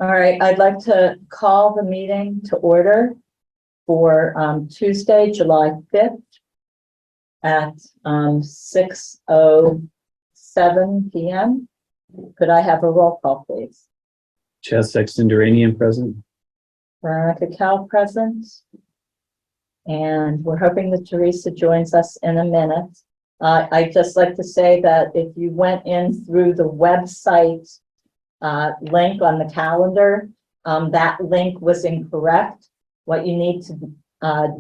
All right, I'd like to call the meeting to order for Tuesday, July 5th at 6:07 p.m. Could I have a roll call, please? Chaz Sexton Duranian present. Veronica Cal present. And we're hoping that Teresa joins us in a minute. I'd just like to say that if you went in through the website link on the calendar, that link was incorrect. What you need to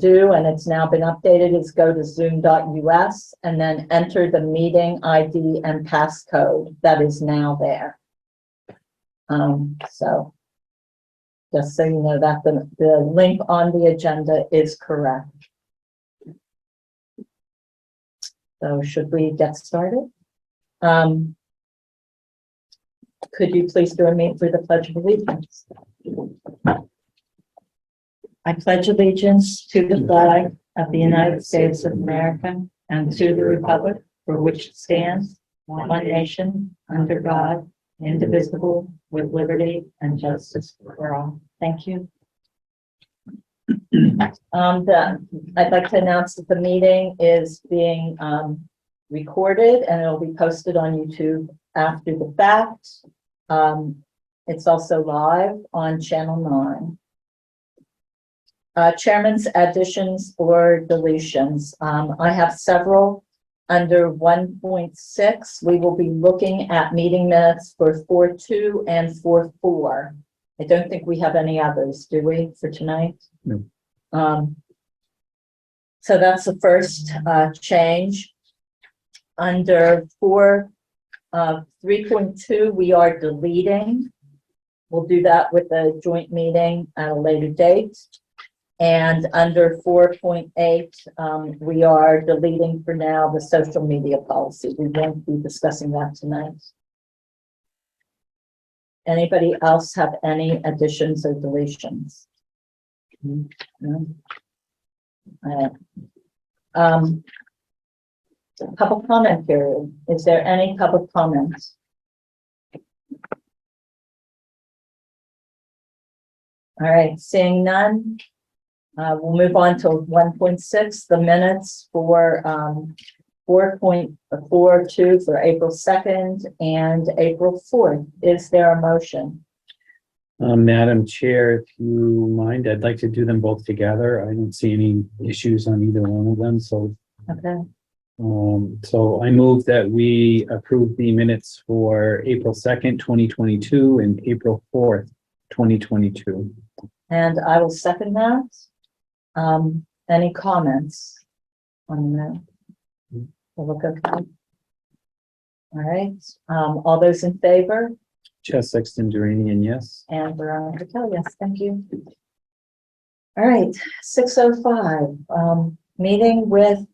do, and it's now been updated, is go to zoom.us and then enter the meeting ID and passcode that is now there. So just so you know that the link on the agenda is correct. So should we get started? Could you please join me for the Pledge of Allegiance? I pledge allegiance to the flag of the United States of America and to the republic for which it stands, one nation, under God, indivisible, with liberty and justice for all. Thank you. I'd like to announce that the meeting is being recorded and it'll be posted on YouTube after the fact. It's also live on Channel 9. Chairman's additions or deletions. I have several. Under 1.6, we will be looking at meeting minutes for 4.2 and 4.4. I don't think we have any others, do we, for tonight? No. So that's the first change. Under 3.2, we are deleting. We'll do that with a joint meeting at a later date. And under 4.8, we are deleting for now the social media policy. We won't be discussing that tonight. Anybody else have any additions or deletions? No? Public comment period. Is there any public comments? All right, seeing none. We'll move on to 1.6, the minutes for 4.42 for April 2nd and April 4th. Is there a motion? Madam Chair, if you mind, I'd like to do them both together. I don't see any issues on either one of them. So, Okay. so I move that we approve the minutes for April 2nd, 2022 and April 4th, 2022. And I will second that. Any comments on that? Will look okay. All right. All those in favor? Chaz Sexton Duranian, yes. And Veronica Kell, yes, thank you. All right, 6:05. Meeting with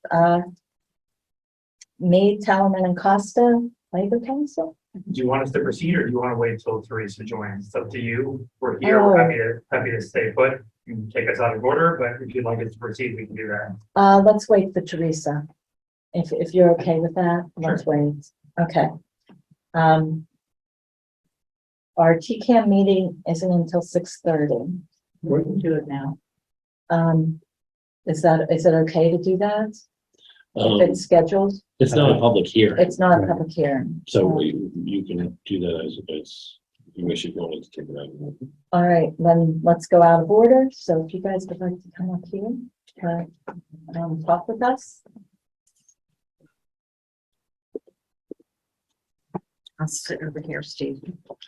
me, Talman and Costa, Labor Council. Do you want us to proceed or do you want to wait till Teresa joins? It's up to you. We're here. Oh. We're happy to stay put. You can take us out of order, but if you'd like us to proceed, we can do that. Let's wait for Teresa. If you're okay with that, let's wait. Okay. Our TCAM meeting isn't until 6:30. We can do it now. Is it okay to do that? If it's scheduled? It's not a public hearing, It's not a public hearing. so you can do that as you wish if you wanted to take it out. All right, then let's go out of order. So if you guys would like to come up here, talk with us. I'll sit over here, Steve,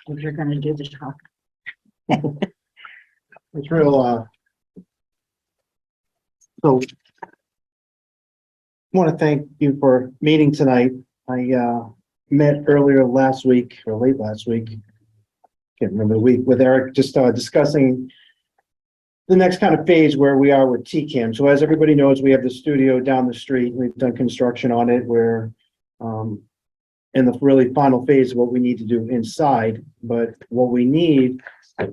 if you're going to do the talk. It's real, so I want to thank you for meeting tonight. I met earlier last week or late last week. Can't remember the week with Eric, just discussing the next kind of phase where we are with TCAM. So as everybody knows, we have the studio down the street. We've done construction on it. We're in the really final phase of what we need to do inside. But what we need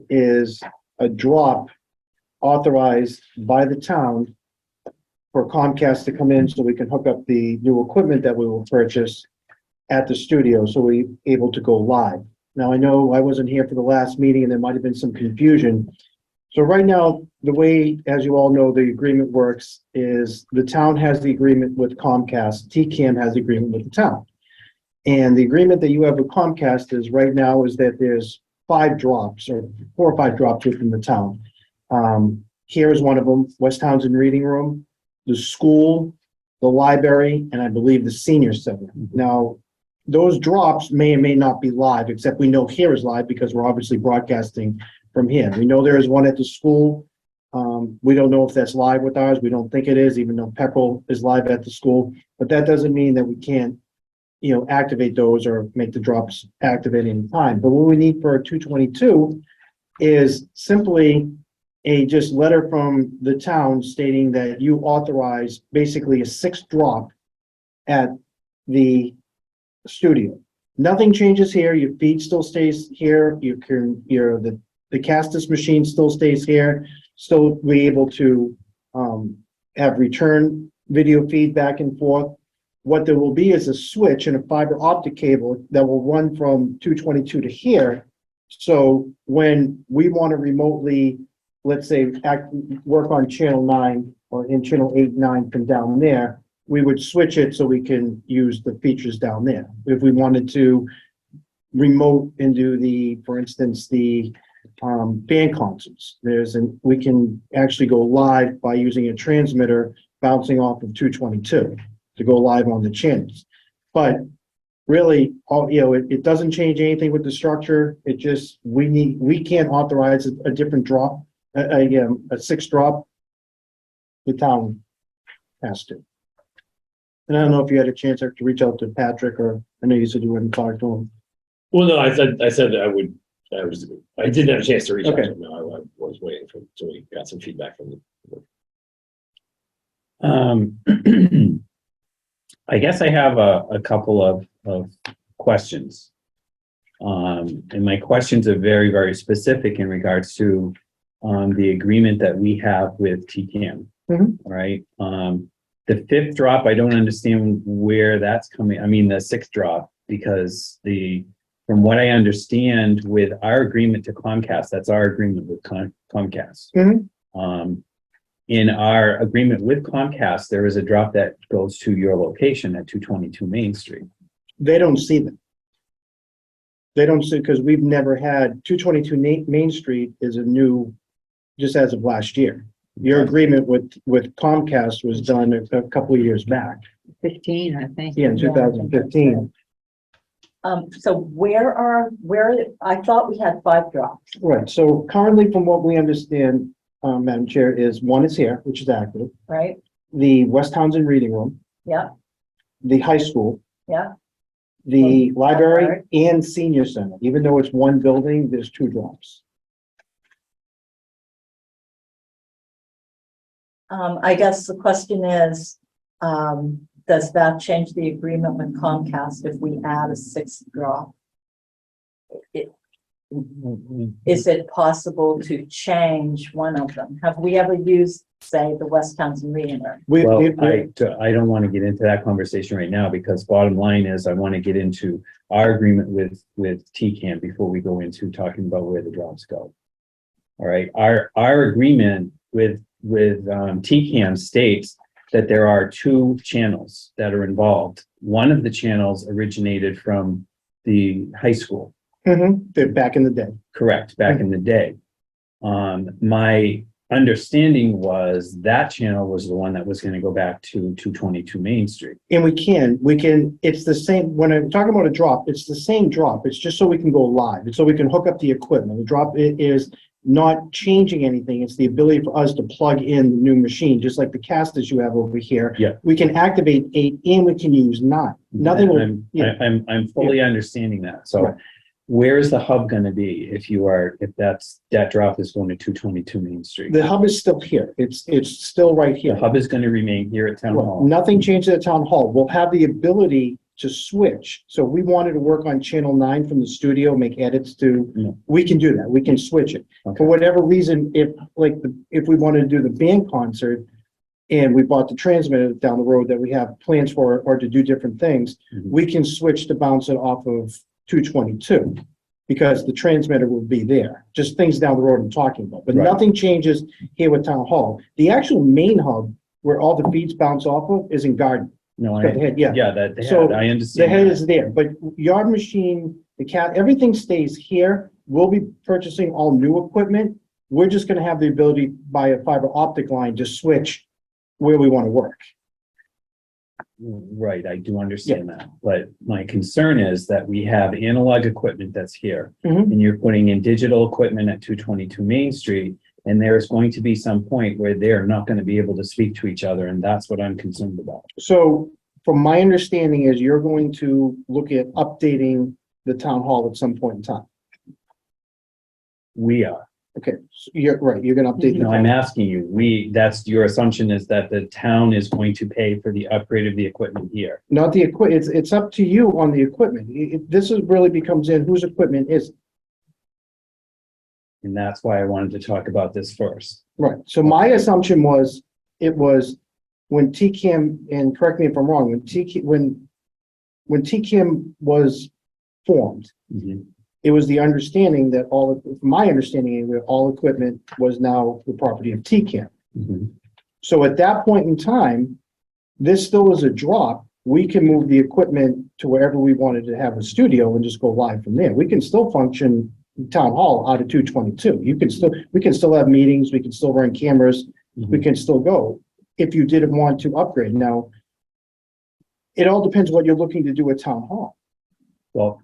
is a drop authorized by the town for Comcast to come in so we can hook up the new equipment that we will purchase at the studio so we're able to go live. Now, I know I wasn't here for the last meeting and there might have been some confusion. So right now, the way, as you all know, the agreement works is the town has the agreement with Comcast, TCAM has the agreement with the town. And the agreement that you have with Comcast is right now is that there's 5 drops or 4 or 5 drops within the town. Here is one of them, West Townsend Reading Room, the school, the library, and I believe the senior center. Now, those drops may or may not be live, except we know here is live because we're obviously broadcasting from here. We know there is one at the school. We don't know if that's live with ours. We don't think it is, even though Pepperell is live at the school. But that doesn't mean that we can't, activate those or make the drops activate in time. But what we need for 222 is simply a just letter from the town stating that you authorize basically a 6th drop at the studio. Nothing changes here. Your feed still stays here. The Castus machine still stays here. Still be able to have return video feed back and forth. What there will be is a switch and a fiber optic cable that will run from 222 to here. So when we want to remotely, let's say, work on channel 9 or in channel 8, 9 from down there, we would switch it so we can use the features down there. If we wanted to remote into for instance, the band concerts, we can actually go live by using a transmitter bouncing off of 222 to go live on the channels. But really, it doesn't change anything with the structure. It just, we can't authorize a different drop, a 6th drop. The town has to. And I don't know if you had a chance to reach out to Patrick, or I know you said you wouldn't talk to him. Well, no, I said that I didn't have a chance to reach out Okay. to him. No, I was waiting till we got some feedback from them. I guess I have a couple of questions. And my questions are very, very specific in regards to the agreement that we have with TCAM. Mhm. All right. The 5th drop, I don't understand where that's coming. I mean, the 6th drop, because from what I understand with our agreement to Comcast, that's our agreement with Comcast. Mhm. In our agreement with Comcast, there is a drop that goes to your location at 222 Main Street. They don't see them. They don't see, because we've never had 222 Main Street is a new, just as of last year. Your agreement with Comcast was done a couple of years back. 15, I think. Yeah, in 2015. So I thought we had 5 drops, Right. So currently, from what we understand, Madam Chair, is one is here, which is active. right? The West Townsend Reading Room, Yeah, the high school, yeah. the library, Library. and senior center. Even though it's one building, there's 2 drops. I guess the question is, does that change the agreement with Comcast if we add a 6th drop? Is it possible to change one of them? Have we ever used, say, the West Townsend Reading Room? Well, I don't want to get into that conversation right now, because bottom line is I want to get into our agreement with TCAM before we go into talking about where the drops go. All right, our agreement with TCAM states that there are 2 channels that are involved. One of the channels originated from the high school. They're back in the day. Correct, back in the day. My understanding was that channel was the one that was going to go back to 222 Main Street. And we can, it's the same, when I'm talking about a drop, it's the same drop. It's just so we can go live. It's so we can hook up the equipment. The drop is not changing anything. It's the ability for us to plug in the new machine, just like the casters you have over here. Yeah. We can activate 8 and we can use 9. Nothing will, yeah. I'm fully understanding that. So Right. where is the hub going to be if that drop is going to 222 Main Street? The hub is still here. It's still right The here. hub is going to remain here at Town Hall. Nothing changed at Town Hall. We'll have the ability to switch. So if we wanted to work on channel 9 from the studio, make edits Yeah. we can do that. We can switch it. Okay. For whatever reason, if we wanted to do the band concert and we bought the transmitter down the road that we have plans for, or to do different things, Mhm. we can switch to bounce it off of 222. because the transmitter will be there, just things down the road I'm talking about, but Right. nothing changes here with Town Hall. The actual main hub where all the feeds bounce off of is in Garden. No, Got the head, yeah. that, So, I The understand. head that. is there, but yard machine, the cat, everything stays here. We'll be purchasing all new equipment. We're just gonna have the ability by a fiber optic line to switch where we want to work. Right, I do understand that, but my concern is that we have analog equipment that's here. Mhm. And you're putting in digital equipment at 222 Main Street, and there's going to be some point where they're not gonna be able to speak to each other, and that's what I'm concerned about. So from my understanding is you're going to look at updating the town hall at some point in time. We are. Okay, so you're right, you're gonna update. the No, I'm town. asking you, that's your assumption is that the town is going to pay for the upgrade of the equipment here. Not the it's up to you on the equipment. This is really becomes in whose equipment is, it? And that's why I wanted to talk about this first. Right, so my assumption was, it was when TCAM, and correct me if I'm wrong, when TCAM was formed, Mhm. it was the understanding that my understanding anyway, all equipment was now the property of TCAM. Mhm. So at that point in time, this still is a drop. We can move the equipment to wherever we wanted to have a studio and just go live from there. We can still function town hall out of 222. We can still have meetings, we can still run cameras, we can still go if you didn't want to upgrade. Now, it all depends what you're looking to do at town hall. Well,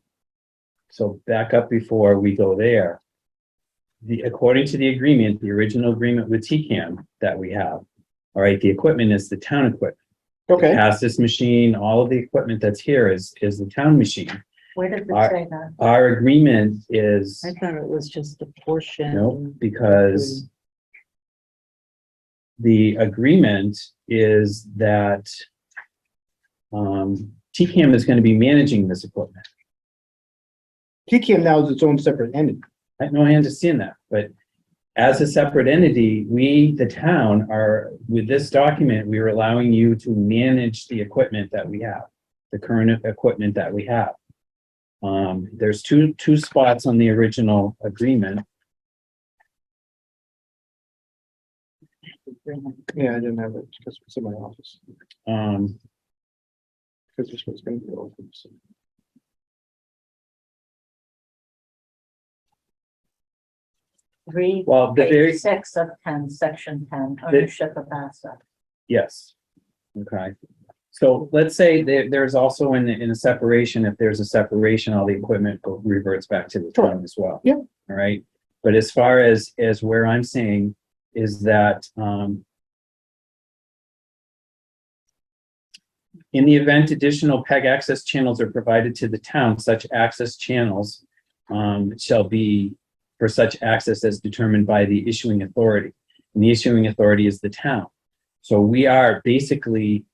so back up before we go there. According to the agreement, the original agreement with TCAM that we have, all right, the equipment is the town equipment. Okay, Past this machine, all of the equipment that's here is the town machine. Where does it Our- say that? Our agreement is, I thought it was just a portion. no, because the agreement is that TCAM is going to be managing this equipment. TCAM now is its own separate entity. I understand that, but as a separate entity, we, the town, are, with this document, we are allowing you to manage the equipment that we have, the current equipment that we have. There's two spots on the original agreement. Yeah, I didn't have it because it's in my office. Because this was going to be open. So. Well, the very, Page 6 of 10, section 10, ownership of assets. yes. Okay. So let's say there's also in a separation, if there's a separation, all the equipment reverts back to the town as well. Yeah. All right. But as far as where I'm saying is that, in the event additional PEG access channels are provided to the town, such access channels shall be for such access as determined by the issuing authority. And the issuing authority is the town. So we are basically,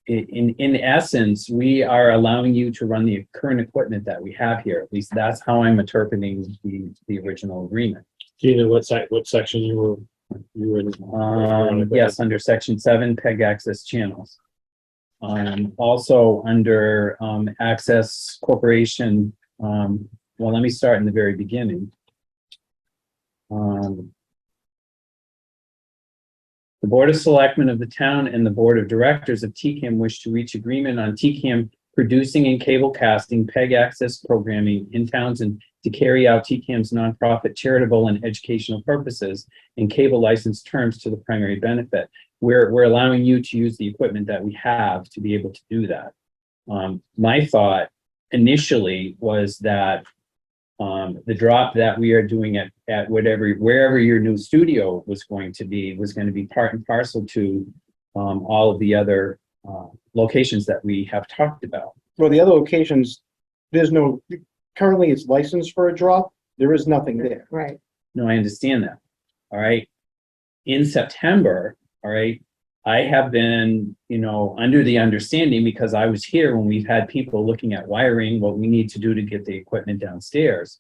in essence, we are allowing you to run the current equipment that we have here. At least that's how I'm interpreting the original agreement. Do you know what section you were in? Yes, under section 7, PEG access channels. Also under access corporation, well, let me start in the very beginning. The Board of Selectmen of the town and the Board of Directors of TCAM wish to reach agreement on TCAM producing and cable casting PEG access programming in towns and to carry out TCAM's nonprofit charitable and educational purposes and cable license terms to the primary benefit. We're allowing you to use the equipment that we have to be able to do that. My thought initially was that the drop that we are doing at wherever your new studio was going to be part and parcel to all of the other locations that we have talked about. Well, the other locations, currently it's licensed for a drop. There is nothing there. Right. No, I understand that. All right. In September, all right, I have been, under the understanding, because I was here when we've had people looking at wiring, what we need to do to get the equipment downstairs,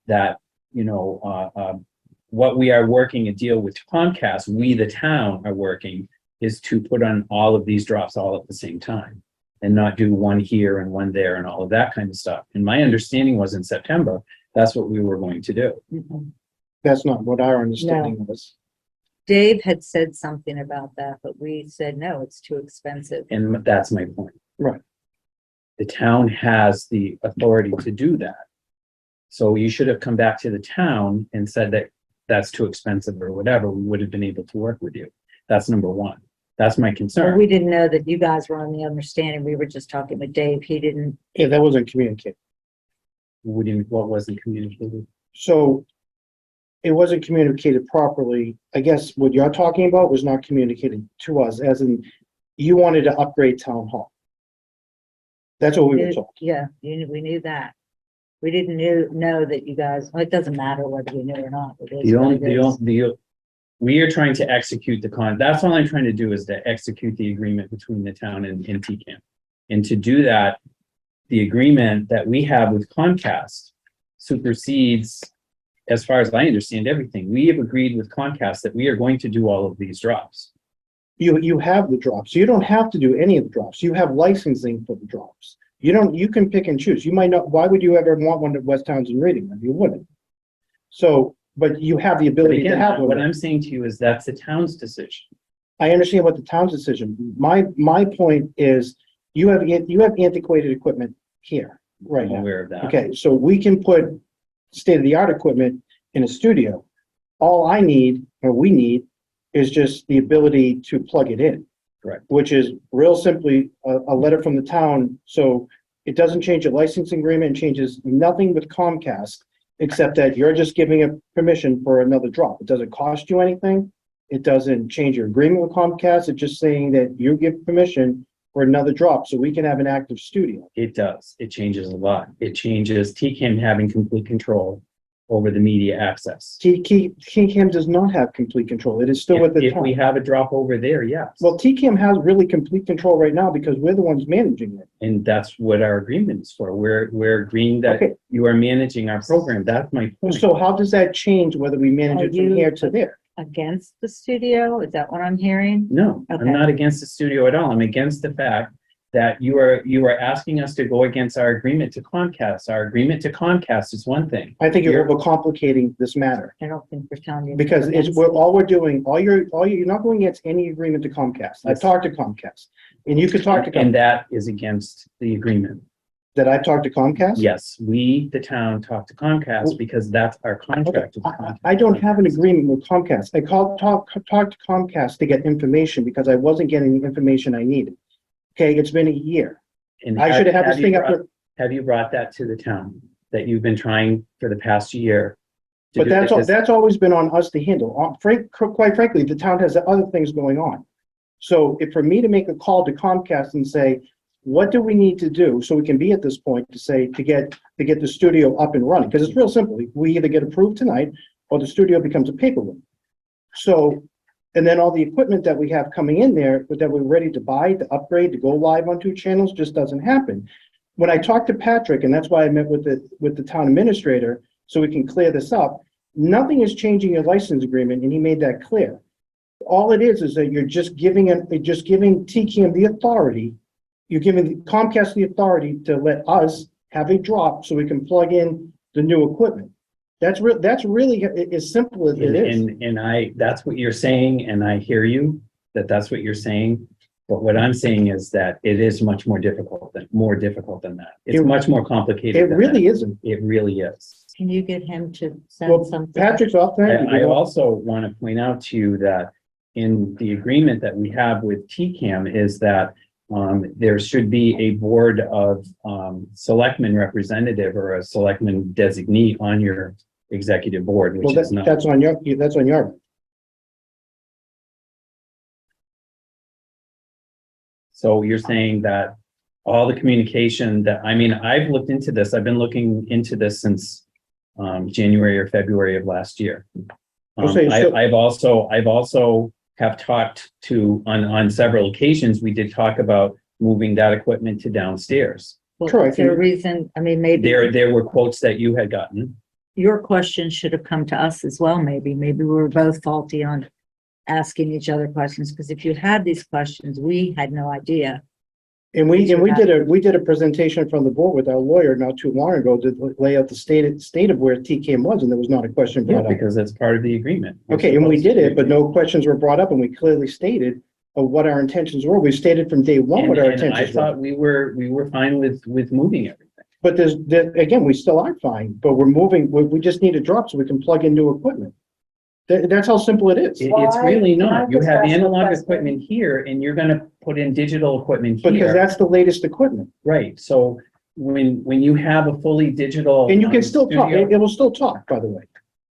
that, what we are working a deal with Comcast, we, the town, are working is to put on all of these drops all at the same time and not do one here and one there and all of that kind of stuff. And my understanding was in September That's what we were going to do. That's not what our understanding was. Dave had said something about that, but we said, no, it's too expensive. And that's my point. Right. The town has the authority to do that. So you should have come back to the town and said that that's too expensive or whatever. We would have been able to work with you. That's number one. That's my Well, concern. we didn't know that you guys were on the understanding. We were just talking with Dave. He didn't. Yeah, that wasn't communicated. What wasn't communicated? So it wasn't communicated properly. I guess what you're talking about was not communicated to us, as in you wanted to upgrade town hall. That's what we were told. Yeah, we knew that. We didn't know that you guys, well, it doesn't matter whether we knew or not. It is what it is. We are trying to execute that's all I'm trying to do is to execute the agreement between the town and TCAM. And to do that, the agreement that we have with Comcast supersedes, as far as I understand everything. We have agreed with Comcast that we are going to do all of these drops. You have the drops. You don't have to do any of the drops. You have licensing for the drops. You can pick and choose. You might not, why would you ever want one at West Townsend Reading Room? You wouldn't. So, but you have the But ability to again, have what one. I'm saying to you is that's the town's decision. I understand what the town's decision. My point is you have antiquated equipment here right I'm now. aware of that. Okay, so we can put state-of-the-art equipment in a studio. All I need, or we need, is just the ability to plug it in. Correct. Which is real simply a letter from the town, so it doesn't change your licensing agreement, it changes nothing with Comcast, except that you're just giving a permission for another drop. It doesn't cost you anything. It doesn't change your agreement with Comcast. It's just saying that you give permission for another drop, so we can have an active studio. It does. It changes a lot. It changes TCAM having complete control over the media access. TCAM does not have complete control. It is still with the If we town. have a drop over there, yes. Well, TCAM has really complete control right now because we're the ones managing it. And that's what our agreement is for. We're agreeing that Okay. you are managing our program. That's my point. So how does that change whether we manage Are it from you- here to there? Against the studio? Is that what I'm hearing? No, Okay. I'm not against the studio at all. I'm against the fact that you are asking us to go against our agreement to Comcast. Our agreement to Comcast is one thing. I think you're overcomplicating this matter. I don't think we're telling you. Because against all we're doing, you're not going against any agreement to Comcast. I've Yes. talked to Comcast. And you could talk to And Comcast. that is against the agreement. That I've talked to Comcast? Yes, we, the town, talk to Comcast because that's our contract with Comcast. I don't have an agreement with Comcast. I talked to Comcast to get information because I wasn't getting the information I needed. Okay, it's been a year. And I should have had this you thing up brought- there, Have you brought that to the town, that you've been trying for the past year? to but do that's because- that's always been on us to handle. Quite frankly, the town has other things going on. So if for me to make a call to Comcast and say, what do we need to do so we can be at this point to get the studio up and running? Because it's real simple. We either get approved tonight or the studio becomes a paper room. So, and then all the equipment that we have coming in there, but that we're ready to buy, to upgrade, to go live on 2 channels just doesn't happen. When I talked to Patrick, and that's why I met with the town administrator, so we can clear this up, nothing is changing your license agreement, and he made that clear. All it is that you're just giving TCAM the authority, you're giving Comcast the authority to let us have a drop so we can plug in the new equipment. That's really as simple as it is. And that's what you're saying, and I hear you, that's what you're saying. But what I'm saying is that it is much more difficult than that. It's It- much more complicated. It than really that. isn't. It really is. Can you get him to Well, send something? Patrick's off tonight. I also want to point out to you that in the agreement that we have with TCAM is that there should be a board of selectmen representative or a selectman designee on your executive board, Well, which is not. that's on your. So you're saying that all the communication I've looked into this, I've been looking into this since January or February of last year. Okay, so- I've also have talked to, on several occasions, we did talk about moving that equipment to downstairs. Well, Correct. is there a reason, maybe There were quotes that you had gotten. your question should have come to us as well, maybe we were both faulty on asking each other questions, because if you had these questions, we had no idea. And we did a presentation from the board with our lawyer not too long ago to lay out the state of where TCAM was, and there was not a question Yeah, brought up. because that's part of the agreement. We're Okay, and we supposed did to it, but no questions were brought up, and we clearly stated what our intentions were. We stated from day one what our And I intentions were. thought we were fine with moving everything. But again, we still are fine, but we're moving, we just need a drop so we can plug in new equipment. That's how simple it is. It's Why- really can I not. You just have ask a analog question? equipment here and you're gonna put in digital equipment Because here. that's the latest equipment. Right, so when you have a fully digital. And you can still talk, studio- it will still talk, by the way.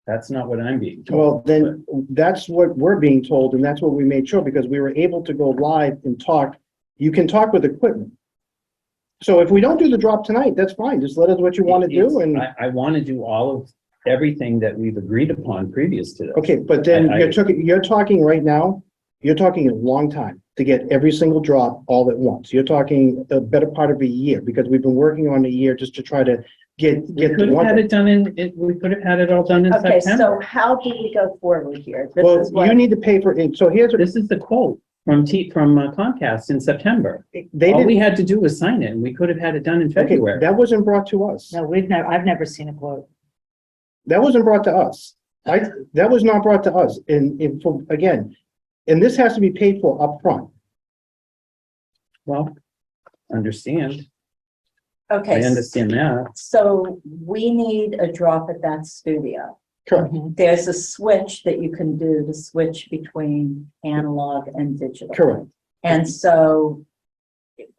That's not what I'm being told. Well, then, that's what we're being told, and that's what we made sure, because we were able to go live and talk. You can talk with equipment. So if we don't do the drop tonight, that's fine, just let us what you want to do, and, I want to do all of everything that we've agreed upon previous to this. okay, but then I- you're talking right now, you're talking a long time to get every single drop all at once. You're talking the better part of a year, because we've been working on a year just to try to get We the could have one. had it done we could have had it all done in Okay, so September. how do we go forward here? This Well, is what. you need to pay for it, so here's what, This is the quote from Comcast in September. they All we didn't, had to do was sign it and we could have had it done in okay, February. that wasn't brought to us. No, I've never seen a quote. That wasn't brought to us. That was not brought to us. Again, and this has to be paid for upfront. Well, understand. Okay, I understand that. so we need a drop at that studio. Correct, There's a switch that you can do to switch between analog and digital. correct. And so,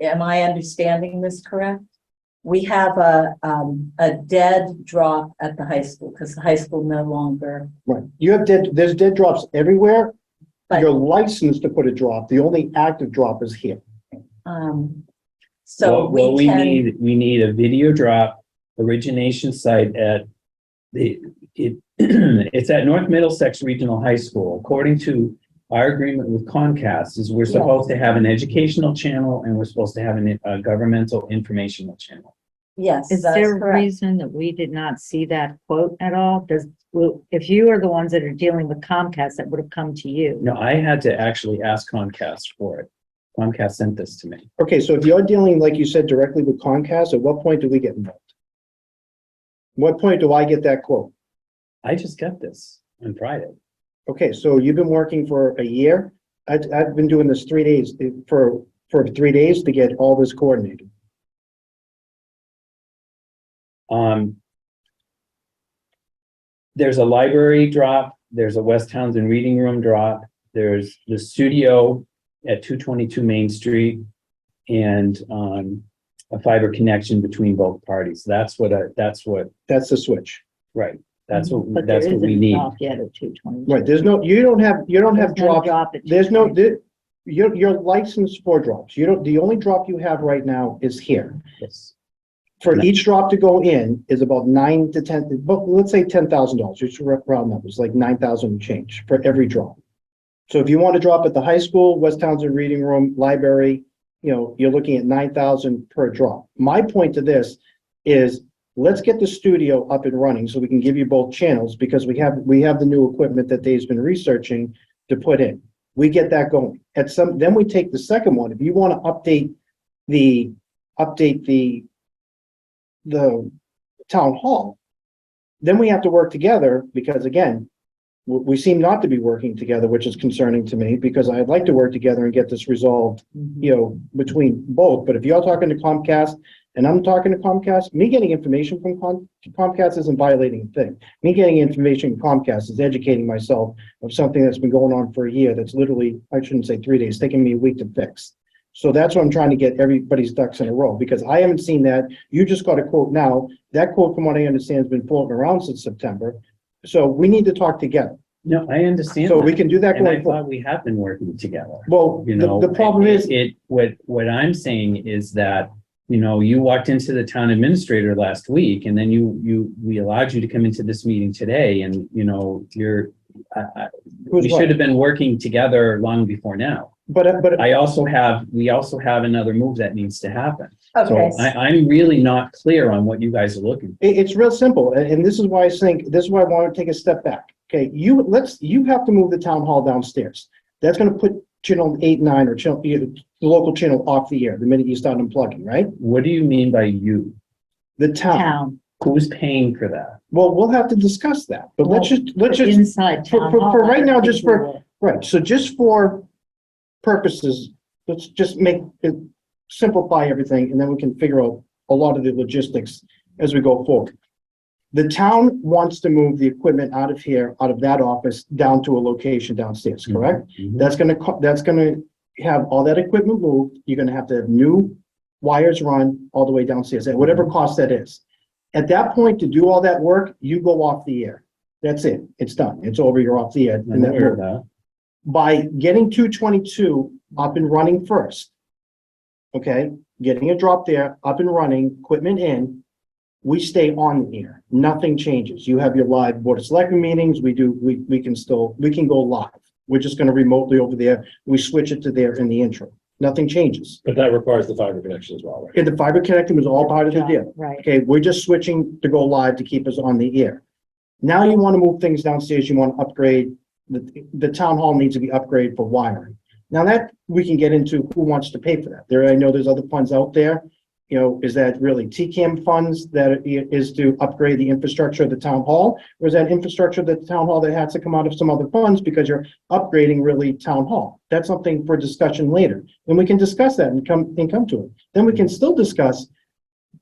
am I understanding this correct? We have a dead drop at the high school because the high school no longer, Right. There's dead drops everywhere. But- You're licensed to put a drop. The only active drop is here. so Well, we can, we need a video drop origination site at it's at North Middlesex Regional High School. According to our agreement with Comcast, is we're supposed to have an educational channel and we're supposed to have a governmental informational channel. yes, Is that's there a correct. reason that we did not see that quote at all? If you are the ones that are dealing with Comcast, that would have come to you. No, I had to actually ask Comcast for it. Comcast sent this to me. Okay, so if you're dealing, like you said, directly with Comcast, at what point do we get involved? What point do I get that quote? I just got this on Friday. Okay, so you've been working for a year. I've been doing this 3 days for 3 days to get all this coordinated. There's a library drop, there's a West Townsend Reading Room drop, there's the studio at 222 Main Street, and a fiber connection between both parties. That's what, That's the switch. right, that's But what, there that's what isn't we a need. drop yet at 220. Right, you don't have drops. Drop at There's no, 220. you're licensed for drops. The only drop you have right now is here. Yes. For each drop to go in is about 9 to 10, but let's say $10,000, just round numbers, like 9,000 and change for every drop. So if you want to drop at the high school, West Townsend Reading Room, library, you're looking at 9,000 per drop. My point to this is, let's get the studio up and running so we can give you both channels, because we have the new equipment that Dave's been researching to put in. We get that going. Then we take the second one. If you want to update the town hall, then we have to work together, because again, we seem not to be working together, which is concerning to me, because I'd like to work together and get this resolved, between both. But if you're talking to Comcast and I'm talking to Comcast, me getting information from Comcast isn't violating a thing. Me getting information from Comcast is educating myself of something that's been going on for a year. That's literally, I shouldn't say 3 days, taking me a week to fix. So that's what I'm trying to get everybody's ducks in a row, because I haven't seen that. You just got a quote now. That quote, from what I understand, has been floating around since September. So we need to talk together. No, I understand. So that. we can do that And I going forward. thought we have been working together. Well, You know, the problem is, what I'm saying is that, you walked into the town administrator last week and then we allowed you to come into this meeting today and, we should have been working together long before now. but we also have another move that needs to happen. Okay, So I'm really not clear on what you guys are looking for. it's real simple. And this is why I want to take a step back. Okay, you have to move the town hall downstairs. That's going to put channel 8, 9, or channel, the local channel off the air, the minute you start unplugging, right? What do you mean by you? The town. Town. Who's paying for that? Well, we'll have to discuss that, but let's just, Inside for- town. for hall, right I now, think just we for- will. right, so just for purposes, let's just make it, simplify everything, and then we can figure out a lot of the logistics as we go forward. The town wants to move the equipment out of here, out of that office, down to a location downstairs, correct? Mhm. That's gonna have all that equipment moved. You're gonna have to have new wires run all the way downstairs, at whatever cost that is. At that point, to do all that work, you go off the air. That's it. It's done. It's over. You're off the air. I'm And that aware of move. that. By getting 222 up and running first, okay, getting a drop there, up and running, equipment in, we stay on the air. Nothing changes. You have your live Board of Selectmen meetings. We can go live. We're just gonna remotely over there. We switch it to there in the intro. Nothing changes. But that requires the fiber connection as well, right? And the fiber connecting was all part of the deal. Right. Okay, we're just switching to go live to keep us on the air. Now you want to move things downstairs, you want to upgrade, the town hall needs to be upgraded for wiring. Now that, we can get into who wants to pay for that. There, I know there's other funds out there. You know, is that really TCAM funds that is to upgrade the infrastructure of the town hall? Or is that infrastructure of the town hall that has to come out of some other funds because you're upgrading really town hall? That's something for discussion later. And we can discuss that and come to it. Then we can still discuss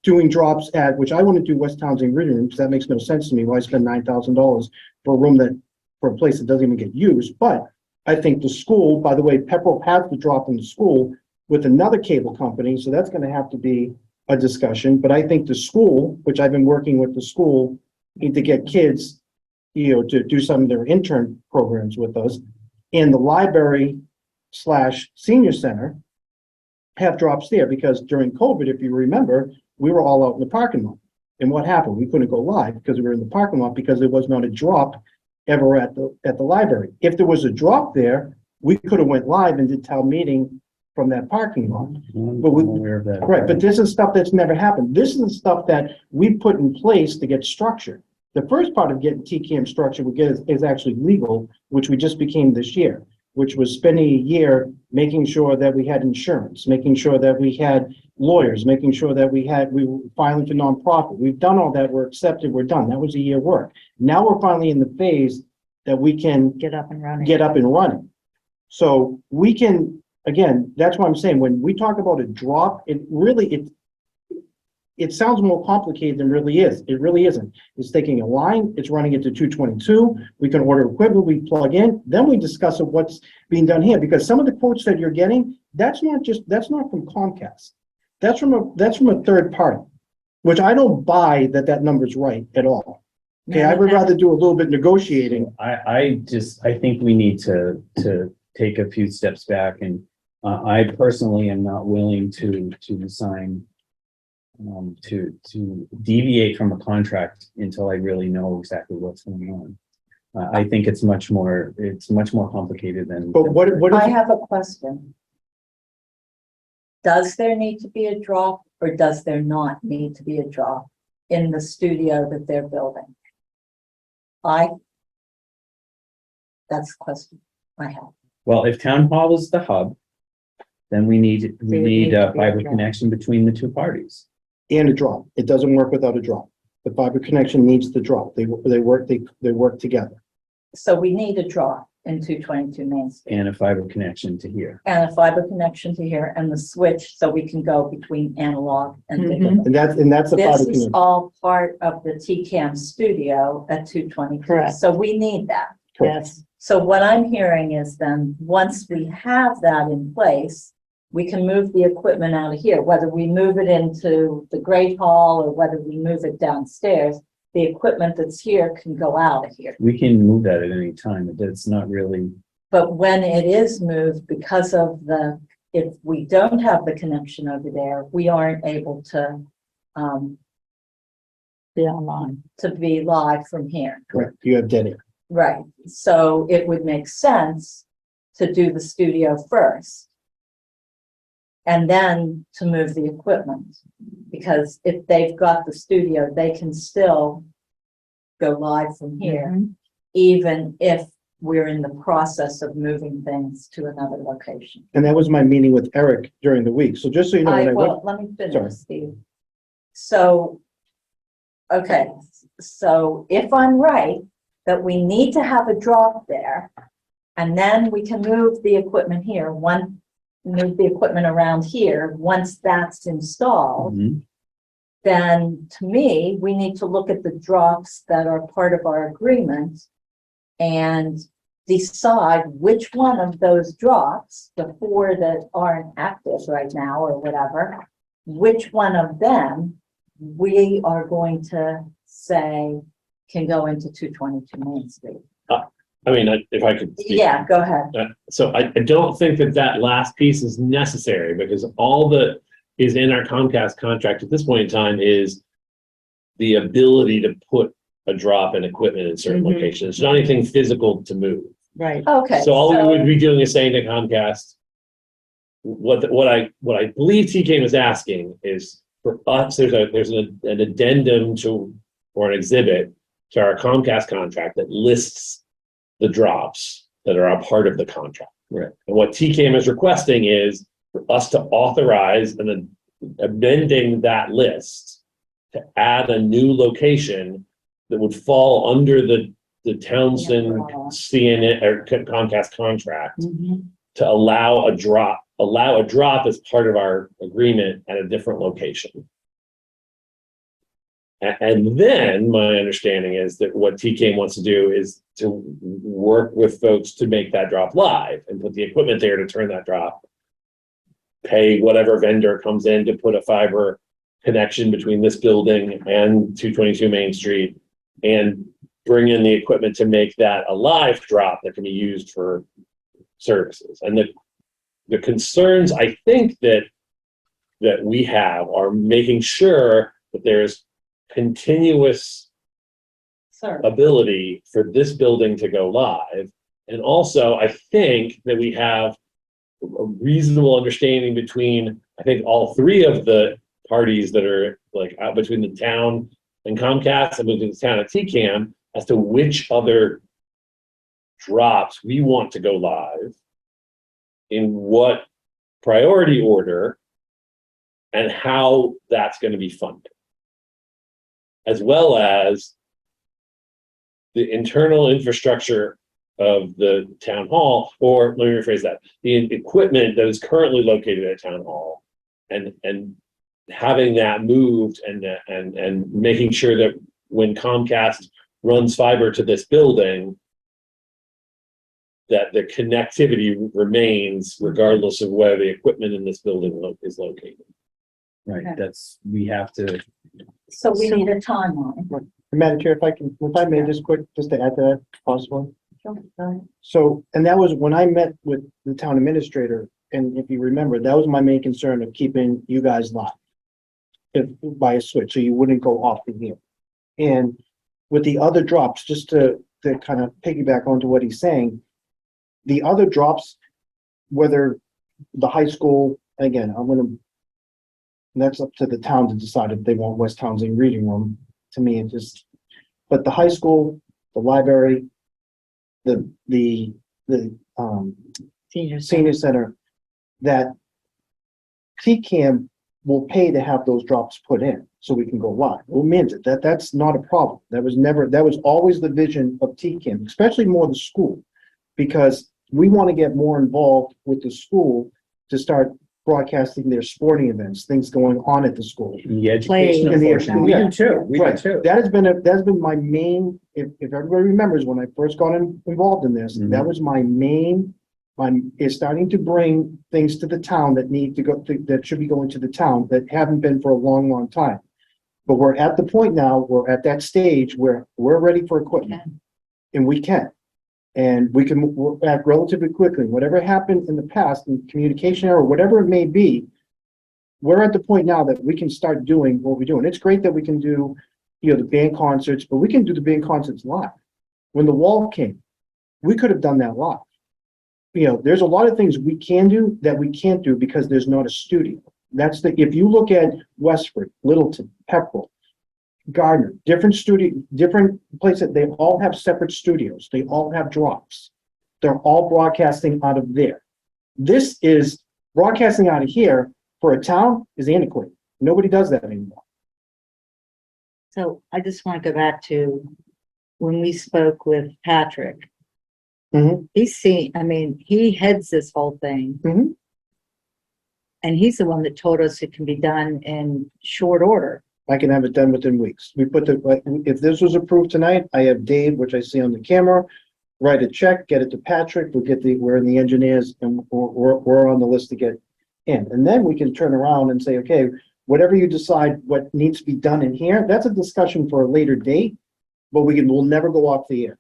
doing drops at, which I want to do West Townsend Reading Room, because that makes no sense to me. Why spend $9,000 for a room for a place that doesn't even get used? But I think the school, by the way, Pepperell has to drop in the school with another cable company, so that's gonna have to be a discussion. But I think the school, which I've been working with the school, need to get kids, to do some of their intern programs with us. And the library / senior center have drops there, because during COVID, if you remember, we were all out in the parking lot. And what happened? We couldn't go live because we were in the parking lot, because there was not a drop ever at the library. If there was a drop there, we could have went live and did town meeting from that parking lot. I'm But we- aware of that. Right, but this is stuff that's never happened. This is the stuff that we put in place to get structure. The first part of getting TCAM structure is actually legal, which we just became this year, which was spending a year making sure that we had insurance, making sure that we had lawyers, making sure that we were filing for nonprofit. We've done all that. We're accepted. We're done. That was a year work. Now we're finally in the phase that we can Get up and running. get up and running. So we can, again, that's what I'm saying, when we talk about a drop, it sounds more complicated than it really is. It really isn't. It's taking a line, it's running it to 222, we can order equipment, we plug in, then we discuss what's being done here, because some of the quotes that you're getting, that's not from Comcast. That's from a third party, which I don't buy that number's right at all. Okay, I would rather do a little bit negotiating. I think we need to take a few steps back, and I personally am not willing to sign to deviate from a contract until I really know exactly what's going on. I think it's much more complicated than. But what I is, have a question. Does there need to be a drop, or does there not need to be a drop in the studio that they're building? That's the question I have. Well, if town hall is the hub, then we need would need to a be a fiber drop. connection between the two parties. and a drop, it doesn't work without a drop. The fiber connection needs the drop. They work together. So we need a drop in 222 Main Street And a fiber connection to here. and a fiber connection to here and the switch so we can go between analog and digital. And that's the This fiber is connection. all part of the TCAM studio at 222. Correct. So we need that. Yes, So what I'm hearing is then, once we have that in place, we can move the equipment out of here, whether we move it into the Great Hall or whether we move it downstairs, the equipment that's here can go out of here. We can move that at any time. It's not really, But when it is moved, because of if we don't have the connection over there, we aren't able to be online. be live from here. Correct, you have dead air. Right, so it would make sense to do the studio first. And then to move the equipment, because if they've got the studio, they can still go live from here, Mhm. even if we're in the process of moving things to another location. And that was my meeting with Eric during the week. So just so you know, when I went, Well, let me Sorry. finish, Steve. So, okay, so if I'm right, that we need to have a drop there, and then we can move the equipment here, move the equipment around here, once that's installed, Mhm. then to me, we need to look at the drops that are part of our agreement and decide which one of those drops, the 4 that aren't active right now or whatever, which one of them we are going to say can go into 222 Main Street. I mean, if I could. speak. Yeah, go ahead. So I don't think that last piece is necessary, because all that is in our Comcast contract at this point in time is the ability to put a drop in equipment in certain Mhm. locations. It's not anything physical to move. Right. Okay. So all we would be doing is saying to Comcast, what I believe TK was asking is for us, there's an addendum to, or an exhibit to our Comcast contract that lists the drops that are a part of the contract. Right. And what TCAM is requesting is for us to authorize and then amending that list to add a new location that would fall under the Townsend CNN or Comcast contract Mhm. to allow a drop as part of our agreement at a different location. And then my understanding is that what TK wants to do is to work with folks to make that drop live and put the equipment there to turn that drop. Pay whatever vendor comes in to put a fiber connection between this building and 222 Main Street, and bring in the equipment to make that a live drop that can be used for services. And the concerns I think that we have are making sure that there's continuous Sir. ability for this building to go live. And also, I think that we have a reasonable understanding between, I think, all 3 of the parties that are like out between the town and Comcast and between the town and TCAM as to which other drops we want to go live, in what priority order, and how that's going to be funded, as well as the internal infrastructure of the town hall, or let me rephrase that, the equipment that is currently located at town hall, and having that moved and making sure that when Comcast runs fiber to this building, that the connectivity remains regardless of where the equipment in this building is located. Right, Okay. we have to, So we need a timeline. Madam Chair, if I may just quick, just to add to that, possible. Sure. So, and that was when I met with the town administrator, and if you remember, that was my main concern of keeping you guys live. By a switch, so you wouldn't go off the air. And with the other drops, just to kind of piggyback onto what he's saying, the other drops, whether the high school, again, that's up to the town to decide if they want West Townsend Reading Room. To me, it just, but the high school, the library, the senior center, that TCAM will pay to have those drops put in so we can go live. We'll mint it. That's not a problem. That was always the vision of TCAM, especially more the school, because we want to get more involved with the school to start broadcasting their sporting events, things going on at the school. the educational In the- portion, we do too, we do Right. too. That's been my main, if everybody remembers, when I first got involved in this, Mhm. that was my main, is starting to bring things to the town that need to go, that should be going to the town, that haven't been for a long, long time. But we're at the point now, we're at that stage where we're ready for equipment. And we can. And we can act relatively quickly. Whatever happened in the past, in communication error, whatever it may be, we're at the point now that we can start doing what we do. And it's great that we can do, the band concerts, but we can do the band concerts live. When the wall came, we could have done that live. There's a lot of things we can do that we can't do because there's not a studio. If you look at Westford, Littleton, Pepperell, Gardner, different places, they all have separate studios. They all have drops. they're all broadcasting out of there. This is broadcasting out of here for a town is antiquated. Nobody does that anymore. So I just want to go back to when we spoke with Patrick. Mhm. He heads this whole thing. Mhm. And he's the one that told us it can be done in short order. I can have it done within weeks. We put if this was approved tonight, I have Dave, which I see on the camera, write a check, get it to Patrick, we're in the engineers and we're on the list to get in. And then we can turn around and say, okay, whatever you decide what needs to be done in here, that's a discussion for a later date, but we'll never go off the air.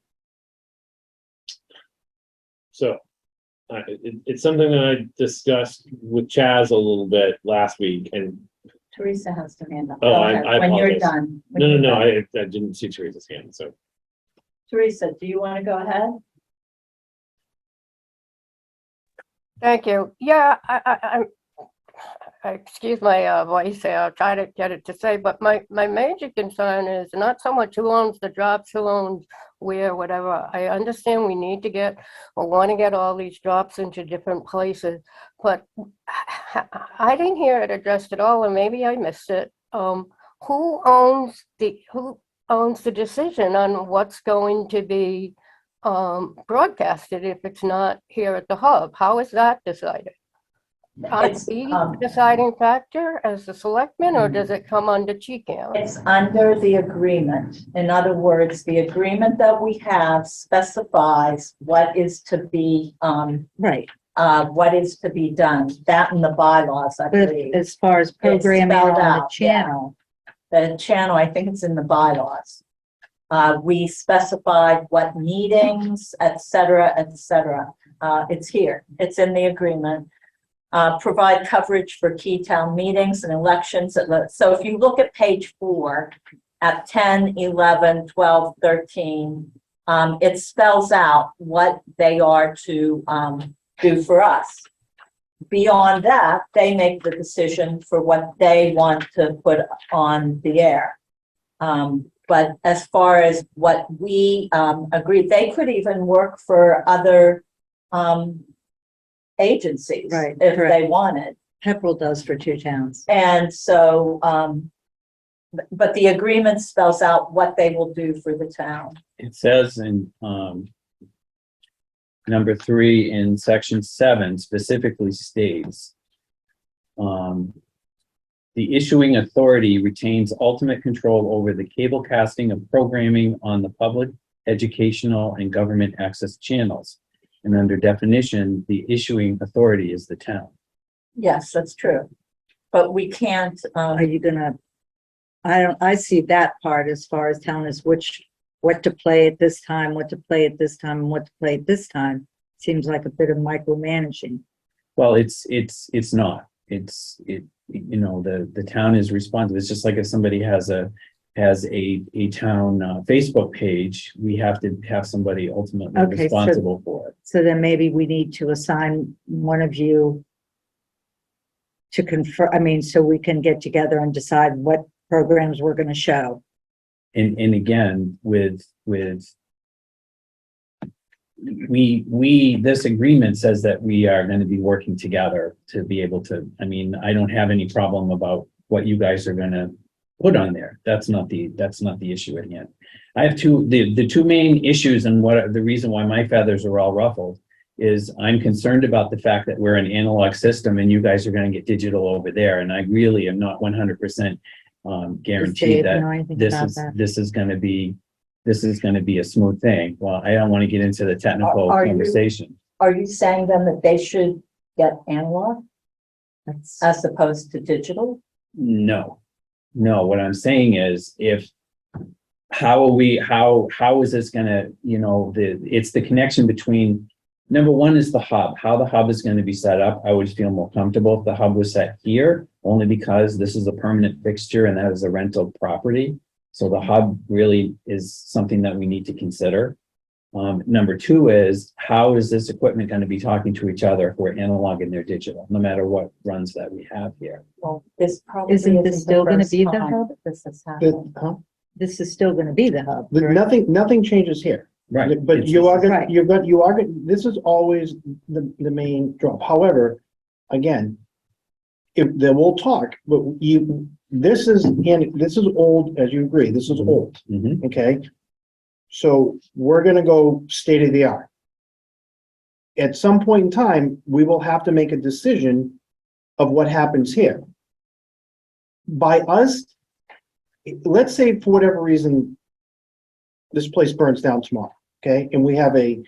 So it's something that I discussed with Chaz a little bit last week, and Teresa has her hand up. Oh, Go I ahead, when you're apologize. done. When no, you're done. I didn't see Teresa's hand, so. Teresa, do you want to go ahead? Thank you. Yeah, excuse my voice here. I'll try to get it to say, but my major concern is not so much who owns the drops, who owns where, whatever. I understand we need to get or want to get all these drops into different places, but I didn't hear it addressed at all, and maybe I missed it. Who owns the decision on what's going to be broadcasted if it's not here at the hub? How is that decided? It's, Are we the deciding factor as the selectmen, or does it come under TCAM? It's under the agreement. In other words, the agreement that we have specifies what is to be, Right. what is to be done. That in the bylaws, I But believe. as far as programming spelled on the out, yeah. channel, The channel, I think it's in the bylaws. We specified what meetings, et cetera, et cetera. It's here. It's in the agreement. Provide coverage for key town meetings and elections. So if you look at page 4 at 10, 11, 12, 13, it spells out what they are to do for us. Beyond that, they make the decision for what they want to put on the air. But as far as what we agreed, they could even work for other agencies, Right, if correct. they wanted. Pepperell does for 2 towns. And so, but the agreement spells out what they will do for the town. It says in, number 3 in section 7 specifically states, the issuing authority retains ultimate control over the cable casting of programming on the public, educational, and government access channels. And under definition, the issuing authority is the town. Yes, that's true. But we can't, Are you gonna, I see that part as far as telling us what to play at this time, what to play at this time, and what to play at this time. Seems like a bit of micromanaging. Well, it's not. The town is responsive. It's just like if somebody has a town Facebook page, we have to have somebody ultimately Okay, so- responsible for it. So then maybe we need to assign one of you to confirm, so we can get together and decide what programs we're gonna show. And again, this agreement says that we are going to be working together to be able to, I don't have any problem about what you guys are going to put on there. That's not the issue at hand. I have the two main issues, and what the reason why my feathers are all ruffled is I'm concerned about the fact that we're an analog system and you guys are going to get digital over there. And I really am not 100% guaranteed that this is going to be a smooth thing. Well, I don't want to get into the technical Are you- conversation. are you saying then that they should get analog as opposed to digital? No, what I'm saying is how is this gonna, it's the connection between, number one is the hub, how the hub is going to be set up. I would feel more comfortable if the hub was set here, only because this is a permanent fixture and that is a rental property. So the hub really is something that we need to consider. Number 2 is, how is this equipment going to be talking to each other if we're analog and they're digital, no matter what runs that we have here? Well, this probably Isn't this the still gonna first be the time hub? that This has happened. This is still gonna be the hub. correct? Nothing changes here. Right. But It's- you are gonna, Right. you are gonna, this is always the main drop. However, again, if, then we'll talk, but this is old, as you agree, this is old, Mhm. okay? So we're gonna go state of the art. At some point in time, we will have to make a decision of what happens here. By us, let's say for whatever reason, this place burns down tomorrow, okay? And we have the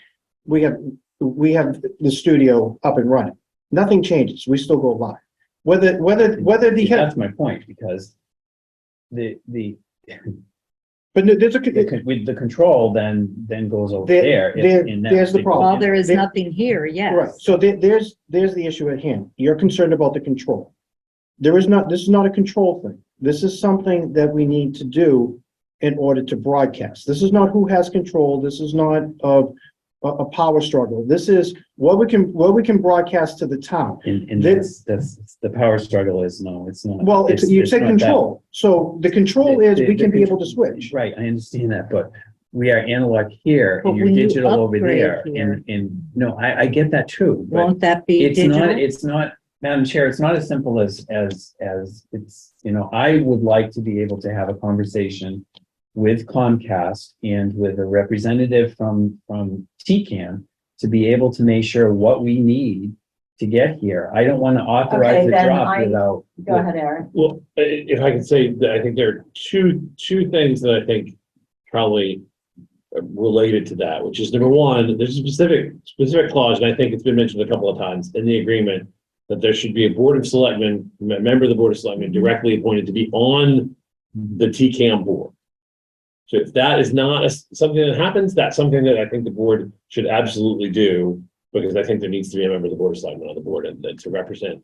studio up and running. Nothing changes. We still go live. Whether See, the, that's my point, because the, but there's a, with the control then goes over There- there. in that there's the big- problem. Well, there is There- nothing here, right, yes. so there's the issue at hand. You're concerned about the control. This is not a control thing. This is something that we need to do in order to broadcast. This is not who has control. This is not a power struggle. This is what we can broadcast to the town. And This- that's, the power struggle is, no, it's not. Well, you it's said not that- control. So the control is we The can be able to control- switch. Right, I understand that, but we are analog here But and you're when you digital over upgrade there. here- And, no, I get that too, but Won't that be it's not, digital? Madam Chair, it's not as simple as it's, I would like to be able to have a conversation with Comcast and with a representative from TCAM to be able to make sure what we need to get here. I don't want to authorize Okay, the then drop I- without. Go ahead, Aaron. Well, if I can say that I think there are two things that I think probably are related to that, which is number one, there's a specific clause, and I think it's been mentioned a couple of times in the agreement that there should be a Board of Selectmen, a member of the Board of Selectmen directly appointed to be on the TCAM board. So if that is not something that happens, that's something that I think the board should absolutely do, because I think there needs to be a member of the Board of Selectmen on the board and to represent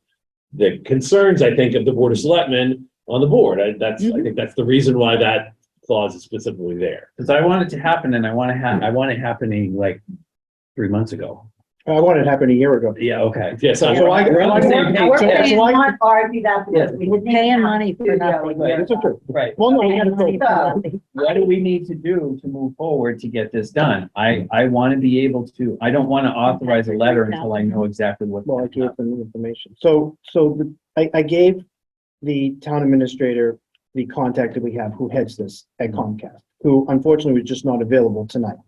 the concerns, I think, of the Board of Selectmen on the board. I think that's the reason why that clause is specifically there. Because I want it to happen and I want it happening like 3 months ago. I wanted it to happen a year ago. Yeah, okay. Yeah, so So I- We're on the same Now, we're page. paying, so I- not argue that because we We're didn't paying have money for studio nothing. a year It's okay. ago. Right. Well, no, we had to Money go. for nothing. What do we need to do to move forward to get this done? I want to be able to, I don't want to authorize a letter until I know exactly what. Well, I gave them the information. I gave the town administrator the contact that we have who heads this at Comcast, who unfortunately was just not available tonight.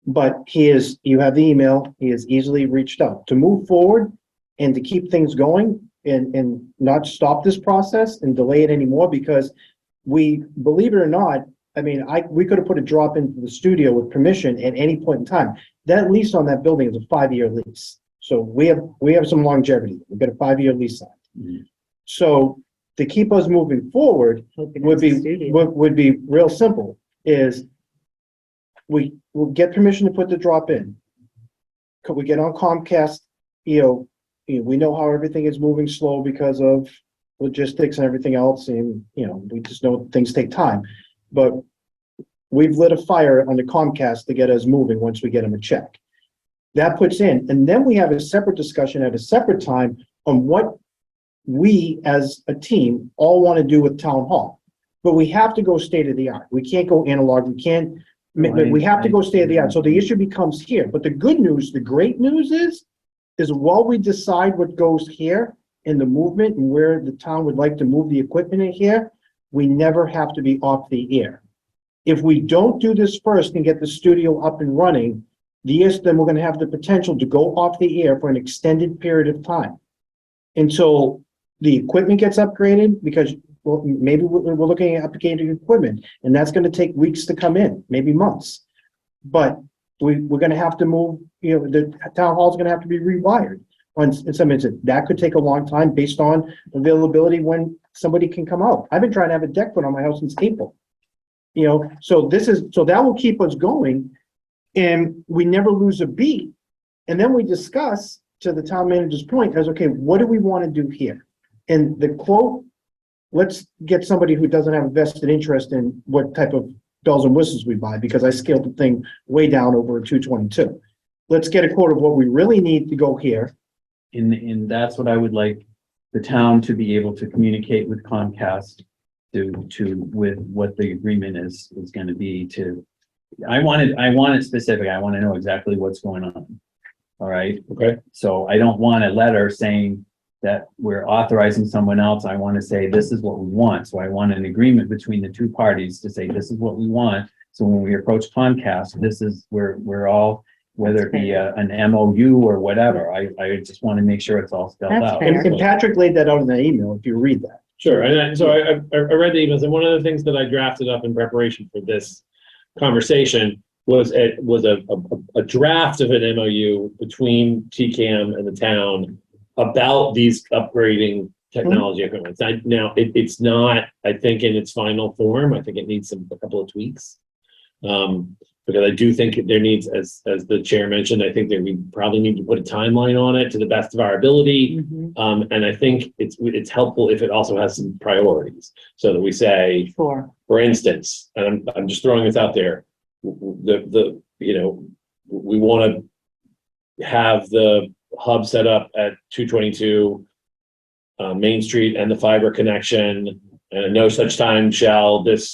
But you have the email, he has easily reached out to move forward and to keep things going and not stop this process and delay it anymore, because believe it or not, I mean, we could have put a drop into the studio with permission at any point in time. That lease on that building is a 5-year lease. So we have some longevity. We've got a 5-year lease on it. Mhm. So to keep us moving forward Hoping would it's a be, studio. would be real simple, is we will get permission to put the drop in. Could we get on Comcast, we know how everything is moving slow because of logistics and everything else, and, we just know things take time. But we've lit a fire under Comcast to get us moving once we get them a check. That puts in, and then we have a separate discussion at a separate time on what we as a team all want to do with town hall. But we have to go state of the art. We can't go analog. We can't, we have to go state of the art. So the issue becomes here. But the good news, the great news is while we decide what goes here in the movement and where the town would like to move the equipment in here, we never have to be off the air. If we don't do this first and get the studio up and running, then we're gonna have the potential to go off the air for an extended period of time. Until the equipment gets upgraded, because, well, maybe we're looking at upgrading equipment, and that's gonna take weeks to come in, maybe months. But we're gonna have to move, the town hall's gonna have to be rewired. In some instances, that could take a long time based on availability when somebody can come out. I've been trying to have a deck put on my house since April. So that will keep us going, and we never lose a beat. And then we discuss, to the town manager's point, as, okay, what do we want to do here? And the quote, let's get somebody who doesn't have a vested interest in what type of bells and whistles we buy, because I scaled the thing way down over a 222. Let's get a quote of what we really need to go here. And that's what I would like the town to be able to communicate with Comcast with what the agreement is going to be to I want it specific. I want to know exactly what's going on. All right, Okay, so I don't want a letter saying that we're authorizing someone else. I want to say, this is what we want. So I want an agreement between the two parties to say, this is what we want. So when we approach Comcast, this is where we're all, whether it be an MOU or whatever, I just want to make sure it's all spelled That's out. fair. And Patrick laid that out in the email, if you read that. sure. So I read the emails, and one of the things that I drafted up in preparation for this conversation was a draft of an MOU between TCAM and the town about these upgrading technology equipment. Now, it's not, I think, in its final form. I think it needs a couple of tweaks. Because I do think there needs, as the chair mentioned, I think that we probably need to put a timeline on it to the best of our ability. And I think it's helpful if it also has some priorities, so that we say, Sure. for instance, and I'm just throwing this out there, we want to have the hub set up at 222 Main Street and the fiber connection, and at no such time shall the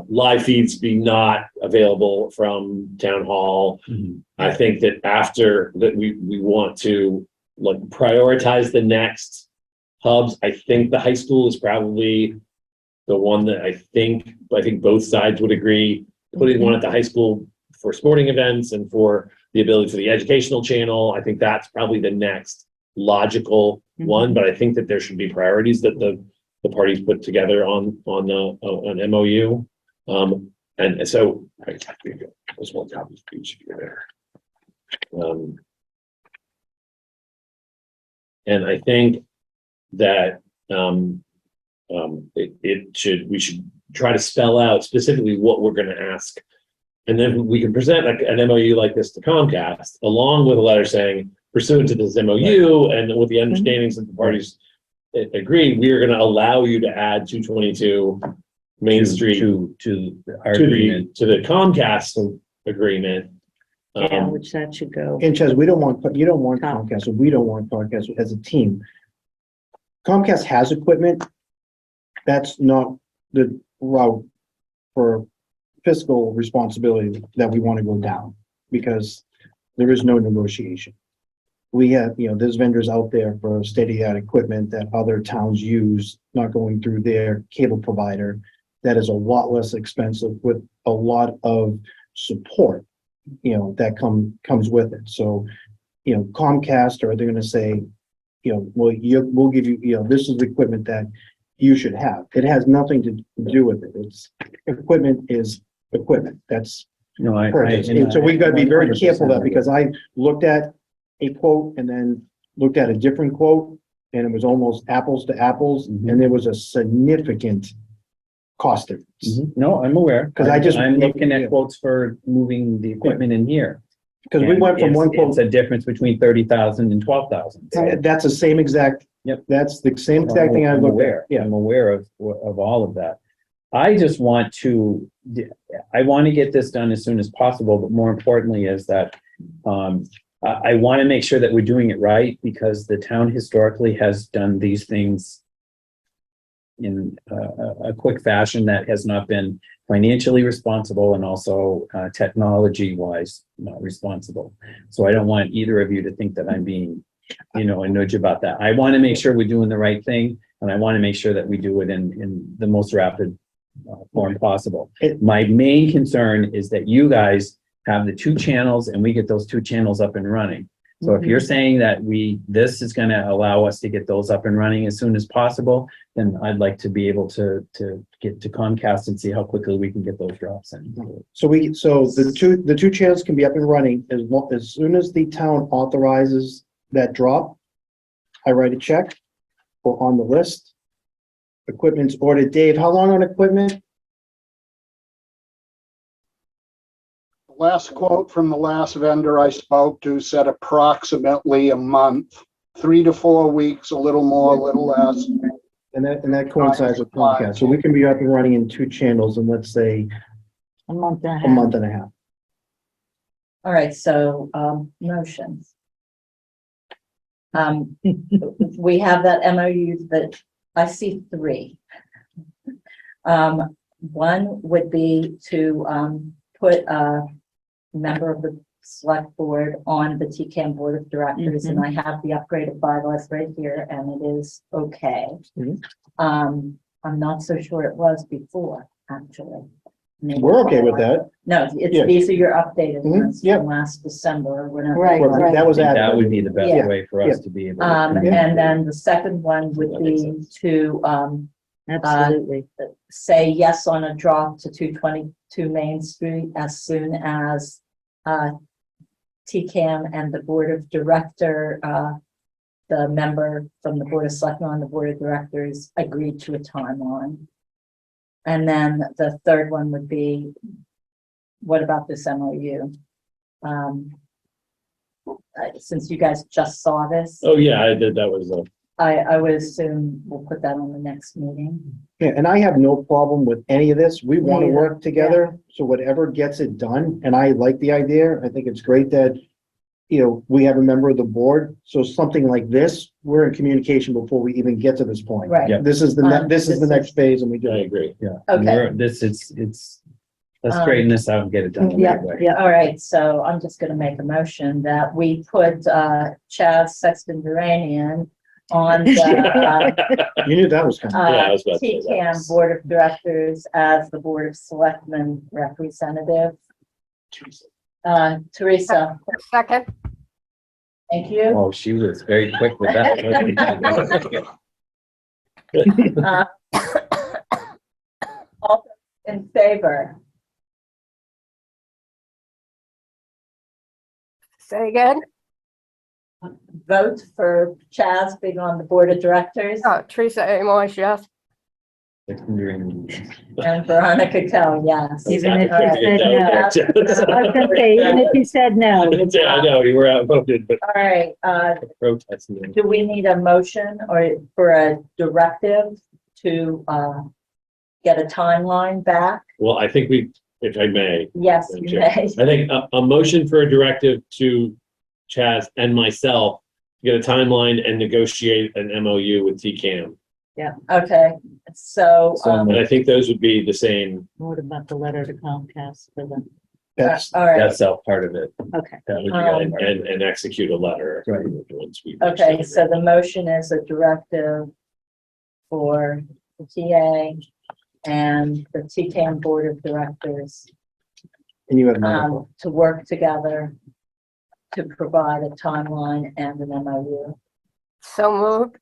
live feeds be not available from town hall. I think that after that, we want to like prioritize the next hubs. I think the high school is probably the one that I think both sides would agree, putting one at the high school for sporting events and for the ability for the educational channel. I think that's probably the next logical one, but I think that there should be priorities that the parties put together on an MOU. And so there's one copy of each of you there. And I think that we should try to spell out specifically what we're going to ask. And then we can present like an MOU like this to Comcast, along with a letter saying, pursuant to this MOU and with the understandings that the parties agree, we are going to allow you to add 222 Main Street to our agreement. to the Comcast agreement. Yeah, which that should go. And Chaz, you don't want Comcast, and we don't want Comcast as a team. Comcast has equipment. That's not the route for fiscal responsibility that we want to go down, because there is no negotiation. We have, there's vendors out there for state-of-the-art equipment that other towns use, not going through their cable provider. That is a lot less expensive with a lot of support, that comes with it. So, Comcast, or they're going to say, we'll give you, this is the equipment that you should have. It has nothing to do with it. It's equipment is equipment. That's purchase. And so we've got to be very careful of that, because I looked at a quote and then looked at a different quote, and it was almost apples to apples, and there was a significant cost difference. No, I'm aware. 'Cause I'm looking at quotes for moving the equipment in here. Because we went from one quote, It's a difference between 30,000 and 12,000. that's the same exact. Yep. That's the same exact thing I I'm looked aware. at. Yeah. I'm aware of all of that. I just want to get this done as soon as possible, but more importantly is that, I want to make sure that we're doing it right, because the town historically has done these things in a quick fashion that has not been financially responsible and also technology wise not responsible. So I don't want either of you to think that I'm being, a nudge about that. I want to make sure we're doing the right thing, and I want to make sure that we do it in the most rapid form possible. My main concern is that you guys have the two channels and we get those two channels up and running. So if you're saying that this is going to allow us to get those up and running as soon as possible, then I'd like to be able to get to Comcast and see how quickly we can get those drops in. So the two channels can be up and running as soon as the town authorizes that drop. I write a check or on the list. Equipment's ordered. Dave, how long on equipment? Last quote from the last vendor I spoke to said approximately a month, 3 to 4 weeks, a little more, a little less. And that coincides with Comcast. So we can be up and running in two channels in, let's say, A month and a a half. month and a half. All right, so, motions. We have that MOU that I see 3. One would be to, put a member of the select board on the TCAM board of directors, and I have the upgraded bylaws right here, and it is okay. Mhm. I'm not so sure it was before, actually. Maybe We're okay with that. No, Yeah. it's, these are your updated Mhm, ones yeah. from last December or whenever. Right, it was. right. That was I think added. that would be the best Yeah. way for us to be able. to And communicate. then the second one would That makes be to, Absolutely. say yes on a drop to 222 Main Street as soon as, TCAM and the board of director, the member from the Board of Selectmen on the board of directors agreed to a timeline. And then the third one would be, what about this MOU? Since you guys just saw this, Oh, yeah, I did, that was, I would assume we'll put that on the next meeting. Yeah, and I have no problem with any of this. We want to Neither, work together. So whatever gets it done, and I like the idea. I think it's great that, you know, we have a member of the board. So something like this, we're in communication before we even get to this point. Right. Yeah. This is the, this is the next phase and we do I it. agree. Yeah. Okay. Let's straighten this out and get it done the Yeah, right way. yeah. All right, so I'm just gonna make a motion that we put Chaz Sexton Duranian on the You knew that was coming. Yeah, I was about to say that. TCAM Board of Directors as the Board of Selectmen representative. Teresa, Second, thank you. Oh, she was very quick with that. All in favor? say again. Vote for Chaz being on the Board of Directors Teresa Amos, yes. and Veronica Kell, yes. Even if All you right. said no. I was gonna say, even if you said no. Yeah, I know, you were outvoted, but All right, protesting. do we need a motion or for a directive to, get a timeline back? Well, I think we, if I may, Yes, you may. I think a motion for a directive to Chaz and myself to get a timeline and negotiate an MOU with TCAM. Okay, so, And I think those would be the same. What about the letter to Comcast for them? That's, all right, That's all part of it. Okay. That would be Um, all And, part of it. and execute a letter. Right. Once we. okay, so the motion is a directive for the TA and the TCAM Board of Directors, and you have no. to work together to provide a timeline and an MOU. So moved.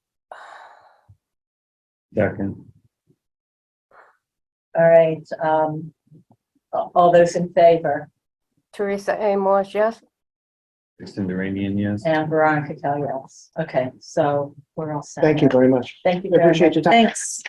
Second. All right, all those in favor, Teresa Amos, yes. Kristen Duranian, yes. and Veronica Kell, yes. Okay, so we're all set. Thank you very much. Thank you I very appreciate much. your time. Thanks.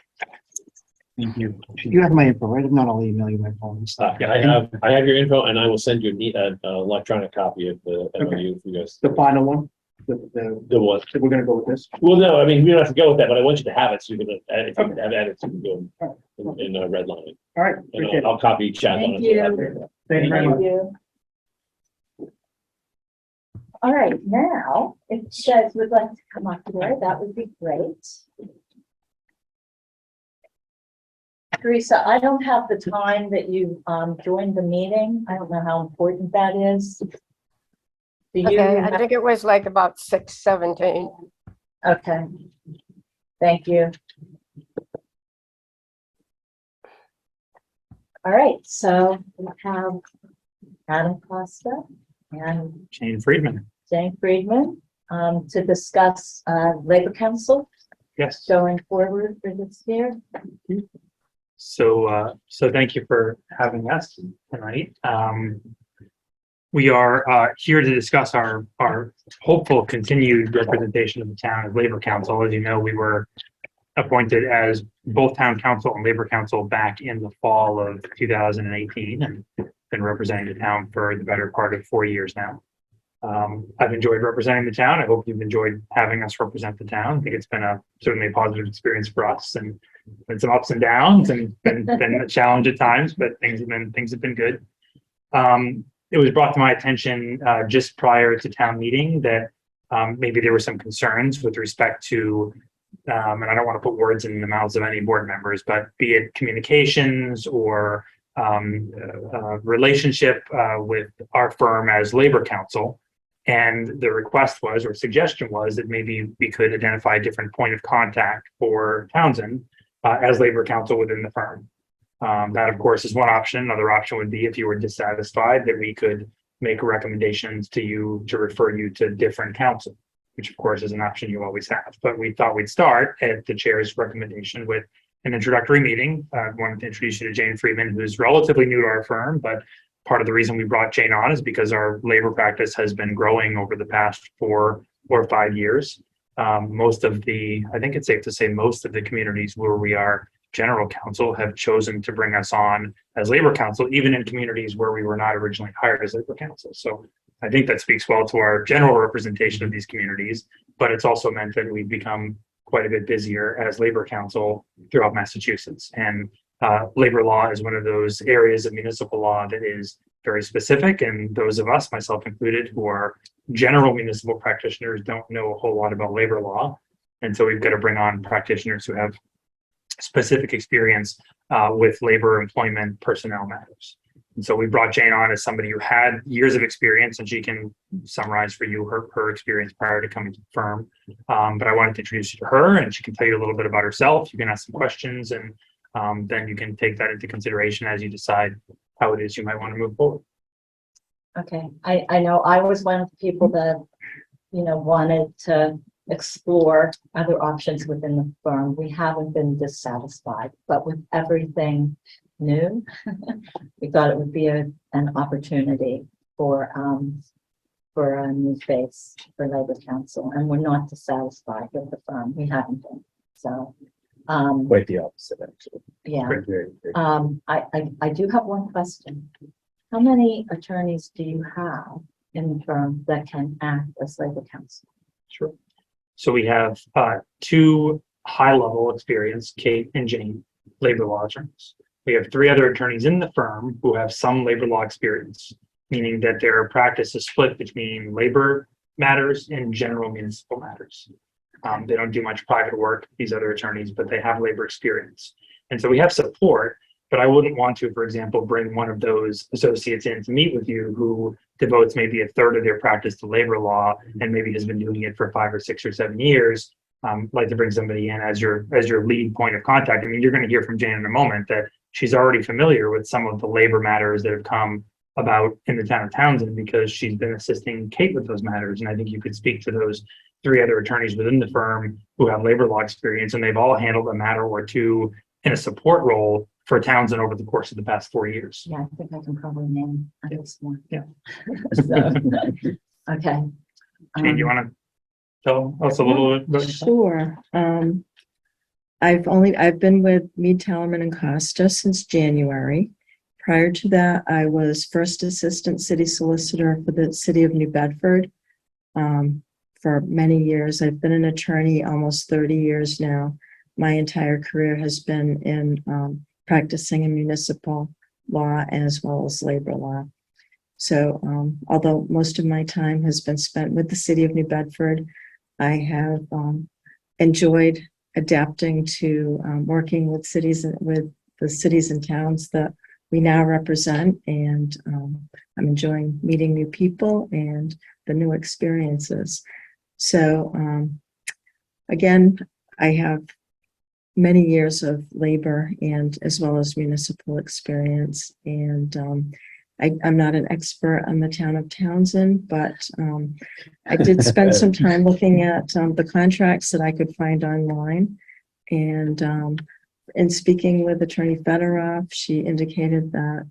Thank you. You have my info, right? If not, I'll email you my phone. Yeah, I have your info and I will send you an electronic copy of the MOU for you guys. The final one, The one. we're gonna go with this. Well, no, I mean, we don't have to go with that, but I want you to have it so you can, if you can have edits, you can go in red line. All right, And appreciate it. I'll copy Chad on Thank it. you. Thank you very much. you. All right, now, if you guys would like to come up here, that would be great. Teresa, I don't have the time that you joined the meeting. I don't know how important that is. Do you? Okay, I think it was like about 6:17. Okay. Thank you. All right, so we have Adam Costa and Shane Friedman. Jane Friedman to discuss Labor Council Yes. going forward for this year. So thank you for having us tonight. We are here to discuss our hopeful continued representation of the town as Labor Council. As you know, we were appointed as both Town Council and Labor Council back in the fall of 2018 and been representing the town for the better part of 4 years now. I've enjoyed representing the town. I hope you've enjoyed having us represent the town. I think it's been certainly a positive experience for us and been some ups and downs and been a challenge at times, but things have been good. It was brought to my attention just prior to town meeting that maybe there were some concerns with respect to and I don't want to put words in the mouths of any board members, but be it communications or relationship with our firm as Labor Counsel. And the request was, or suggestion was, that maybe we could identify a different point of contact for Townsend as Labor Counsel within the firm. That, of course, is one option. Another option would be if you were dissatisfied, that we could make recommendations to you to refer you to different counsel, which of course is an option you always have. But we thought we'd start at the chair's recommendation with an introductory meeting. I wanted to introduce you to Jane Freeman, who's relatively new to our firm, but part of the reason we brought Jane on is because our labor practice has been growing over the past 4 or 5 years. I think it's safe to say most of the communities where we are general counsel have chosen to bring us on as labor counsel, even in communities where we were not originally hired as labor counsel. So I think that speaks well to our general representation of these communities, but it's also meant that we've become quite a bit busier as labor counsel throughout Massachusetts. And labor law is one of those areas of municipal law that is very specific, and those of us, myself included, who are general municipal practitioners don't know a whole lot about labor law. And so we've got to bring on practitioners who have specific experience with labor, employment, personnel matters. And so we brought Jane on as somebody who had years of experience, and she can summarize for you her experience prior to coming to the firm. But I wanted to introduce you to her, and she can tell you a little bit about herself. You can ask some questions, and then you can take that into consideration as you decide how it is you might want to move forward. Okay, I know I was one of the people that, wanted to explore other options within the firm. We haven't been dissatisfied, but with everything new, we thought it would be an opportunity for a new face for labor counsel, and we're not dissatisfied with the firm. We haven't been. So Quite the opposite, actually. yeah. Very, very. I do have one question. How many attorneys do you have in the firm that can act as labor counsel? Sure. So we have 2 high-level experience, Kate and Jane, labor law attorneys. We have 3 other attorneys in the firm who have some labor law experience, meaning that their practice is split between labor matters and general municipal matters. They don't do much private work, these other attorneys, but they have labor experience. And so we have support, but I wouldn't want to, for example, bring one of those associates in to meet with you who devotes maybe a third of their practice to labor law and maybe has been doing it for 5 or 6 or 7 years. Like to bring somebody in as your lead point of contact. I mean, you're going to hear from Jane in a moment that she's already familiar with some of the labor matters that have come about in the town of Townsend because she's been assisting Kate with those matters. And I think you could speak to those 3 other attorneys within the firm who have labor law experience, and they've all handled a matter or 2 in a support role for Townsend over the course of the past 4 years. Yeah, I think I can probably name at least one. Yeah. So, okay. Jane, do you want to tell us a little bit about yourself? Sure. I've been with Mead, Tallerman and Costa since January. Prior to that, I was first assistant city solicitor for the city of New Bedford for many years. I've been an attorney almost 30 years now. My entire career has been in practicing in municipal law as well as labor law. So although most of my time has been spent with the city of New Bedford, I have enjoyed adapting to working with the cities and towns that we now represent, and I'm enjoying meeting new people and the new experiences. So again, I have many years of labor and as well as municipal experience, and I'm not an expert on the town of Townsend, but I did spend some time looking at the contracts that I could find online. And in speaking with Attorney Federoff, she indicated that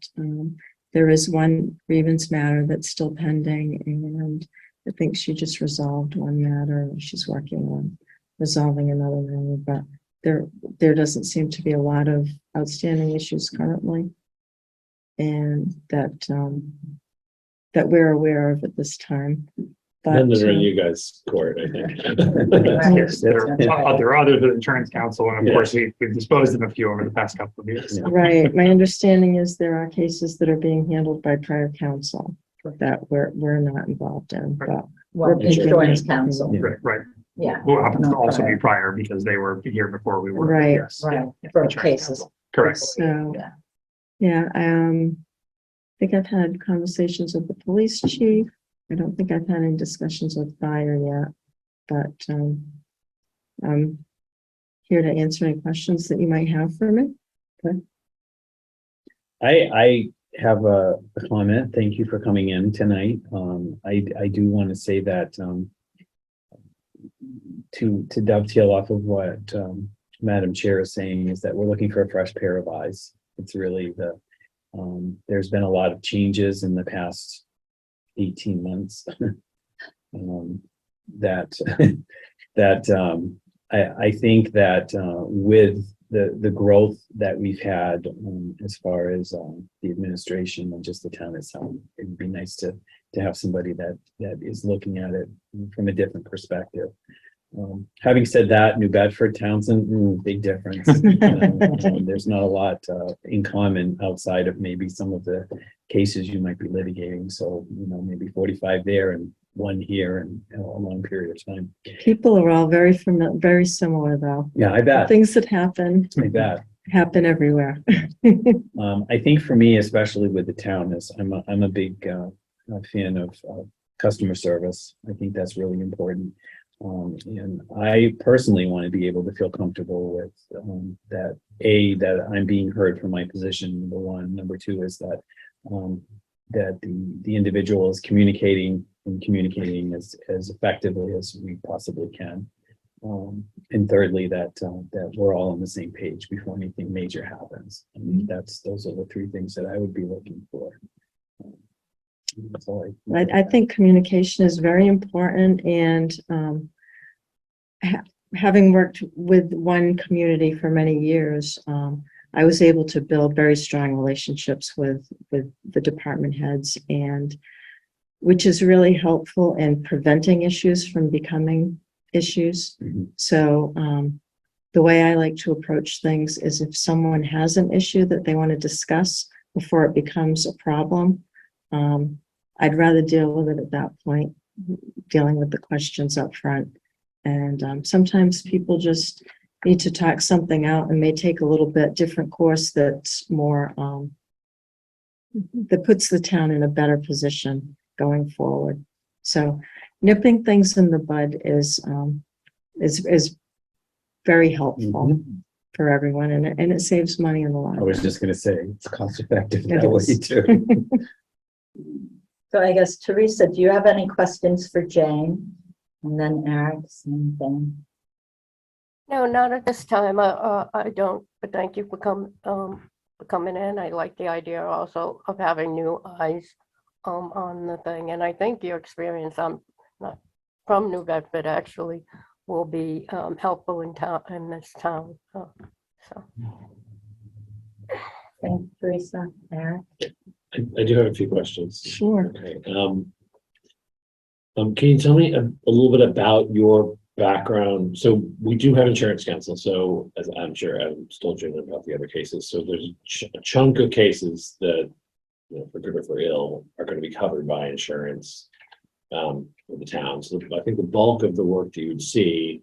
there is one grievance matter that's still pending, and I think she just resolved one matter. She's working on resolving another matter, but there doesn't seem to be a lot of outstanding issues currently, and that we're aware of at this time. But None that are in you guys' court, I think. Yes, there are others with insurance counsel, and of course we've disposed of a few over the past couple of years. right, my understanding is there are cases that are being handled by prior counsel that we're not involved in, but Well, We're picking insurance it. counsel. Right. Yeah. Who happens to Not also be prior. prior because they were here before we were. Right. Yes. Right, Yeah, for insurance cases. counsel. Correct. So, Yeah. yeah, I think I've had conversations with the police chief. I don't think I've had any discussions with fire yet, but, I'm here to answer any questions that you might have for me. I have a comment. Thank you for coming in tonight. I do want to say that, to dovetail off of what, Madam Chair is saying is that we're looking for a fresh pair of eyes. It's really there's been a lot of changes in the past 18 months. I think that with the growth that we've had as far as the administration and just the town itself, it'd be nice to have somebody that is looking at it from a different perspective. Having said that, New Bedford, Townsend, big difference. There's not a lot in common outside of maybe some of the cases you might be litigating. So, maybe 45 there and 1 here and a long period of time. People are all very familiar, very similar though. Yeah, I bet. Things that happen everywhere. I think for me, especially with the town, is I'm a big fan of customer service. I think that's really important. And I personally want to be able to feel comfortable with that I'm being heard from my position, number one. Number two is that the individual is communicating as effectively as we possibly can. And thirdly, that we're all on the same page before anything major happens. I mean, those are the 3 things that I would be looking for. So I think communication is very important, and having worked with one community for many years, I was able to build very strong relationships with the department heads, and which is really helpful in preventing issues from becoming issues. Mhm. So the way I like to approach things is if someone has an issue that they want to discuss before it becomes a problem, I'd rather deal with it at that point, dealing with the questions up front. And sometimes people just need to talk something out and may take a little bit different course that's more, that puts the town in a better position going forward. So nipping things in the bud is very helpful for everyone, and it saves money in the long I was run. just going to say it's cost effective It that way is. too. So I guess, Teresa, do you have any questions for Jane? And then Eric, same thing. No, not at this time. I don't, but thank you for coming in. I like the idea also of having new eyes on the thing. And I think your experience, not from New Bedford actually, will be helpful in this town. So. Thank you, Teresa. Eric? I do have a few questions. Sure. Okay. Can you tell me a little bit about your background? So we do have insurance counsel. So as I'm sure I'm still dreaming about the other cases. So there's a chunk of cases that, for good or for ill, are going to be covered by insurance for the town. So I think the bulk of the work that you would see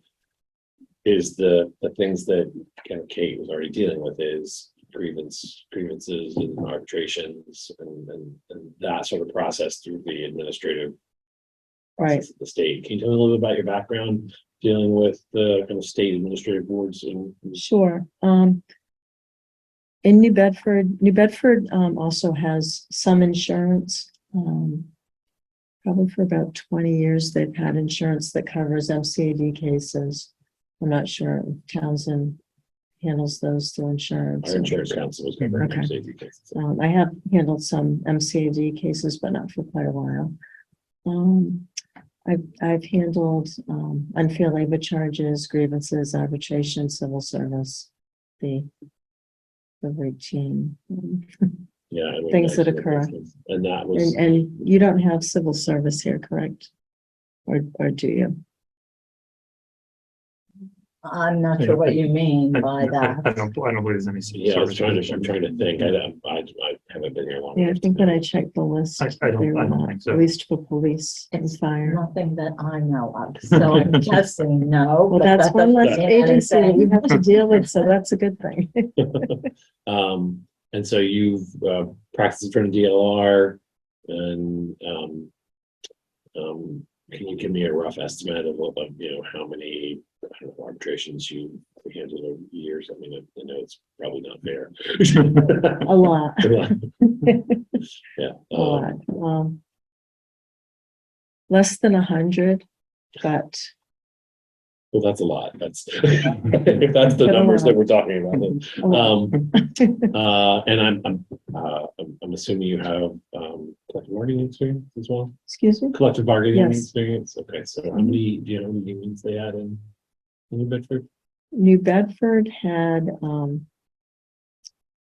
is the things that kind of Kate was already dealing with, is grievances and arbitrations and that sort of process through the administrative Right. the state. Can you tell me a little bit about your background dealing with the kind of state administrative boards? And Sure. In New Bedford also has some insurance. Probably for about 20 years, they've had insurance that covers MCAD cases. I'm not sure if Townsend handles those through insurance. our insurance counsel was covering Okay. safety cases. I have handled some MCAD cases, but not for quite a while. I've handled unfair labor charges, grievances, arbitration, civil service, the routine Yeah, I mean, things that that's- occur. And that was And you don't have civil service here, correct? Or do you? I'm not sure what you mean I by that. don't believe there's any. Yeah, I was sort of I'm trying to think. I haven't been here long. Yeah, I enough think to when know. I checked the list, I they were don't not, think so. at least for police and It's fire. nothing that I know of, so I'm guessing no. Well, but that's that one doesn't less mean agency that you anything. have to deal with, so that's a good thing. And so you've practiced for the DLR and can you give me a rough estimate of what, like, how many, I don't know, arbitrations you handled over the years? I mean, I know it's probably not fair. A lot, Yeah. a lot. Less than 100, but Well, that's a lot. That's, if that's the But a numbers that lot. we're talking about. Then. a lot. And I'm assuming you have collective bargaining experience as well. Excuse me? Collective bargaining Yes. experience. Okay, so how many do you know how many unions they had in New Bedford? New Bedford had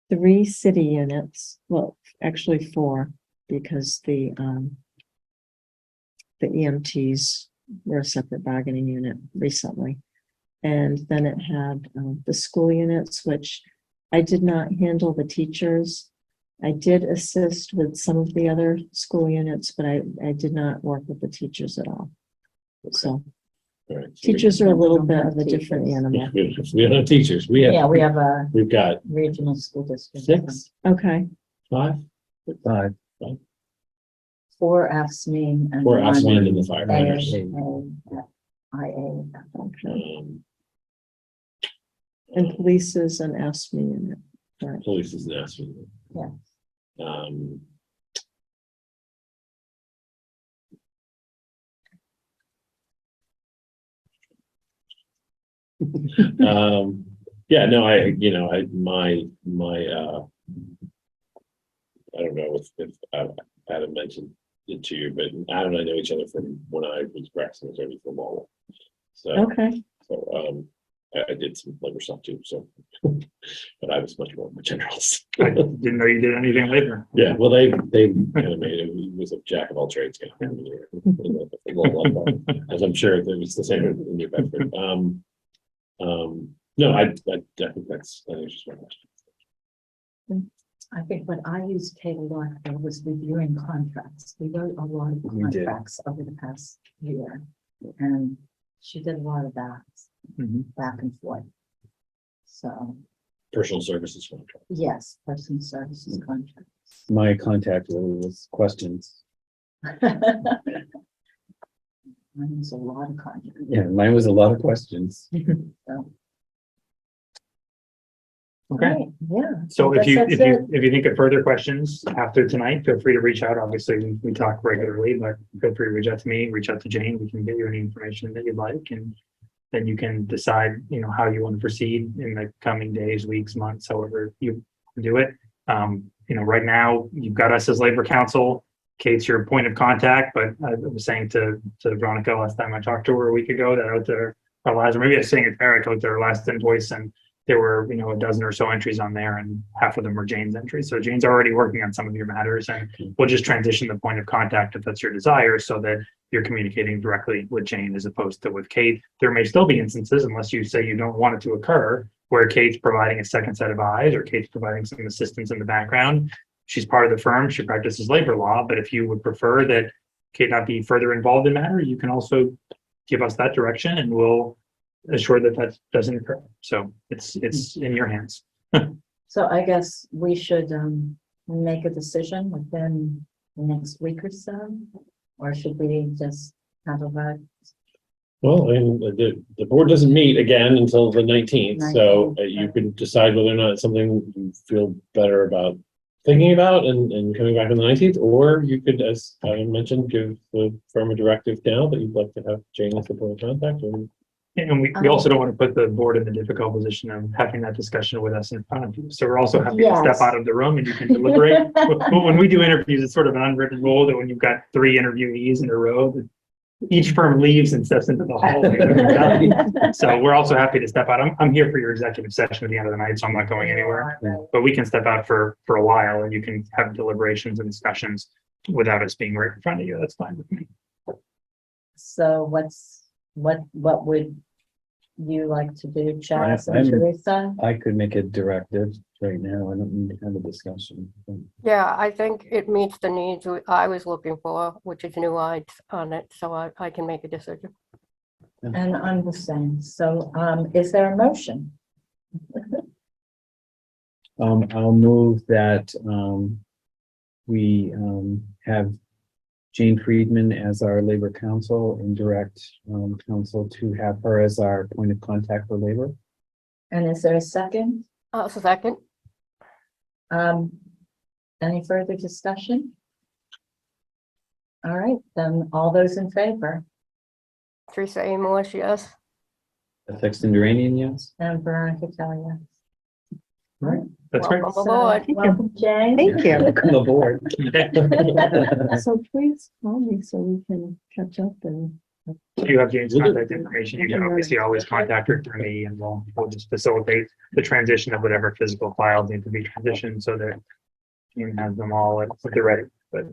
3 city units, well, actually 4, because the EMTs were a separate bargaining unit recently. And then it had the school units, which I did not handle the teachers. I did assist with some of the other school units, but I did not work with the teachers at all. So All right, so teachers are a little bit of a Teachers. different animal. we don't have teachers. Yeah, we have a We've got regional school district. 6, Okay, 5, 5. 4 AFSCME and or ask me 1 in the firefighters. IA. okay. Um, And police is an ASME unit. Right. Police is nasty. Yeah. Yeah, no, I don't know if I haven't mentioned it to you, but Adam and I know each other from when I was practicing attorney for Marlboro. So, Okay, I did some labor stuff too, so, but I was much more of a generalist. I didn't know you did anything later. Yeah, well, they kind of made it, he was a jack of all trades guy. As I'm sure that was the same in New Bedford. No, I think that's just my question. I think what I used Kate a lot for was reviewing contracts. We wrote a lot of We did. contracts over the past year. And she did a lot of that back and forth. So, Personal services contract. yes, personal services contracts. My contact really was questions. Mine was a lot of contracts. Yeah, mine was a lot of questions. So, Okay. right, yeah. So if I guess that's it. you think of further questions after tonight, feel free to reach out. Obviously, we talk regularly, but feel free to reach out to me, reach out to Jane. We can get you any information that you'd like, and then you can decide, how you want to proceed in the coming days, weeks, months, however you do it. Right now you've got us as Labor Council. Kate's your point of contact, but I was saying to Veronica last time I talked to her a week ago that out there, or maybe I was saying it to Eric out there last invoice, and there were, a dozen or so entries on there, and half of them were Jane's entries. So Jane's already working on some of your matters, and we'll just transition the point of contact if that's your desire, so that you're communicating directly with Jane as opposed to with Kate. There may still be instances, unless you say you don't want it to occur, where Kate's providing a second set of eyes, or Kate's providing some assistance in the background. She's part of the firm, she practices labor law, but if you would prefer that Kate not be further involved in matter, you can also give us that direction, and we'll assure that doesn't occur. So it's in your hands. So I guess we should make a decision within the next week or so, or should we just have a vote? Well, and the board doesn't meet again until the 19th, so you can decide whether or not it's something you feel better about thinking about and coming back on the 19th, or you could, as I mentioned, give the firm a directive now that you'd like to have Jane as the point of contact. And we also don't want to put the board in the difficult position of having that discussion with us in front of you. So we're also happy to step Yes. out of the room and you can deliberate. But when we do interviews, it's sort of an unwritten rule that when you've got 3 interviewees in a row, that each firm leaves and steps into the hallway. So we're also happy to step out. I'm here for your executive session at the end of the night, so I'm not going anywhere. But we can step out for a while, and you can have deliberations and discussions without us being right in front of you. That's fine with me. So what would you like to do, Chaz and I'm- Teresa? I could make a directive right now. I don't need to have a discussion. Yeah, I think it meets the needs I was looking for, which is new lights on it, so I can make a decision. And I'm the same. So, is there a motion? I'll move that, we, have Jane Friedman as our labor counsel and direct, counsel to have her as our point of contact for labor. And is there a second? Second, Any further discussion? All right, then all those in favor, Teresa A. Marsh, yes. Sexton Duranian, yes? and Veronica Kelly, yes. That's great. Welcome aboard. So, welcome, Jane. Thank you. Welcome aboard. So please call me so we can catch up and. You have Jane's contact information. You can obviously always contact her through me and we'll just facilitate the transition of whatever physical files need to be transitioned so that Jane has them all at the ready. But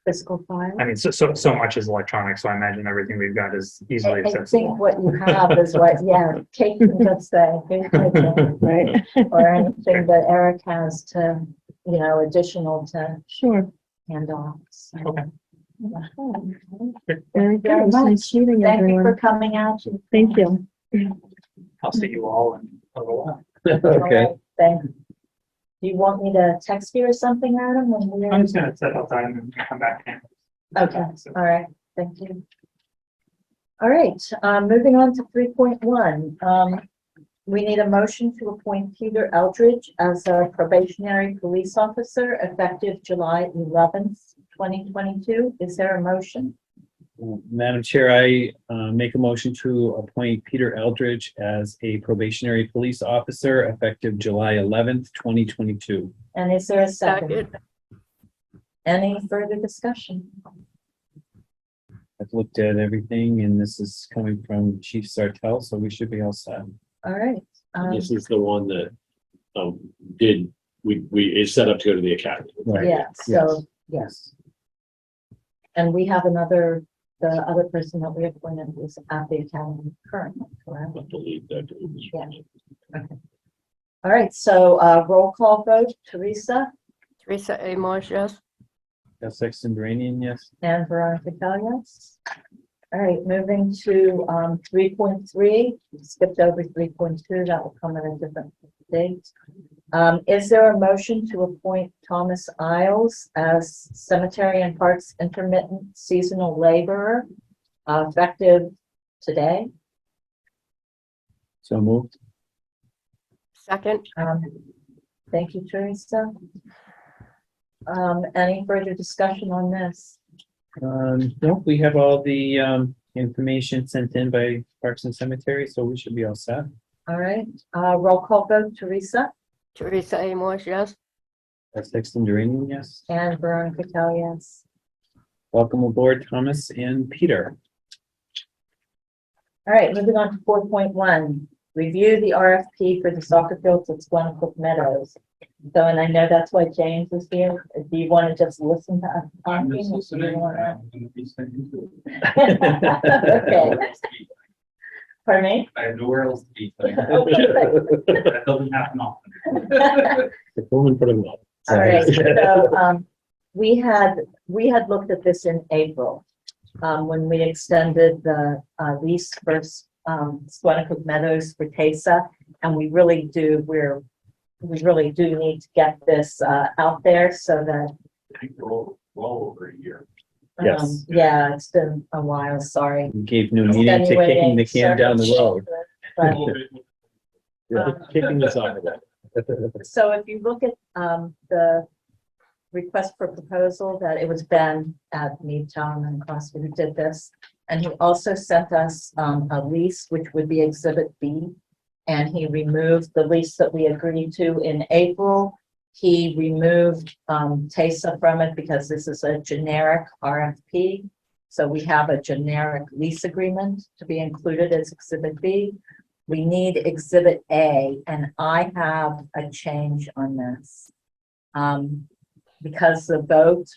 Fiscal file. I mean, so much is electronic, so I imagine everything we've got is easily I think accessible. what you have is what, yeah, Kate can just say, here's my Jane, Right, or anything that Eric has to, additional to sure. hand off. So, Okay. Very good. Very It was nice meeting thank you for everyone. coming out. Thank you. I'll see you all in a little while. Okay. Thanks. Do you want me to text you or something, Adam? When we're... I'm just gonna set up time and come back in. Okay, So- all right, thank you. All right, moving on to 3.1. We need a motion to appoint Peter Eldridge as a probationary police officer effective July 11th, 2022. Is there a motion? Madam Chair, I make a motion to appoint Peter Eldridge as a probationary police officer effective July 11th, 2022. And is there a second? Second. Any further discussion? I've looked at everything and this is coming from Chief Sartell, so we should be all set. All right. This is the one that, is set up to go to the academy. Right. Yeah, so, yes. And we have the other person that we appointed is at the academy currently, correct? I believe that. Yeah. All right, so roll call vote, Teresa Teresa A. Marsh, yes. Sexton Duranian, yes? and Veronica Kell, yes. All right, moving to 3.3, skipped over 3.2, that will come at a different date. Is there a motion to appoint Thomas Isles as cemetery and parks intermittent seasonal laborer effective today? So moved. Second, Thank you, Teresa. Any further discussion on this? No, we have all the information sent in by Parks and Cemetery, so we should be all set. All right, roll call vote, Teresa Teresa A. Marsh, yes. Sexton Duranian, yes? and Veronica Kell, yes. Welcome aboard, Thomas and Peter. All right, moving on to 4.1, review the RFP for the soccer fields at Squanicook Meadows. So, and I know that's why James is here. Do you want to just listen to us talking? or do you wanna- Okay. Pardon me? I have nowhere else to be. Okay. That doesn't happen often. The woman put him up. All right, so, we had looked at this in April, when we extended the, lease for, Squanicook Meadows for TESA, and we really do need to get this, out there so that, I think well over a year. Yes. yeah, it's been a while, sorry. We gave no meaning to kicking the can down the road. But, Yeah, kicking this off of that. so if you look at, the request for proposal, that it was Ben at Meadtown and CrossFit who did this. And he also sent us a lease, which would be Exhibit B. And he removed the lease that we agreed to in April. He removed TESA from it because this is a generic RFP. So we have a generic lease agreement to be included as Exhibit B. We need Exhibit A, and I have a change on this. Because the vote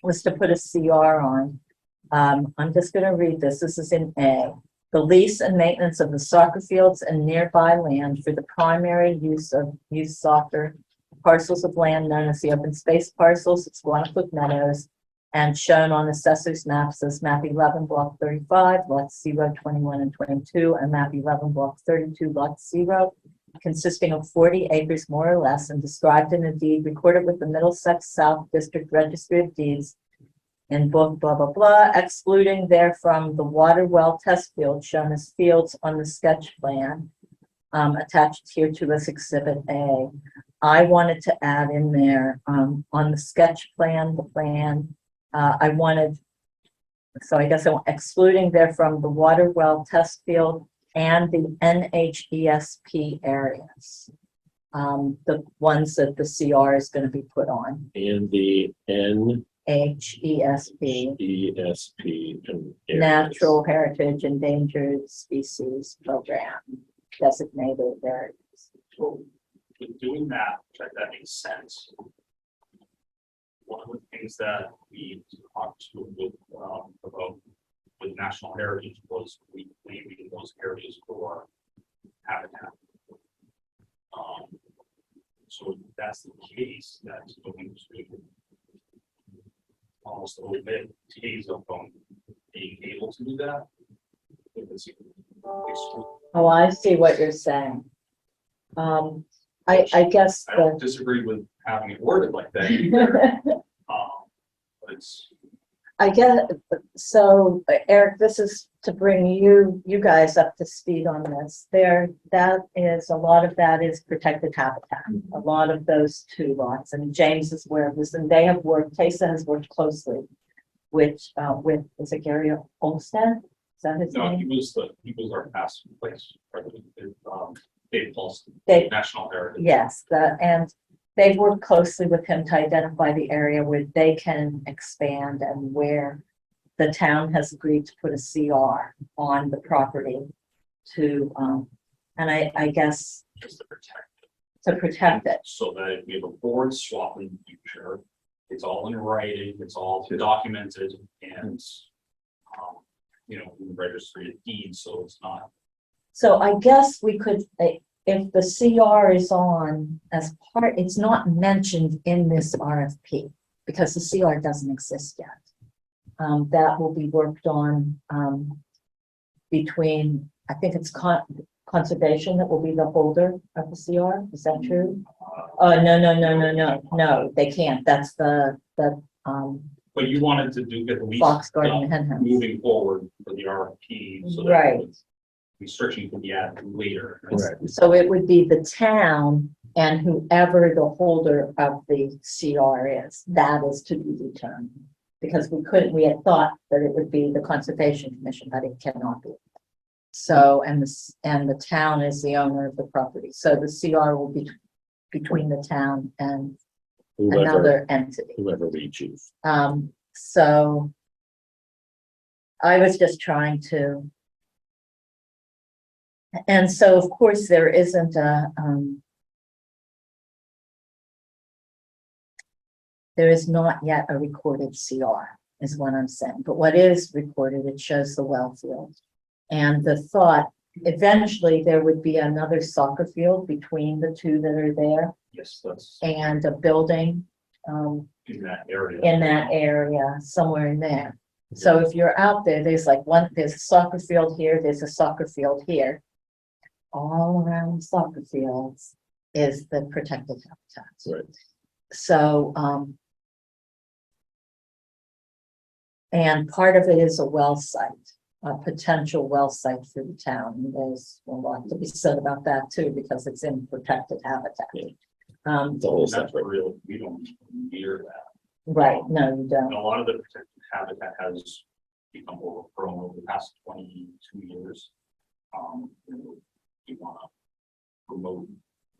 was to put a CR on. I'm just gonna read this. This is in A. the lease and maintenance of the soccer fields and nearby land for the primary use of youth soccer parcels of land known as the open space parcels at Squanicook Meadows and shown on assessor's maps as map 11, block 35, lots 0, 21, and 22, and map 11, block 32, lot 0, consisting of 40 acres more or less and described in a deed recorded with the Middlesex South District Registry of Deeds in book blah, blah, blah, excluding therefrom the water well test field shown as fields on the sketch plan attached here to as Exhibit A. I wanted to add in there on the sketch plan, the plan, I wanted, so I guess I want excluding therefrom the water well test field and the NHESP areas. The ones that the CR is going to be put on. And the HESP, NESP. and areas. Natural Heritage Endangered Species Program, designated areas. With doing that, that makes sense. One of the things that we talked to about with National Heritage was reclaiming those areas for habitat. So if that's the case, that's going to almost omit days of being able to do that. Oh, I see what you're saying. I guess I don't disagree with having it worded like that either. But it's I get, so Eric, this is to bring you guys up to speed on this. That is, a lot of that is protected habitat. A lot of those 2 lots, and James is aware of this, and they have worked, Tesa has worked closely with, is it Gary Olmsted? Is that his no, name? he was our past place president, Dave Paulson, Dave. National Heritage. Yes, and they've worked closely with him to identify the area where they can expand and where the town has agreed to put a CR on the property to, and I guess Just to protect it. to protect it. So that if we have a board swap in the future, it's all in writing, it's all documented and, in the registry of deeds, so it's not. So I guess we could, if the CR is on as part, it's not mentioned in this RFP because the CR doesn't exist yet. That will be worked on between, I think it's conservation that will be the holder of the CR. Is that true? Oh, no, they can't. That's the But you wanted to get the lease Fox Garden done Hen House. moving forward for the RFP, so that Right. restriction can be added later. Correct. So it would be the town and whoever the holder of the CR is, that is to be determined. Because we had thought that it would be the Conservation Commission, but it cannot be. So, and the town is the owner of the property. So the CR will be between the town and another entity. Whoever we choose. So I was just trying to, and so of course there isn't there is not yet a recorded CR is what I'm saying, but what is recorded, it shows the well field. And the thought, eventually there would be another soccer field between the 2 that are there Yes, that's and a building in that area. in that area, somewhere in there. So if you're out there, there's a soccer field here, there's a soccer field here. All around the soccer fields is the protected habitat. Right. So, and part of it is a well site, a potential well site for the town. And there's a lot to be said about that too, because it's in protected habitat. Yeah. It's a whole That's separate. real, we don't near that. Right, no, you And don't. a lot of the protected habitat has become overgrown over the past 22 years. We want to promote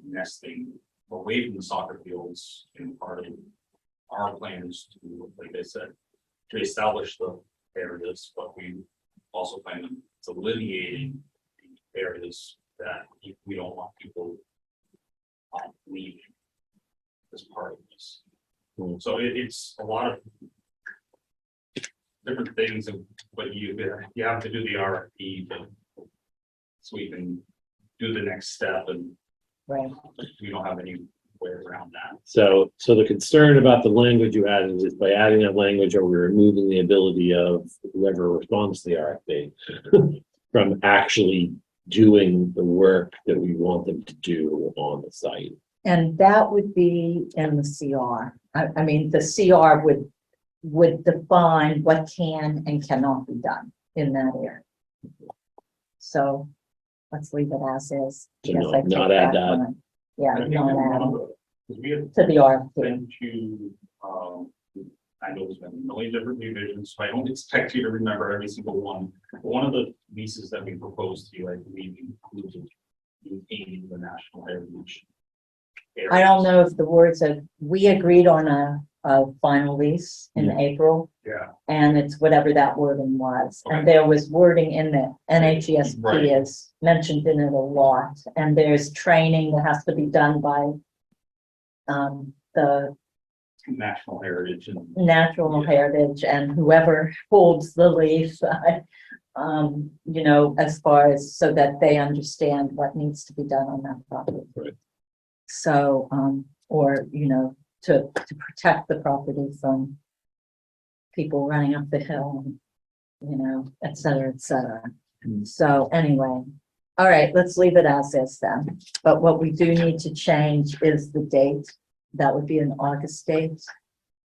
nesting away from the soccer fields, and part of our plan is to, like I said, to establish the areas, but we also plan on delineating the areas that we don't want people leaving as part of this. So it's a lot of different things, but you have to do the RFP, but so we can do the next step, and Right. we don't have any way around that. So the concern about the language you added is by adding that language, are we removing the ability of whoever responds to the RFP from actually doing the work that we want them to do on the site? And that would be in the CR. I mean, the CR would define what can and cannot be done in that area. So let's leave it as is. So Guess I take not add back that. my- Yeah, I think not that one add of the- 'cause we had to the RFP. been to, I know there's been a million different revisions, so I don't expect you to remember every single one. But one of the leases that we proposed to you, I believe, included maintaining the national heritage. I don't know if the words are, we agreed on a final lease in April, Yeah, and it's whatever that wording was. Okay. And there was wording in the NHESP Right. is mentioned in it a lot, and there's training that has to be done by the national heritage and natural Yeah. heritage and whoever holds the lease, you know, as far as so that they understand what needs to be done on that property. Right. So, or, you know, to protect the property from people running up the hill, and, you know, et cetera, et cetera. So anyway, all right, let's leave it as is then. But what we do need to change is the date. That would be an August date.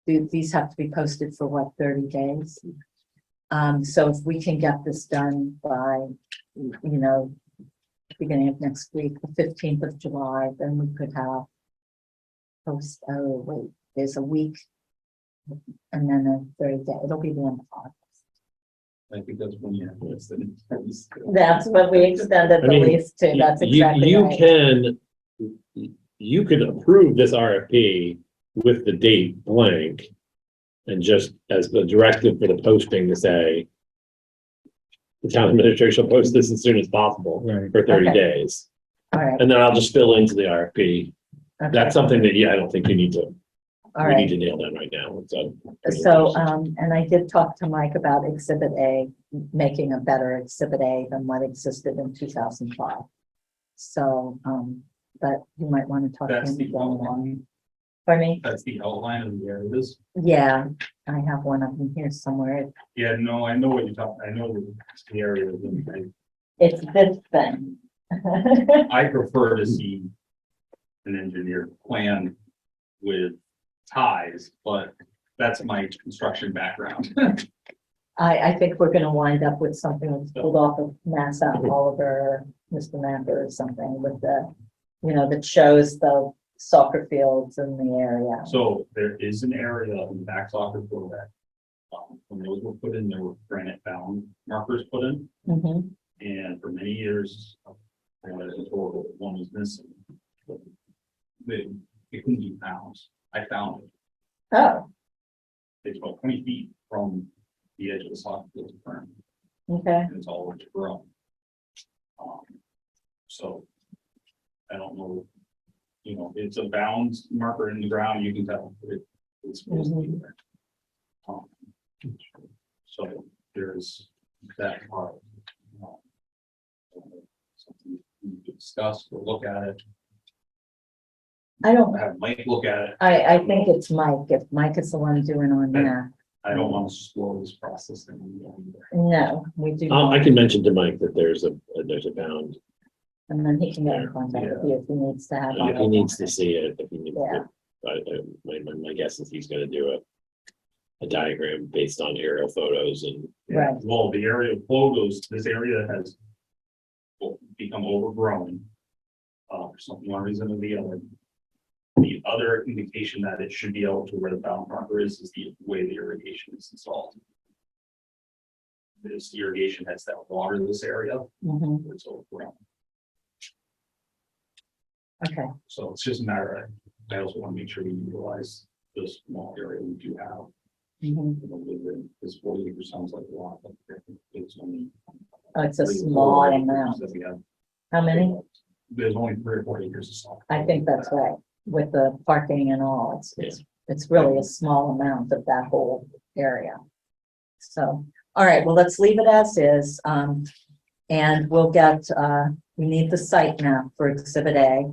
These have to be posted for what, 30 days? So if we can get this done by, you know, beginning of next week, the 15th of July, then we could have there's a week and then a 30 day, it'll be the end of August. I think that's when you have this. That's what we extended I the mean, lease to, that's exactly You right. you could approve this RFP with the date blank and just as the directive for the posting to say the town administrator shall post this as soon as possible Right. for 30 Okay. days. All right. And then I'll just fill into the RFP. Okay. That's something that, yeah, I don't think you need to, All we need right. to nail down right now. So, and I did talk to Mike about Exhibit A, making a better Exhibit A than what existed in 2005. So, but you might want to talk to That's him the again. outline. For me? That's the outline of the areas. Yeah, I have one of them here somewhere. Yeah, no, I know what you're talking, I know the areas, and It's this thing. I prefer to see an engineered plan with ties, but that's my construction background. I think we're gonna wind up with something that's pulled off of Mass out Oliver, Mr. Mapper or something with the, you know, that shows the soccer fields in the area. So there is an area in the back soccer field that, when those were put in, there were granite bound markers put in, Mhm. and for many years, one was missing. It couldn't be found. I found it. Oh, It's about 20 feet from the edge of the soccer field to burn, okay. and it's all to grow. So I don't know, you know, it's a bound marker in the ground, you can tell it's supposed to be there. So there's that part. Something we could discuss, we'll look at it, I don't, have Mike look at it. I think it's Mike, if Mike is the one doing on that. I don't want to slow this process down. No, we do. I not. can mention to Mike that there's a bound. And then he can get in contact with you if he needs to have. If he needs to see it, if he needs Yeah. to, my guess is he's gonna do a diagram based on aerial photos and Right. Well, the area of photos, this area has become overgrown. For some one reason or the other. The other indication that it should be out to where the bound marker is the way the irrigation is installed. This irrigation has that water in this area, Mhm. it's overgrown. Okay, So it's just a matter of, I also want to make sure we utilize this small area we do have. Mhm. This 40 acres sounds like a lot, but it's only. Oh, it's a 3 or 4 small acres amount. that we have. How many? There's only 3 or 4 acres of soccer. I think that's right, with the parking and all, it's really a small amount of that whole area. So, all right, well, let's leave it as is. And we'll get, we need the site map for Exhibit A.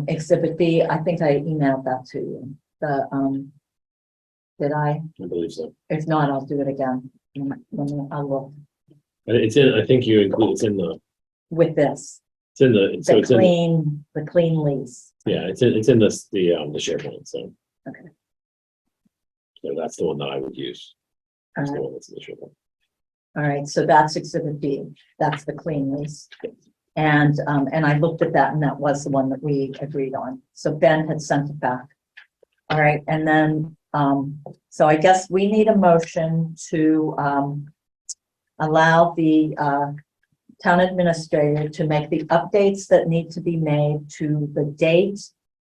Exhibit B, I think I emailed that to you. Did I? I believe so. If not, I'll do it again. I'll look It's in, I think you include, it's in the, with this, it's in the, so the it's in, the clean lease. yeah, it's in this, the SharePoint, so. Okay. So that's the one that I would use. That's the All right. one that's in the SharePoint. All right, so that's Exhibit B. That's the clean lease. And I looked at that and that was the one that we agreed on. So Ben had sent it back. All right, and then, so I guess we need a motion to, allow the, town administrator to make the updates that need to be made to the date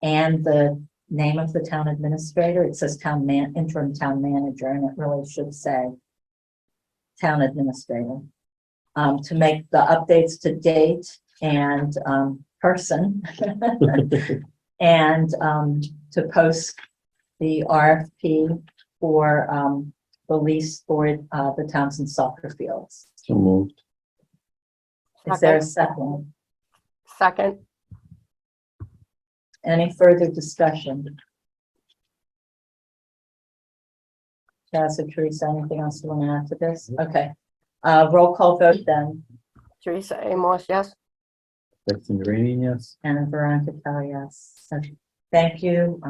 and the name of the town administrator. It says interim town manager, and it really should say town administrator. To make the updates to date and, person. And, to post the RFP for, the lease for, the Townsend soccer fields. So moved. Is there a second? Second, Any further discussion? Chaz or Teresa, anything else you want to add to this? Okay. Roll call vote then, Teresa Amos, yes? Dexter Duranian, yes. and Veronica Kelly, yes. So, thank you.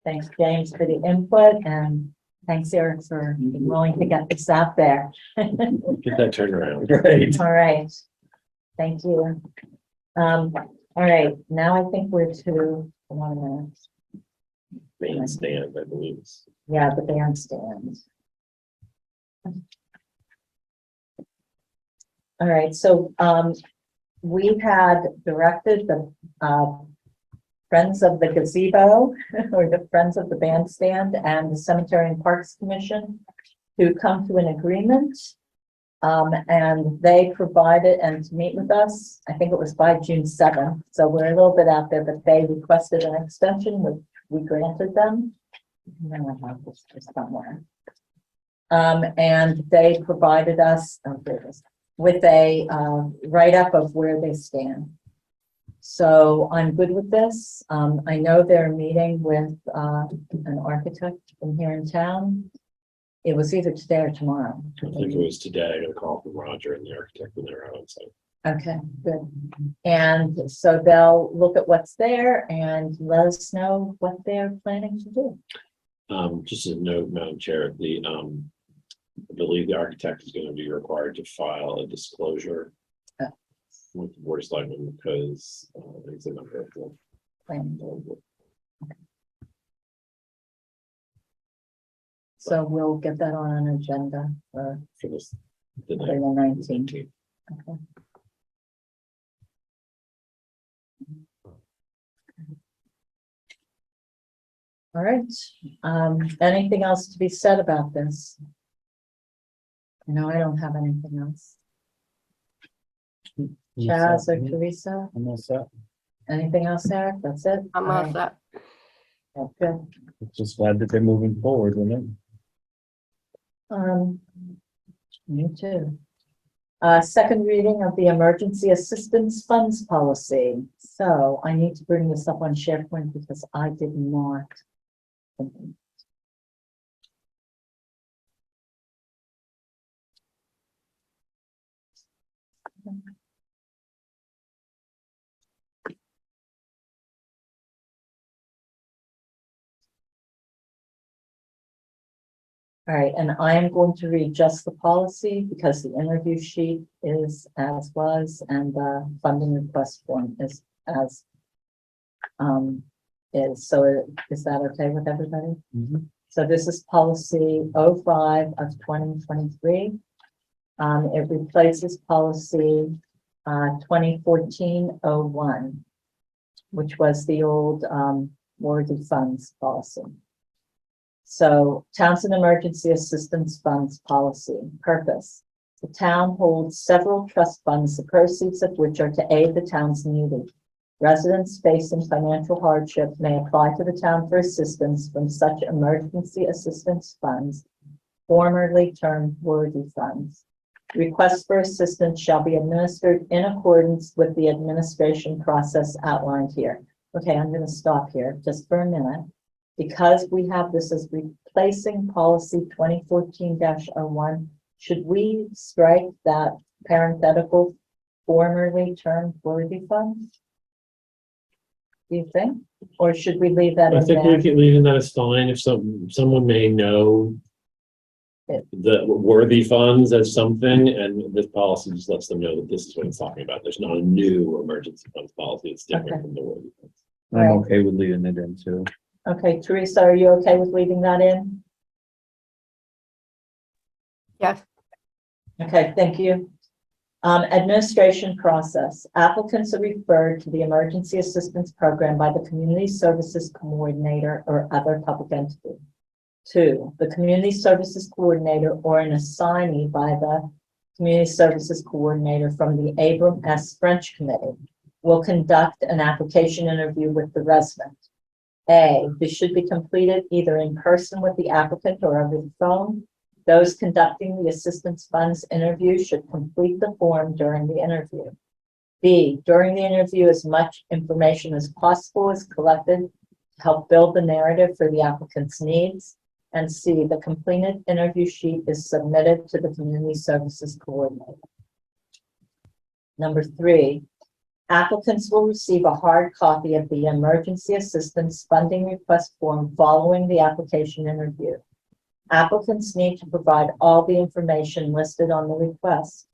Thanks, James, for the input, and thanks, Eric, for being willing to get this out there. Get that turned around. Right. All right. Thank you. All right, now I think we're to, Main stand, I believe. yeah, the bandstand. All right, so, we had directed the, Friends of the Gazebo, or the Friends of the Bandstand, and the Cemetery and Parks Commission to come to an agreement. And they provided and to meet with us, I think it was by June 7th. So we're a little bit out there, but they requested an extension, which we granted them. I don't have this somewhere. And they provided us with a write-up of where they stand. So I'm good with this. I know they're meeting with an architect from here in town. It was either today or tomorrow. I think it was today. I got a call from Roger and the architect when they were out. So Okay, good. And so they'll look at what's there and let us know what they're planning to do. just a note, Madam Chair, I believe the architect is going to be required to file a disclosure with the Board of Selectmen because it's a member of the Planning board. So we'll get that on an agenda for for this. the 19th. Okay. All right. Anything else to be said about this? No, I don't have anything else. Chaz or Teresa, I'm all set. anything else, Eric? That's it? I'm all set. All right. Good. Just glad that they're moving forward with it. Me too. Second reading of the Emergency Assistance Funds Policy. So I need to bring this up on SharePoint because I did not. All right, and I am going to read just the policy because the interview sheet is as was and the funding request form is as is. So is that okay with everybody? Mhm. So this is policy 05 of 2023. It replaces policy 2014-01, which was the old worthy funds policy. So Townsend Emergency Assistance Funds Policy. Purpose. The town holds several trust funds, the proceeds of which are to aid the town's needy. Residents facing financial hardship may apply to the town for assistance from such emergency assistance funds, formerly termed worthy funds. Requests for assistance shall be administered in accordance with the administration process outlined here. Okay, I'm gonna stop here just for a minute. Because we have this as replacing policy 2014-01, should we strike that parenthetical formerly termed worthy funds? Do you think? Or should we leave that I in think there? we can leave that as fine if someone may know the worthy funds as something, and this policy just lets them know that this is what it's talking about. There's not a new emergency funds policy. It's different Okay. from the worthy funds. I'm Right. okay with leaving it in too. Okay, Teresa, are you okay with leaving that in? Yes. Okay, thank you. Administration process. Applicants are referred to the Emergency Assistance Program by the Community Services Coordinator or other public entity. 2, the Community Services Coordinator or an assignee by the Community Services Coordinator from the Abram S. French Committee will conduct an application interview with the resident. A, this should be completed either in person with the applicant or over the phone. Those conducting the assistance funds interview should complete the form during the interview. B, during the interview, as much information as possible is collected to help build the narrative for the applicant's needs. And C, the completed interview sheet is submitted to the Community Services Coordinator. Number 3, applicants will receive a hard copy of the Emergency Assistance Funding Request Form following the application interview. Applicants need to provide all the information listed on the request.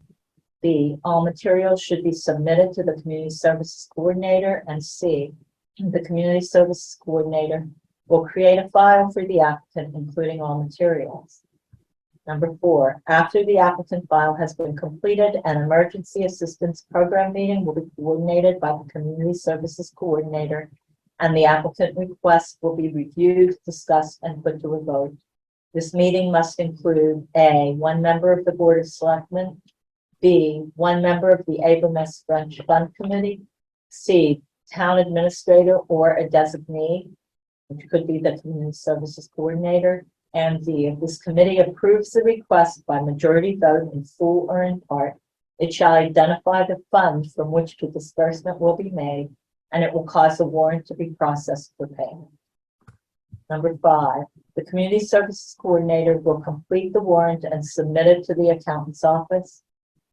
B, all materials should be submitted to the Community Services Coordinator. And C, the Community Services Coordinator will create a file for the applicant, including all materials. Number 4, after the applicant file has been completed, an emergency assistance program meeting will be coordinated by the Community Services Coordinator, and the applicant request will be reviewed, discussed, and put to a vote. This meeting must include A, 1 member of the Board of Selectmen, B, 1 member of the Abram S. French Fund Committee, C, town administrator or a designee, which could be the Community Services Coordinator, and D, if this committee approves the request by majority vote in full or in part, it shall identify the fund from which the disbursement will be made, and it will cause a warrant to be processed for payment. Number 5, the Community Services Coordinator will complete the warrant and submit it to the accountant's office.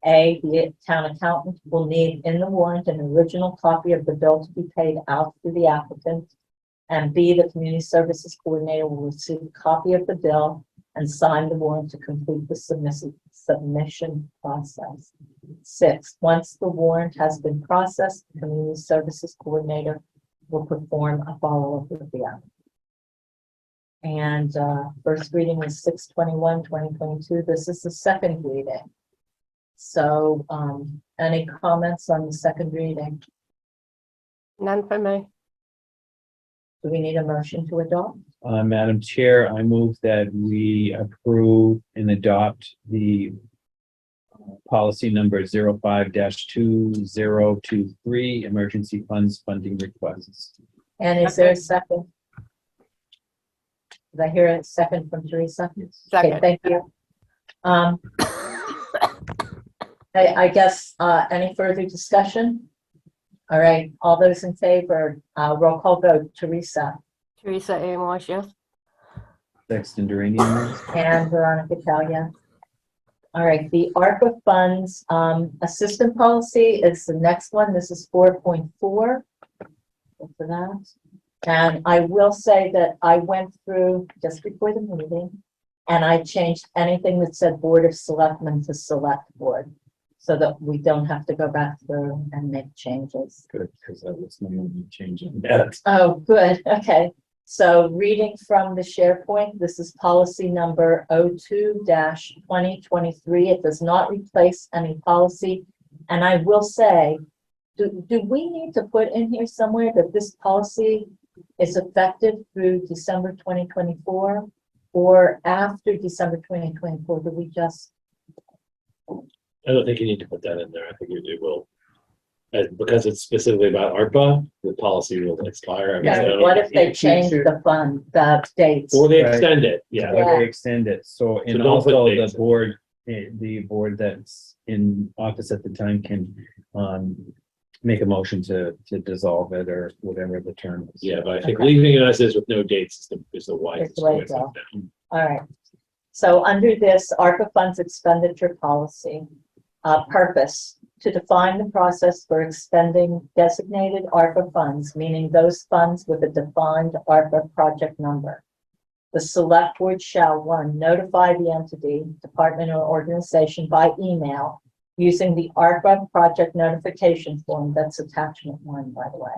A, the town accountant will need in the warrant an original copy of the bill to be paid out to the applicant. And B, the Community Services Coordinator will receive a copy of the bill and sign the warrant to complete the submission process. 6, once the warrant has been processed, the Community Services Coordinator will perform a follow-up with the applicant. And first reading was 6/21/2022. This is the second reading. So any comments on the second reading? None for me. Do we need a motion to adopt? Madam Chair, I move that we approve and adopt the policy number 05-2023, emergency funds funding requests. And is there a second? Did I hear a second from Teresa? Okay, Second. thank you. I guess, any further discussion? All right, all those in favor, roll call vote, Teresa Teresa A. Marsh, yes. Sexton Duranian. and Veronica Talia. All right, the ARPA funds, assistant policy is the next one. This is 4.4. Look for that. And I will say that I went through just before the meeting and I changed anything that said Board of Selectmen to Select Board so that we don't have to go back through and make changes. Good, because that was my only change in that. Oh, good. Okay. So reading from the SharePoint, this is policy number 02-2023. It does not replace any policy. And I will say, do we need to put in here somewhere that this policy is effective through December 2024 or after December 2024? Do we just? I don't think you need to put that in there. I think it will. Because it's specifically about ARPA, the policy will expire. I mean, I don't- What if they change the fund, the dates? Or they Right. extend it, yeah. Or they extend it. So, and don't put also the dates. board the board that's in office at the time can, make a motion to dissolve it or whatever the term is. Yeah, but I think Okay. leaving it as is with no dates is the wisest It's the way way to to go. go. All right. So under this ARPA funds expenditure policy, purpose, to define the process for expending designated ARPA funds, meaning those funds with a defined ARPA project number. The select board shall, one, notify the entity, department, or organization by email using the ARPA project notification form, that's attachment 1, by the way,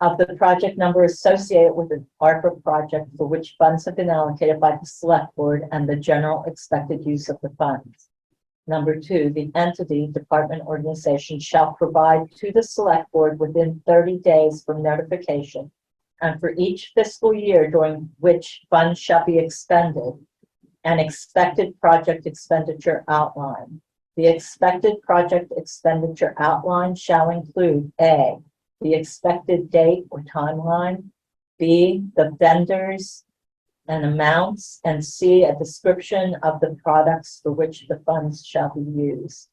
of the project number associated with the ARPA project for which funds have been allocated by the select board and the general expected use of the funds. Number 2, the entity, department, organization shall provide to the select board within 30 days from notification and for each fiscal year during which funds shall be expended, an expected project expenditure outline. The expected project expenditure outline shall include A, the expected date or timeline, B, the vendors and amounts, and C, a description of the products for which the funds shall be used.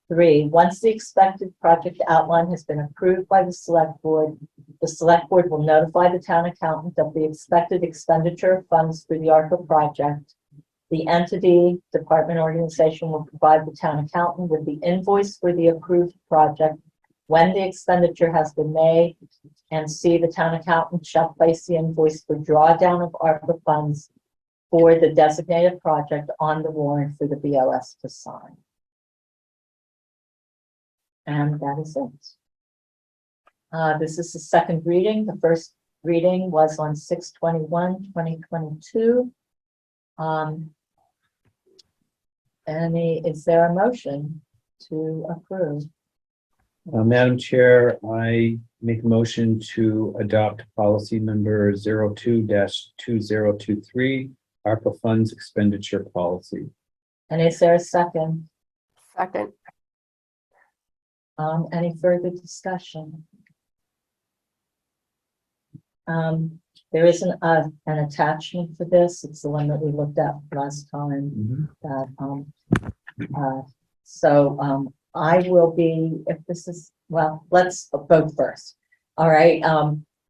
3, once the expected project outline has been approved by the select board will notify the town accountant of the expected expenditure of funds for the ARPA project. The entity, department, organization will provide the town accountant with the invoice for the approved project when the expenditure has been made, and C, the town accountant shall place the invoice for drawdown of ARPA funds for the designated project on the warrant for the BOS to sign. And that is it. This is the second reading. The first reading was on 6/21/2022. Is there a motion to approve? Madam Chair, I make a motion to adopt policy number 02-2023, ARPA funds expenditure policy. And is there a second? Second, Any further discussion? There is an attachment for this. It's the one that we looked at last time. That, I will be, if this is, well, let's vote first. All right,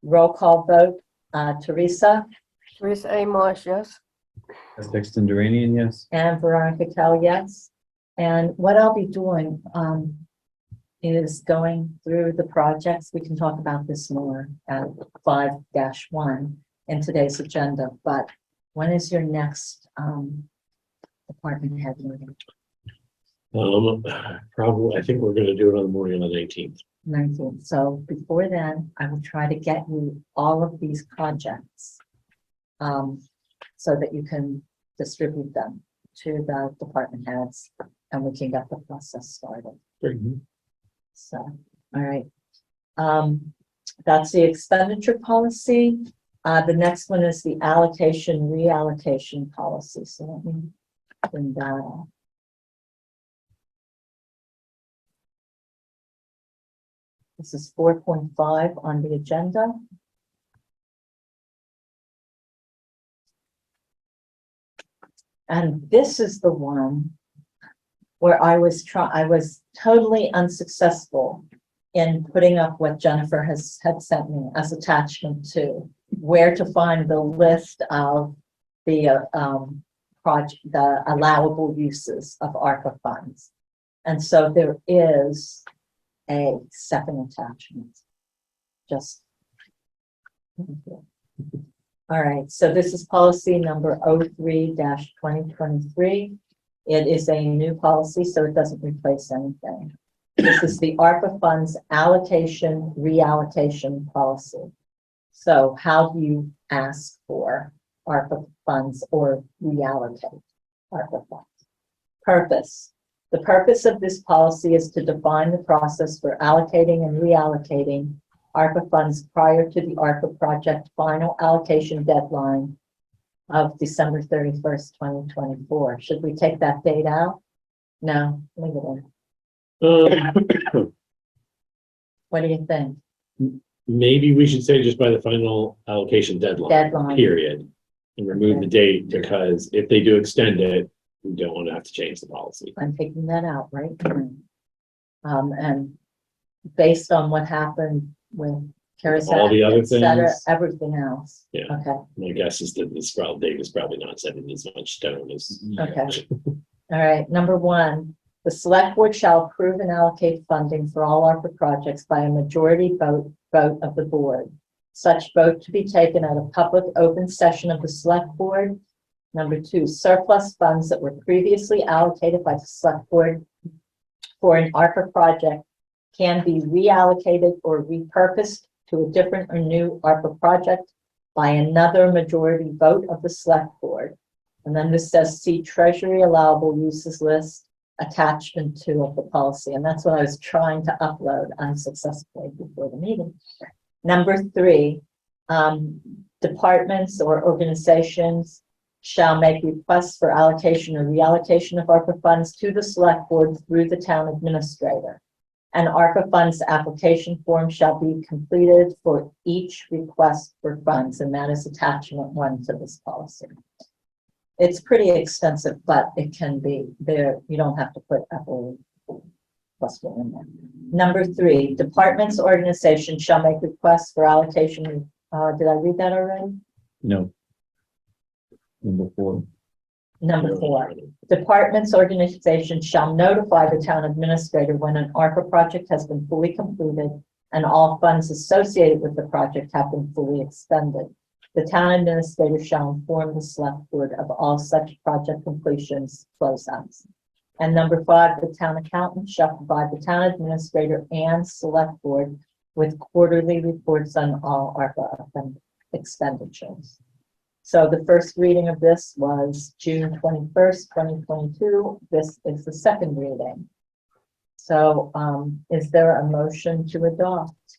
roll call vote. Teresa Teresa A. Marsh, yes? Sexton Duranian, yes. and Veronica Kell, yes. And what I'll be doing, is going through the projects. We can talk about this more at 5-1 in today's agenda, but when is your next, department head meeting? Probably, I think we're gonna do it on the morning on the 19th. 19th. So before then, I will try to get you all of these projects, so that you can distribute them to the department heads and we can get the process started. So, all right. That's the expenditure policy. The next one is the allocation reallocation policy. So let me bring that up. This is 4.5 on the agenda. And this is the one where I was totally unsuccessful in putting up what Jennifer had sent me as attachment to where to find the list of the the allowable uses of ARPA funds. And so there is a second attachment. Just. All right, so this is policy number 03-2023. It is a new policy, so it doesn't replace anything. This is the ARPA funds allocation reallocation policy. So how do you ask for ARPA funds or reallocate ARPA funds? Purpose. The purpose of this policy is to define the process for allocating and reallocating ARPA funds prior to the ARPA project final allocation deadline of December 31st, 2024. Should we take that date out? No, leave it in. What do you think? Maybe we should say just by the final allocation deadline. Deadline. Period. And remove the date, because if they do extend it, We don't want to have to change the policy. I'm taking that out, right? And based on what happened with All the other et cetera, things. everything else. Yeah. Okay, My guess is that Dave is probably not setting as much stone as. okay. All right, number one, the select board shall approve and allocate funding for all ARPA projects by a majority vote of the board. Such vote to be taken at a public open session of the select board. Number two, surplus funds that were previously allocated by the select board for an ARPA project can be reallocated or repurposed to a different or new ARPA project by another majority vote of the select board. And then this says, see Treasury allowable uses list attachment 2 of the policy. And that's what I was trying to upload unsuccessfully before the meeting. Number 3, departments or organizations shall make requests for allocation or reallocation of ARPA funds to the select board through the town administrator. An ARPA funds application form shall be completed for each request for funds, and that is attachment 1 to this policy. It's pretty extensive, but it can be there. You don't have to put Apple plus 1 in there. Number 3, departments, organizations shall make requests for allocation. Did I read that already? No. Number 4. Number 4, departments, organizations shall notify the town administrator when an ARPA project has been fully completed and all funds associated with the project have been fully expended. The town administrator shall inform the select board of all such project completions, closeouts. And number 5, the town accountant shall provide the town administrator and select board with quarterly reports on all ARPA expenditures. So the first reading of this was June 21st, 2022. This is the second reading. So is there a motion to adopt?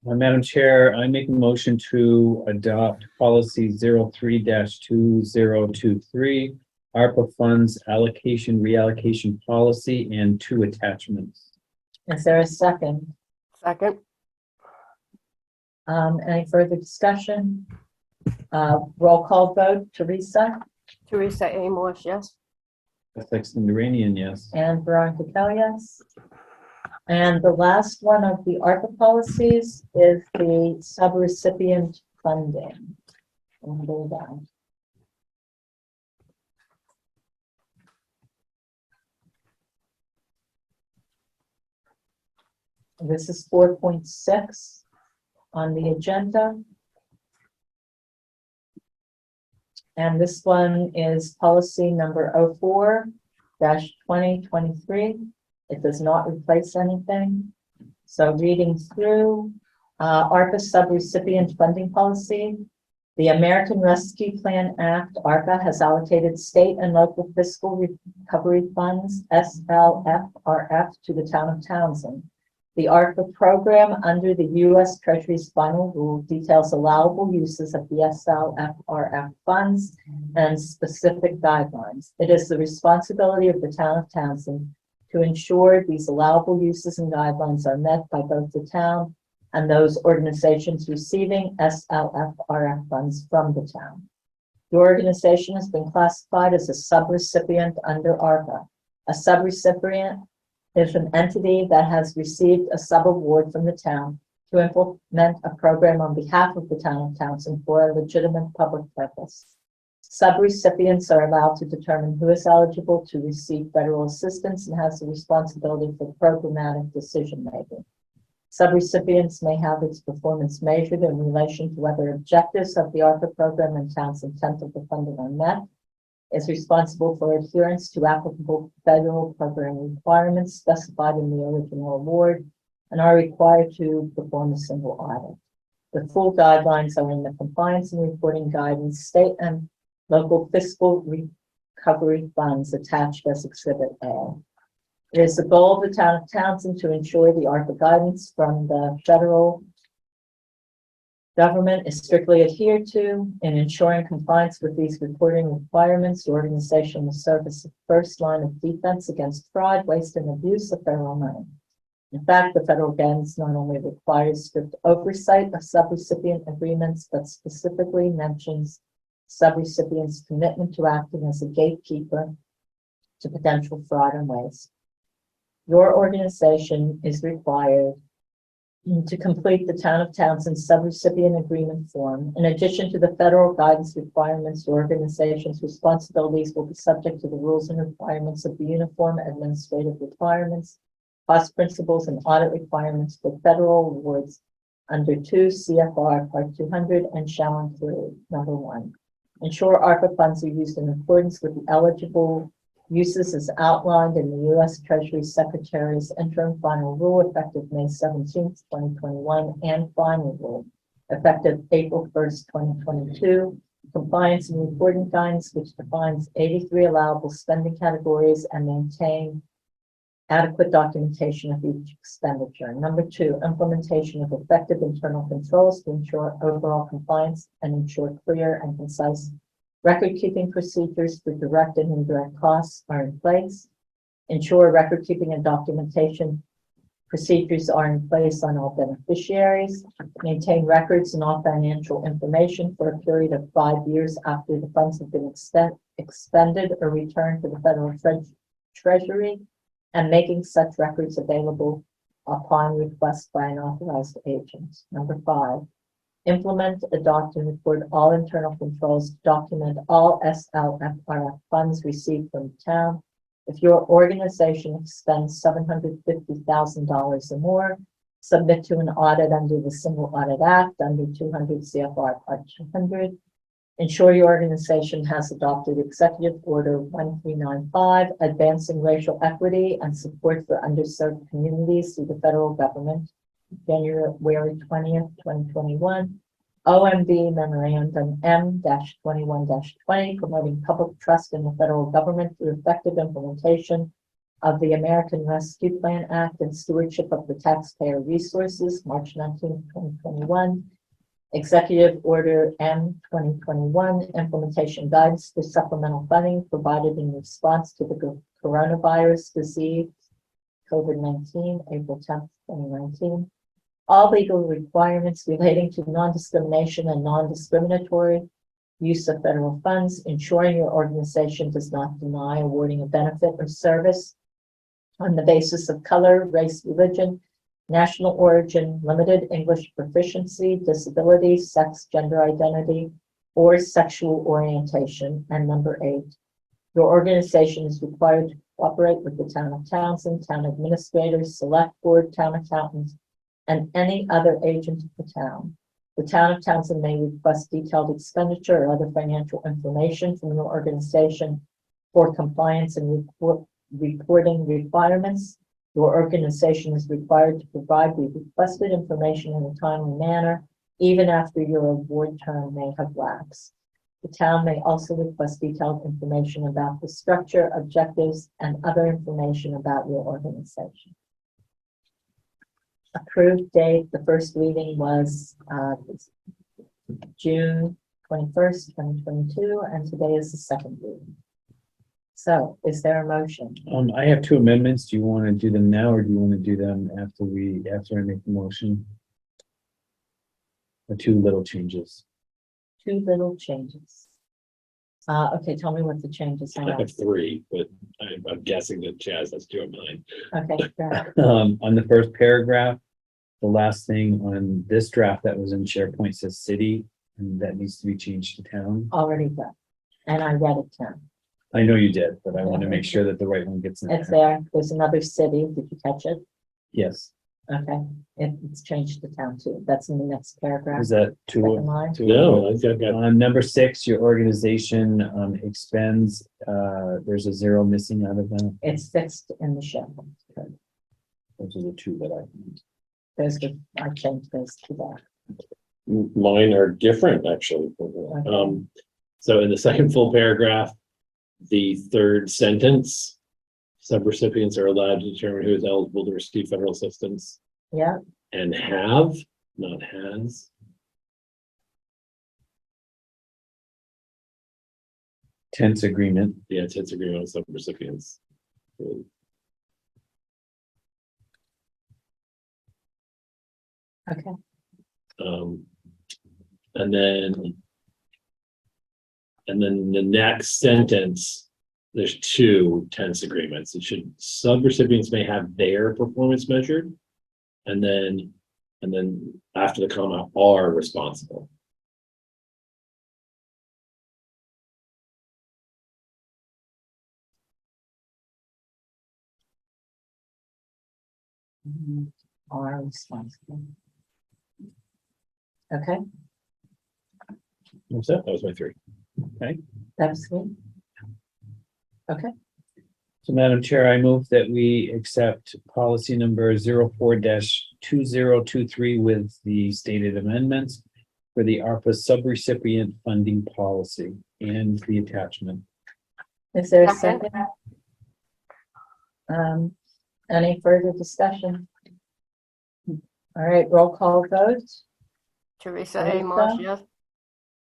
Madam Chair, I make a motion to adopt policy 03-2023, ARPA funds allocation reallocation policy and 2 attachments. Is there a second? Second, Any further discussion? Roll call vote, Teresa Teresa Amos, yes. Sexton Duranian, yes. and Veronica Kell, yes. And the last one of the ARPA policies is the subrecipient funding. And go down. This is 4.6 on the agenda. And this one is policy number 04-2023. It does not replace anything. So reading through ARPA subrecipient funding policy, the American Rescue Plan Act, ARPA, has allocated state and local fiscal recovery funds, SLFRF, to the town of Townsend. The ARPA program under the U.S. Treasury's final rule details allowable uses of the SLFRF funds and specific guidelines. It is the responsibility of the town of Townsend to ensure these allowable uses and guidelines are met by both the town and those organizations receiving SLFRF funds from the town. The organization has been classified as a subrecipient under ARPA. A subrecipient is an entity that has received a subaward from the town to implement a program on behalf of the town of Townsend for a legitimate public purpose. Subrecipients are allowed to determine who is eligible to receive federal assistance and has the responsibility for programmatic decision-making. Subrecipients may have its performance measured in relation to whether objectives of the ARPA program and town's intent of the funding are met, is responsible for adherence to applicable federal program requirements specified in the original award, and are required to perform a single audit. The full guidelines are in the compliance and reporting guidance, state and local fiscal recovery funds attached as Exhibit A. It is the goal of the town of Townsend to ensure the ARPA guidance from the federal government is strictly adhered to. In ensuring compliance with these reporting requirements, the organization will serve as the first line of defense against fraud, waste, and abuse of federal money. In fact, the federal guidance not only requires strict oversight of subrecipient agreements, but specifically mentions subrecipients' commitment to acting as a gatekeeper to potential fraud and waste. Your organization is required to complete the Town of Townsend subrecipient agreement form. In addition to the federal guidance requirements, your organization's responsibilities will be subject to the rules and requirements of the Uniform Administrative Requirements, cost principles, and audit requirements for federal awards under 2 CFR Part 200 and shall include, number 1, ensure ARPA funds are used in accordance with the eligible uses as outlined in the U.S. Treasury Secretary's interim final rule effective May 17th, 2021, and final rule effective April 1st, 2022. Compliance and reporting guidance, which defines 83 allowable spending categories and maintain adequate documentation of each expenditure. Number 2, implementation of effective internal controls to ensure overall compliance and ensure clear and concise record-keeping procedures for direct and indirect costs are in place. Ensure record-keeping and documentation procedures are in place on all beneficiaries. Maintain records and all financial information for a period of 5 years after the funds have been expended or returned to the federal treasury, and making such records available upon request by an authorized agent. Number 5, implement, adopt, and report all internal controls to document all SLFRF funds received from the town. If your organization expends $750,000 or more, submit to an audit under the Single Audit Act under 200 CFR Part 200. Ensure your organization has adopted Executive Order 1395, advancing racial equity and support for underserved communities through the federal government, January 20th, 2021. OMB Memorandum M-21-20, promoting public trust in the federal government through effective implementation of the American Rescue Plan Act and stewardship of the taxpayer resources, March 19th, 2021. Executive Order M-2021, implementation guidance for supplemental funding provided in response to the coronavirus disease, COVID-19, April 10th, 2019. All legal requirements relating to non-discrimination and non-discriminatory use of federal funds, ensuring your organization does not deny awarding a benefit or service on the basis of color, race, religion, national origin, limited English proficiency, disability, sex, gender identity, or sexual orientation. And number 8, your organization is required to cooperate with the Town of Townsend, town administrators, select board, town accountants, and any other agent of the town. The Town of Townsend may request detailed expenditure or other financial information from your organization for compliance and reporting requirements. Your organization is required to provide the requested information in a timely manner, even after your award term may have lapsed. The town may also request detailed information about the structure, objectives, and other information about your organization. Approved date, the first reading was June 21st, 2022, and today is the second reading. So is there a motion? I have 2 amendments. Do you want to do them now or do you want to do them after I make the motion? The 2 little changes. 2 little changes. Okay, tell me what the changes I are. have 3, but I'm guessing that Chaz has 2 of mine. Okay, good. On the first paragraph, the last thing on this draft that was in SharePoint says city, and that needs to be changed to town. Already done. And I read it down. I know you did, but I want to make sure that the right one gets in It's there. there. There's another city. Did you catch it? Yes. Okay. It's changed to town too. That's in the next paragraph. Is that 2? Second line. No, I've got Number 6, your organization expends, there's a 0 missing out of that. It's fixed in the show. Those are the 2 that I changed those to that. mine are different, actually. So in the second full paragraph, the third sentence, subrecipients are allowed to determine who is eligible to receive federal assistance Yeah, and have, not has. tense agreement. Yeah, it's agreement with subrecipients. okay. And then the next sentence there's two tense agreements. It should, sub-recipients may have their performance measured. And then after the comma, are responsible. Are responsible. Okay, That's it. That was my three. that's good. Okay, So Madam Chair, I move that we accept policy number 04-2023 with the stated amendments for the ARPA subrecipient funding policy and the attachment. is there a Second. second? Any further discussion? All right, roll call vote, Teresa A. Marsh, Teresa? yes.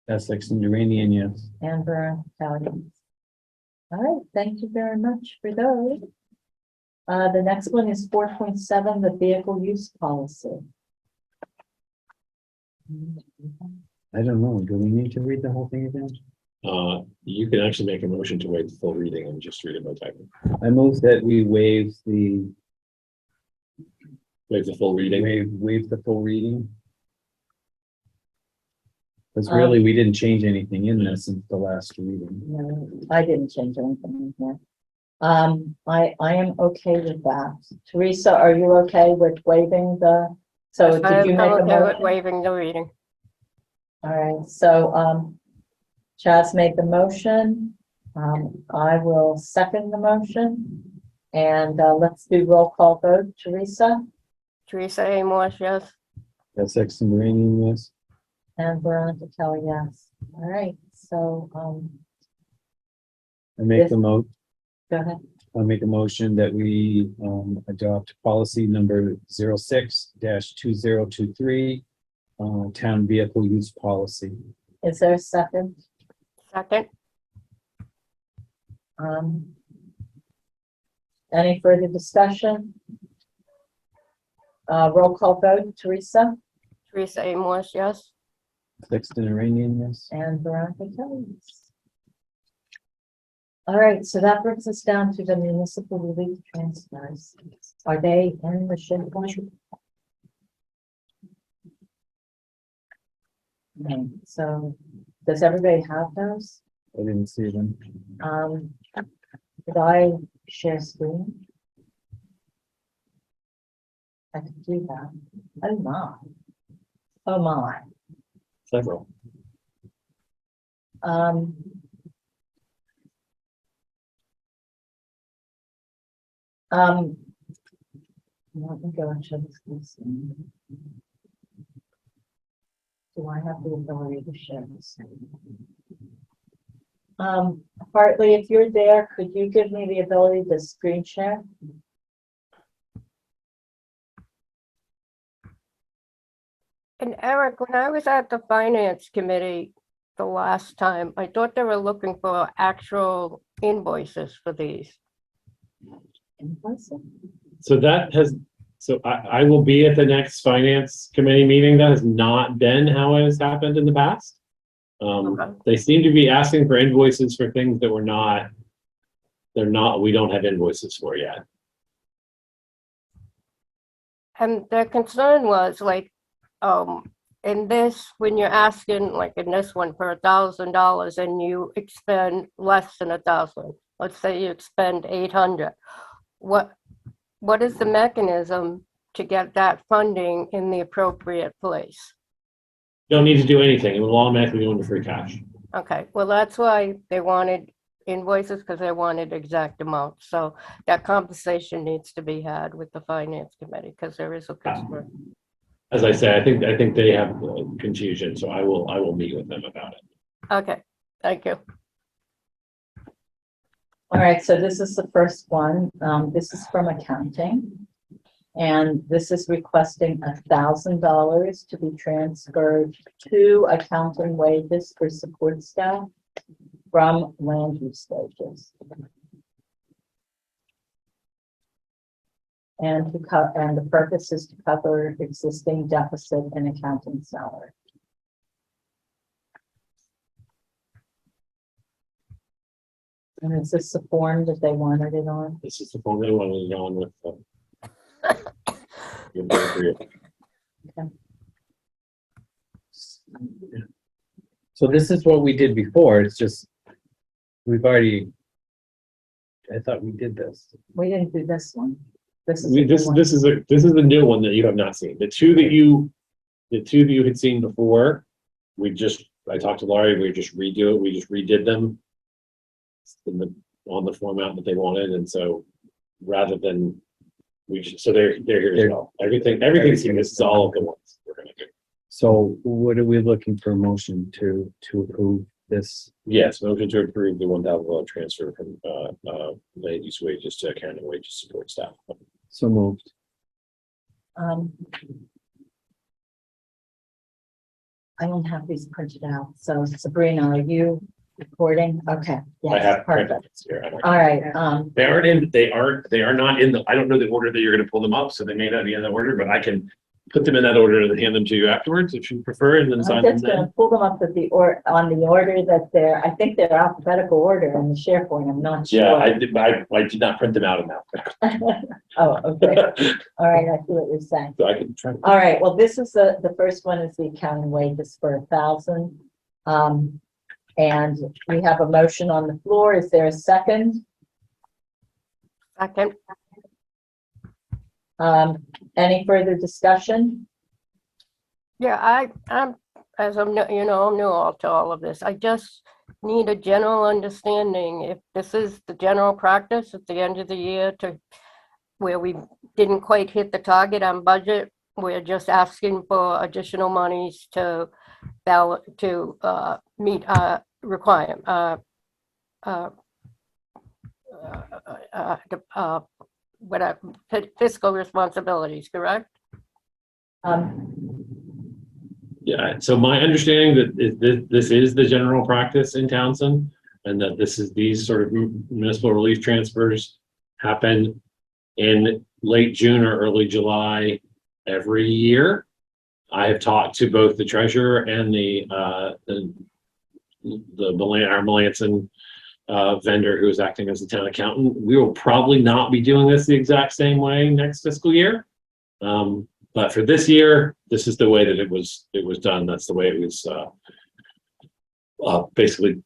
That's Sexton Duranian, yes. and Veronica Kelly. All right, thank you very much for those. The next one is 4.7, the vehicle use policy. I don't know. Do we need to read the whole thing again? You can actually make a motion to waive the full reading and just read it by title. I move that we waive the Full reading. waive the full reading. Because really, we didn't change anything in this since the last reading. No, I didn't change anything in here. I am okay with that. Teresa, are you okay with waiving the, so I'm did you make a okay with motion? waiving the reading. All right, so, Chaz made the motion. I will second the motion. And, let's do roll call vote. Teresa Teresa A. Marsh, yes. That's Sexton Duranian, yes. and Veronica Kelly, yes. All right, so, I make Yes. the go ahead. I'll make a motion that we adopt policy number 06-2023, town vehicle use policy. Is there a second? Second. Any further discussion? Roll call vote, Teresa Teresa A. Marsh, yes. Sexton Duranian, yes. and Veronica Kelly. All right, so that brings us down to the municipal relief transfers. Are they in the SharePoint? Okay, so does everybody have those? I didn't see them. Did I share screen? I can do that. Oh my. Oh my. Several. Let me go and show this. Do I have the ability to share this? Hartley, if you're there, could you give me the ability to screen share? And Eric, when I was at the finance committee the last time, I thought they were looking for actual invoices for these. Invoicing? So I will be at the next finance committee meeting. That has not been how it has happened in the past. Okay. They seem to be asking for invoices for things that we don't have invoices for yet. And their concern was like, in this, when you're asking, like in this one, for $1,000 and you expend less than 1,000, let's say you expend 800, what is the mechanism to get that funding in the appropriate place? Don't need to do anything. It will automatically go into free cash. Okay, well, that's why they wanted invoices, because they wanted exact amounts. So that conversation needs to be had with the finance committee, because there is a concern. As I said, I think they have confusion, so I will meet with them about it. Okay, thank you. All right, so this is the first one. This is from accounting. And this is requesting $1,000 to be transferred to accounting wages for support staff from land use stages. And the purpose is to cover existing deficit in accounting salary. And is this the form that they wanted it on? This is the phone they wanted to go on with. Good day for you. So this is what we did before, it's just, we've already, I thought we did this. We didn't do this one. This is. We, the this, one. this is a new one that you have not seen. The two that you had seen before, I talked to Laurie, we just redid them on the format that they wanted, and so rather than, so they're here as well. Everything's here, this is all of the ones we're gonna do. So what are we looking for a motion to approve this? Yes, motion to approve the $1,000 transfer from, land use wages to accounting wages support staff. So moved. Um, I don't have these printed out, so Sabrina, are you recording? Okay. I yes, have perfect. printed here. I don't- All right, They are not in the, I don't know the order that you're gonna pull them up, so they may not be in that order, but I can put them in that order and hand them to you afterwards if you prefer, and then I'm sign them just then. gonna pull them up on the order that I think they're alphabetical order in the SharePoint, I'm not sure. Yeah, I did not print them out in that. Oh, okay, all right, I see what you're saying. So I can try. All right, well, this is the first one is the accounting wages for 1,000. And we have a motion on the floor. Is there a second? Second, Any further discussion? yeah, I'm, as I'm, I'm new to all of this. I just need a general understanding if this is the general practice at the end of the year where we didn't quite hit the target on budget. We're just asking for additional monies to meet requirement, whatever, fiscal responsibilities, correct? Yeah, so my understanding that this is the general practice in Townsend, and that these sort of municipal relief transfers happen in late June or early July every year. I have talked to both the treasurer and our Melanson vendor who is acting as the town accountant. We will probably not be doing this the exact same way next fiscal year. But for this year, this is the way that it was done. That's the way it was basically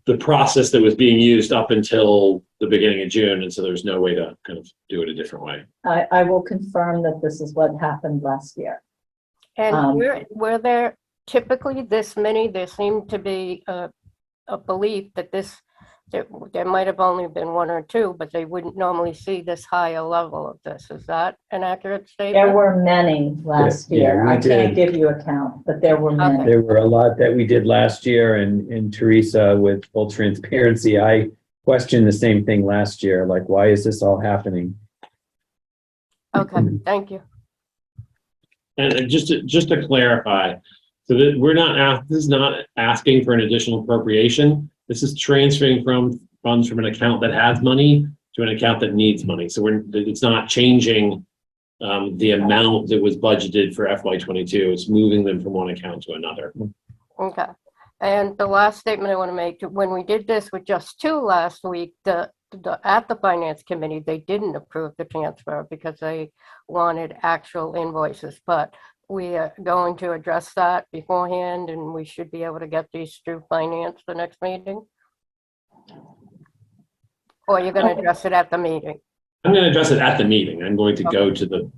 the process that was being used up until the beginning of June. And so there's no way to kind of do it a different way. I will confirm that this is what happened last year. And were there typically this many? There seemed to be a belief that there might have only been one or two, but they wouldn't normally see this higher level of this. Is that an accurate statement? There were many last Yeah, year. we I can't did. give you a count, but there were many. There were a lot that we did last year, and Teresa, with full transparency, I questioned the same thing last year, like, why is this all happening? Okay, thank you. And just to clarify, so that this is not asking for an additional appropriation. This is transferring from funds from an account that has money to an account that needs money. So it's not changing the amount that was budgeted for FY22. It's moving them from one account to another. Okay. And the last statement I want to make, when we did this with just two last week, at the finance committee, they didn't approve the transfer because they wanted actual invoices, but we are going to address that beforehand, and we should be able to get these through finance the next meeting. Or you're going to address it at the meeting? I'm going to address it at the meeting. I'm going to go to the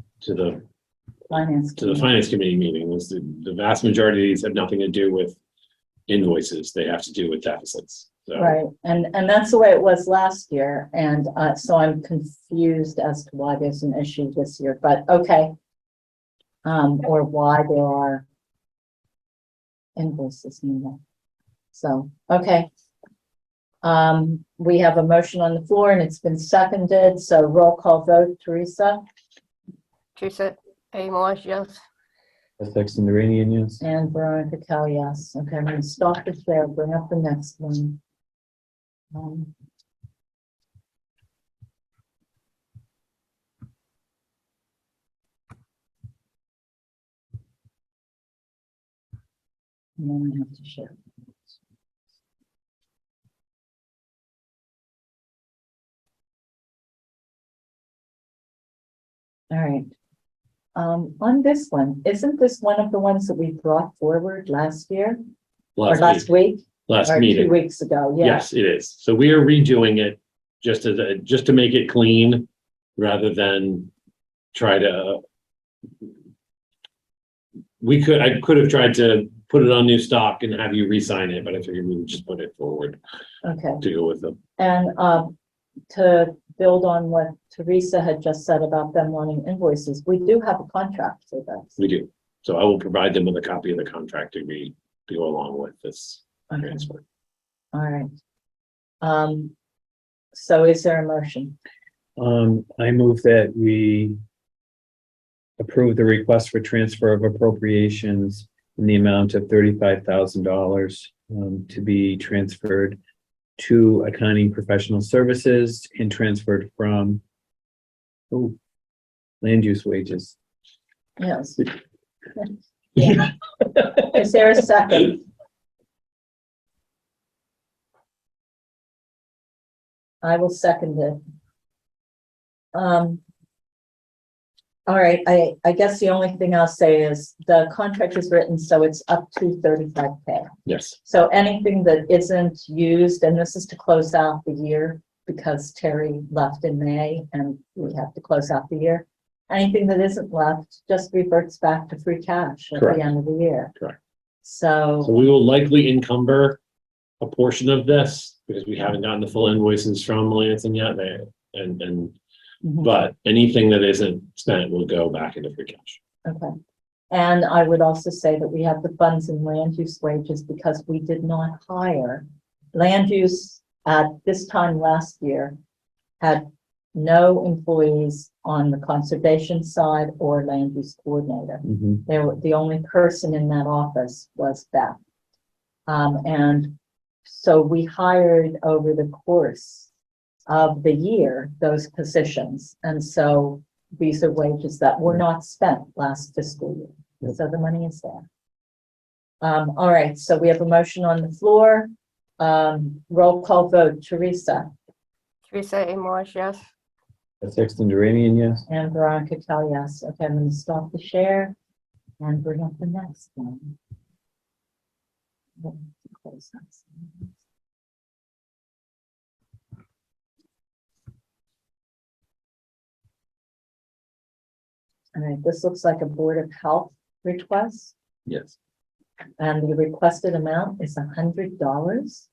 Finance. finance committee meeting. The vast majority of these have nothing to do with invoices. They have to do with deficits. So. Right, and that's the way it was last year, and so I'm confused as to why there's an issue this year, but okay. Or why there are invoices needed. So, okay. We have a motion on the floor and it's been seconded, so roll call vote, Teresa Teresa A. Marsh, yes. Effects in the Iranian, yes. and Veronica Cal, yes. Okay, I'm gonna stop this there, bring up the next one. And then I have to share. All right. On this one, isn't this one of the ones that we brought forward last year or last week? Last Or 2 meeting. weeks ago? Yeah. Yes, it is. So we are redoing it just to make it clean rather than try to. I could have tried to put it on new stock and have you re-sign it, but I figured we would just put it forward Okay. to go with them. And to build on what Teresa had just said about them wanting invoices, we do have a contract for this. We do. So I will provide them with a copy of the contract to go along with this Okay. transfer. All right. So is there a motion? I move that we approve the request for transfer of appropriations in the amount of $35,000 to be transferred to accounting professional services and transferred from land use wages. Yes. Yeah. Is there a second? I will second it. All right, I guess the only thing I'll say is the contract is written, so it's up to 35K. Yes. So anything that isn't used, and this is to close out the year because Terry left in May and we have to close out the year. Anything that isn't left just reverts back to free cash at Correct. the end of the year. Correct. So, So we will likely encumber a portion of this because we haven't gotten the full invoices from Lansing yet. But anything that isn't spent will go back into free cash. okay. And I would also say that we have the funds in land use wages because we did not hire. Land use at this time last year had no employees on the conservation side or land use coordinator. They were, the only person in that office was Beth. And so we hired over the course of the year those positions. And so these are wages that were not spent last fiscal year. Yep. So the money is there. All right, so we have a motion on the floor. Roll call vote, Teresa Teresa A. Marsh, yes. Sexton Duranian, yes. and Veronica Kell, yes. Okay, I'm going to stop the share and bring up the next one. Close that. All right, this looks like a Board of Health request, Yes. and the requested amount is $100.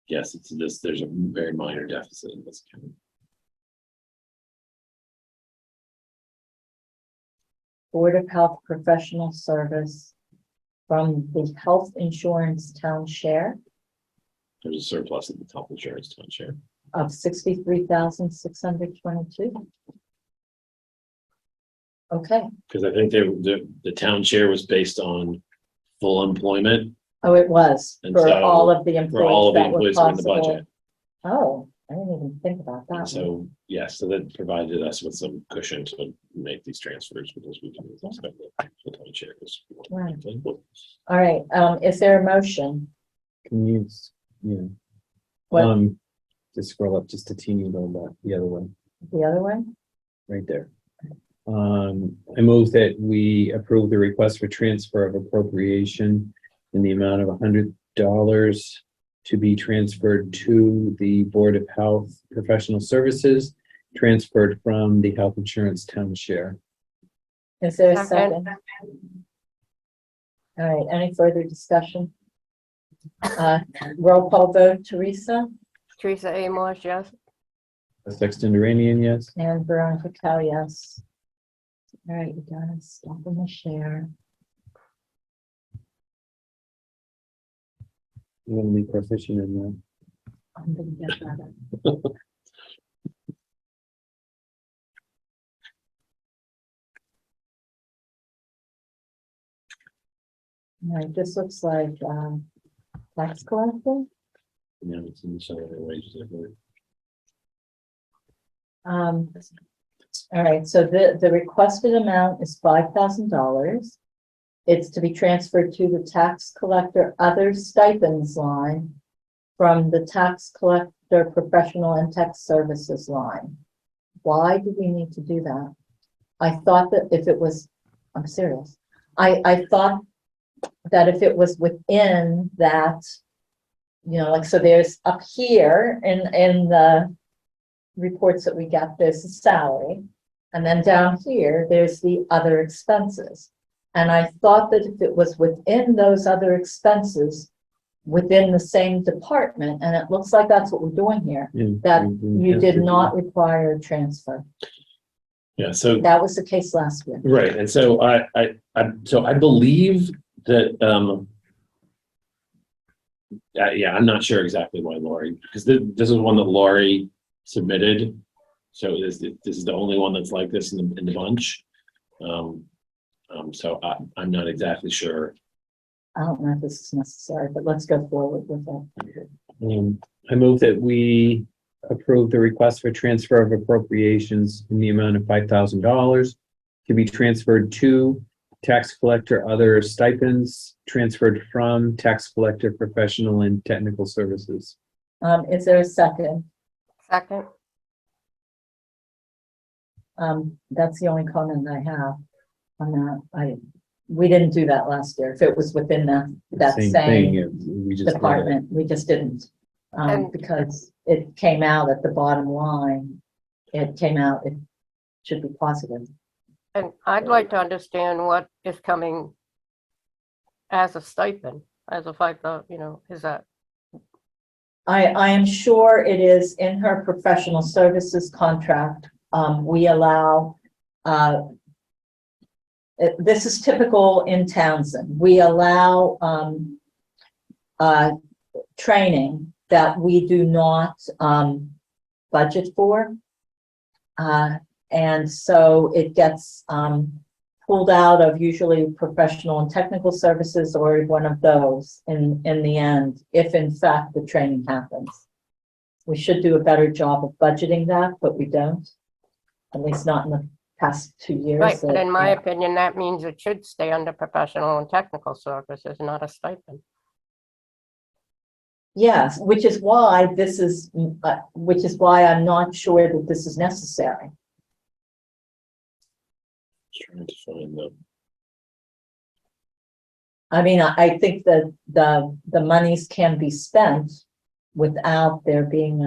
Yes, it's this. There's a very minor deficit in this account. Board of Health Professional Service from the Health Insurance Town Share There's a surplus in the health insurance town share. of $63,622. Okay, Because I think the town share was based on full employment oh, it was And for so, all of the for all employees of the that were employees who are in the possible. budget. Oh, I didn't even think about that And one. so, yes, so that provided us with some cushion to make these transfers because we can expect the town share is. Right. All right, is there a motion? Can you, yeah. What? Just scroll up just a teeny little bit, the other one, The other one? right there. I move that we approve the request for transfer of appropriation in the amount of $100 to be transferred to the Board of Health Professional Services, transferred from the Health Insurance Town Share. Is there a Second. second? All right, any further discussion? Roll call vote, Teresa Teresa A. Marsh, yes. Sexton Duranian, yes. and Veronica Cal, yes. All right, you gotta stop in the share. I'm gonna be proficient in that. I'm gonna get that. All right, this looks like, tax collector. Now it's in the salary wages. I believe. All right, so the requested amount is $5,000. It's to be transferred to the tax collector other stipends line from the tax collector professional and tech services line. Why do we need to do that? I thought that if it was, I'm serious. I thought that if it was within that, you know, like, so there's up here in the reports that we got, there's the salary. And then down here, there's the other expenses. And I thought that if it was within those other expenses, within the same department, and it looks like that's what we're doing here, that you did not require a transfer. Yeah, so, That was the case last year. right, and so I believe that, yeah, I'm not sure exactly why Lori, because this is one that Lori submitted. So this is the only one that's like this in the bunch. So I'm not exactly sure. I don't know if this is necessary, but let's go forward with it. I move that we approve the request for transfer of appropriations in the amount of $5,000 to be transferred to tax collector, other stipends transferred from tax collector, professional and technical services. Is there a second? Second, That's the only comment I have on that. We didn't do that last year. If it was within that Same same thing, we just did it. department, we just didn't. And- Because it came out at the bottom line. It came out, it should be positive. and I'd like to understand what is coming as a stipend, as a you know, is that, I am sure it is in her professional services contract. We allow, this is typical in Townsend. We allow training that we do not budget for. And so it gets pulled out of usually professional and technical services or one of those in the end, if in fact the training happens. We should do a better job of budgeting that, but we don't, at least not in the past 2 years. right, but in my opinion, that means it should stay under professional and technical services, not a stipend. Yes, which is why I'm not sure that this is necessary. Trying to find the. I mean, I think that the monies can be spent without there being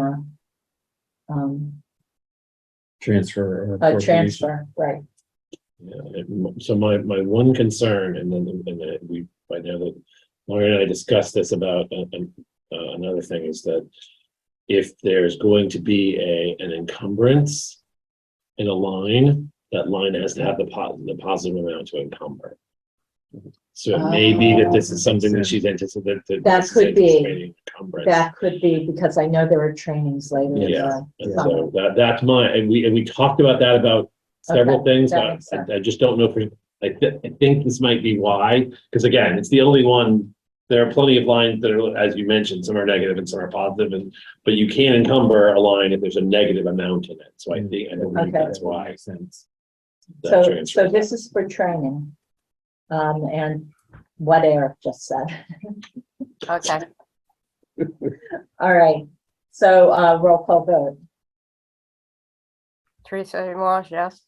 Transfer or a appropriation. transfer, right? Yeah, so my one concern, and then we, I know that Lori and I discussed this about another thing, is that if there's going to be an encumbrance in a line, that line has to have the positive amount to encumber. So it may be that this is something that she's anticipating. That could be. Encumbrance. That could be, because I know there are trainings later. Yeah. And Yeah. so that's and we talked about that about several Okay, things, that but makes sense. I just don't know if I think this might be why, because again, it's the only one. There are plenty of lines that are, as you mentioned, some are negative and some are positive, but you can encumber a line if there's a negative amount in it. So I believe Okay. that's why. Makes sense. that So transfer. this is for training. And what Eric just said. Okay, All right, so roll call vote. Teresa Marsh, yes?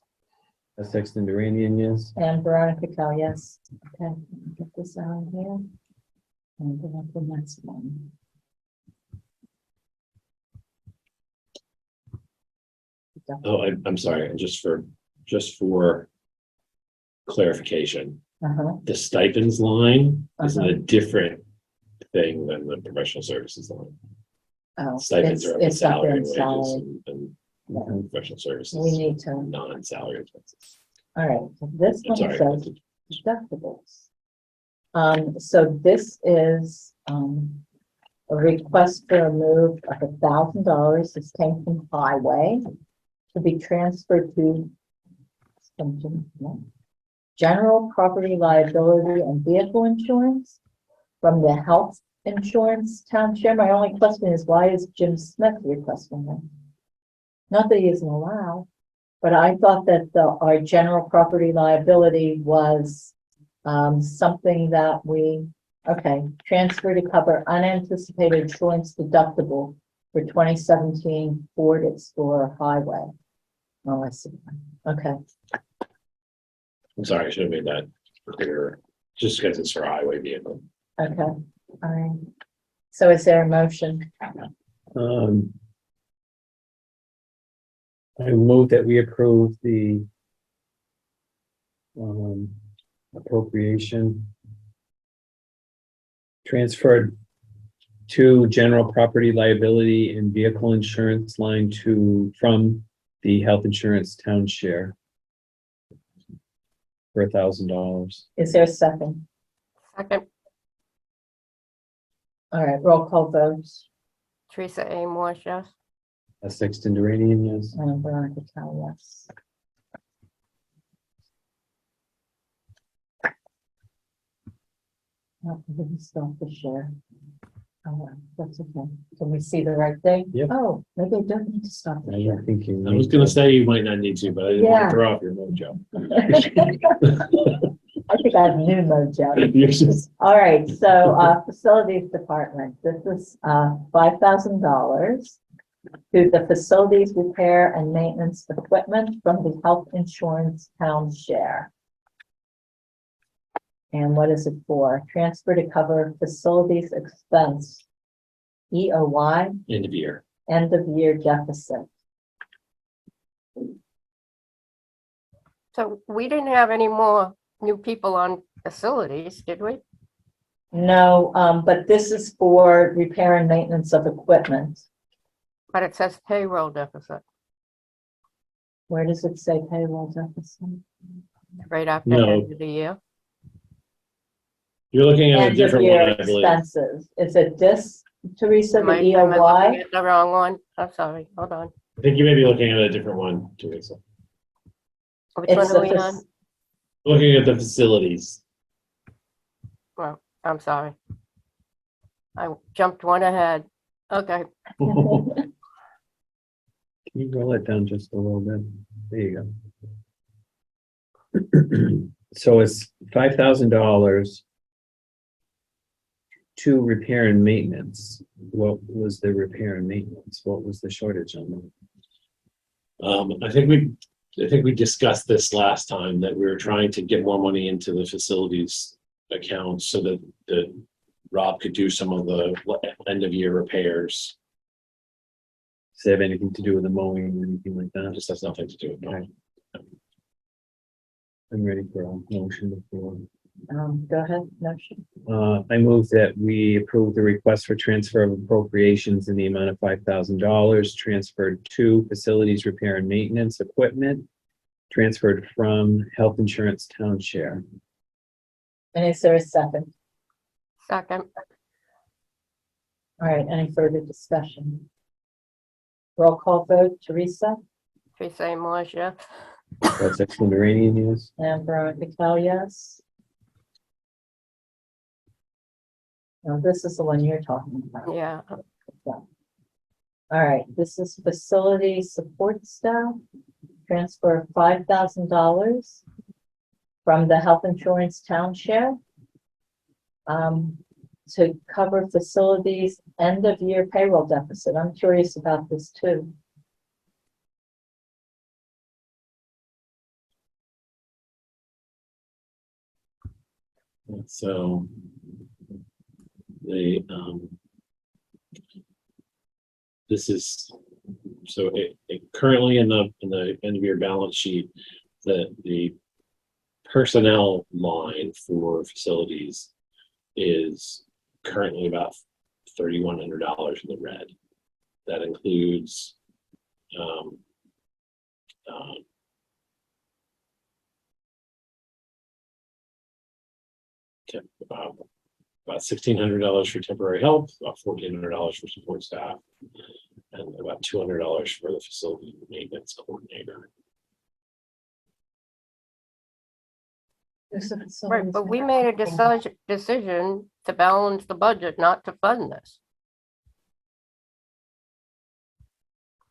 Sexton Duranian, yes. And Veronica Cal, yes. Okay, get this out of here. And go on to the next one. Oh, I'm sorry, and just for clarification, Uh-huh. the stipends line is Uh-huh. a different thing than the professional services line. Oh, Stipends are up to it's up salary in and wages salary. and professional services. We need to, Non-salary expenses. all right, so this I'm one sorry. says deductibles. So this is, a request for a move of $1,000. This came from highway to be transferred to general property liability and vehicle insurance from the health insurance town share. My only question is, why is Jim Smith requesting that? Not that he isn't allowed, but I thought that our general property liability was something that transfer to cover unanticipated insurance deductible for 2017 Ford Explorer Highway. Oh, I see. Okay. I'm sorry, I should have made that clearer, just because it's for a highway vehicle. Okay, all right. So is there a motion? Um, I move that we approve the appropriation transferred to general property liability and vehicle insurance line from the health insurance town share for $1,000. Is there a second? Second, All right, roll call votes. Teresa A. Marsh, yes. A Sexton Duranian, yes. And Veronica Cal, yes. Oh, I didn't stop the share. Oh, well, that's okay. Can we see the right thing? Yep. Oh, maybe I don't need to stop the I share. think you. I was gonna say you might not need to, but I didn't want Yeah. to throw off your mojo. I think I have new mojo. You're just- All right, so, facilities department, this is, $5,000 to the facilities repair and maintenance equipment from the health insurance town share. And what is it for? Transfer to cover facilities expense, EOY, End of year. end of year deficit. So we didn't have any more new people on facilities, did we? No, but this is for repair and maintenance of equipment. But it says payroll deficit Where does it say payroll deficit? right after No. end of the year. You're looking at a End of different one, year I believe. expenses. Is it this, Teresa, Am the I looking EOY? at the wrong one? I'm sorry, hold on. I think you may be looking at a different one, Teresa. Which It's one are the, we on? Looking at the facilities. Well, I'm sorry. I jumped one ahead. Okay, Can you roll it down just a little bit? There you go. So it's $5,000 to repair and maintenance. What was the repair and maintenance? What was the shortage on that? I think we discussed this last time, that we were trying to get more money into the facilities account so that Rob could do some of the end of year repairs. Does it have anything to do with the mowing or anything like It that? just has nothing to do with Okay. that. I'm ready for a motion before. Go ahead, motion. I move that we approve the request for transfer of appropriations in the amount of $5,000 transferred to facilities repair and maintenance equipment, transferred from health insurance town share. And is there a second? second, All right, any further discussion? Roll call vote, Teresa Teresa A. Marsh, yes. That's Exlanduranian, yes. and Veronica Cal, yes. Now, this is the one you're talking about. Yeah, All right, this is facility support staff, transfer of $5,000 from the health insurance town share to cover facilities end of year payroll deficit. I'm curious about this too. So the this is so it currently in the end of year balance sheet, the personnel line for facilities is currently about $3,100 in the red. That includes about $1,600 for temporary help, about $1,400 for support staff, and about $200 for the facility maintenance coordinator. right, but we made a decision to balance the budget, not to fund this.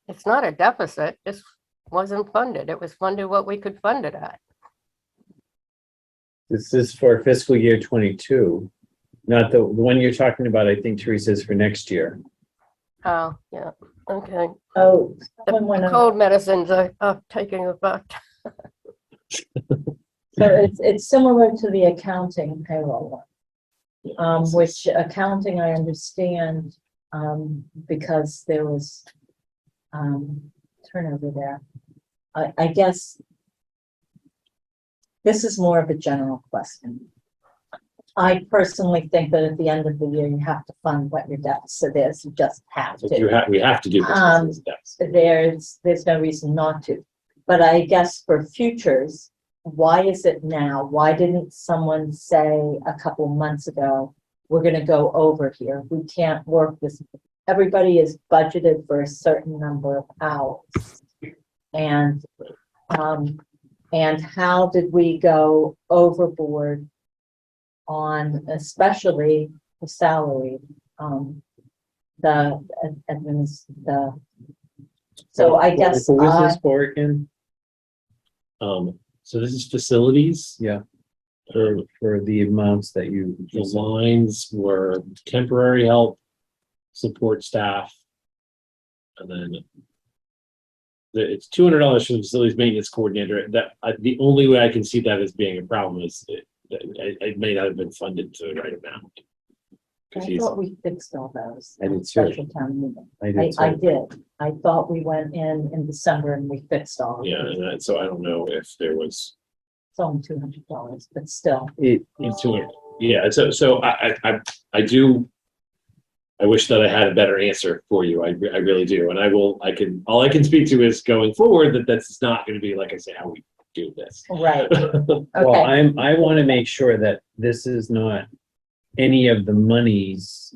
It's not a deficit, this wasn't funded. It was funded what we could fund it at. This is for fiscal year 22, not the one you're talking about. I think Teresa is for next year. Oh, yeah, okay. Oh, The someone went cold medicines are taking effect. So it's similar to the accounting payroll one, which accounting I understand, because there was, turnover there. I guess this is more of a general question. I personally think that at the end of the year, you have to fund what your deficit is. You just have So to. we have to do this. Yes. There's no reason not to. But I guess for futures, why is it now? Why didn't someone say a couple months ago, we're gonna go over here? We can't work this. Everybody is budgeted for a certain number of hours. And how did we go overboard on especially the salary, so I guess What was this for again? So this is facilities. Yeah. For the amounts that you. The lines were temporary help, support staff, and then it's $200 for the facilities maintenance coordinator. The only way I can see that as being a problem is it may not have been funded to the right amount. I thought we fixed all those. I did at too. Special town meeting. I did. I did. I thought we went in December and we fixed all of Yeah, it. and so I don't know if there was. It's only $200, but still. It's yeah, so I do. I wish that I had a better answer for you. I really do, and all I can speak to is going forward that's not going to be, like I say, how we do this. Right. Well, Okay. I want to make sure that this is not any of the monies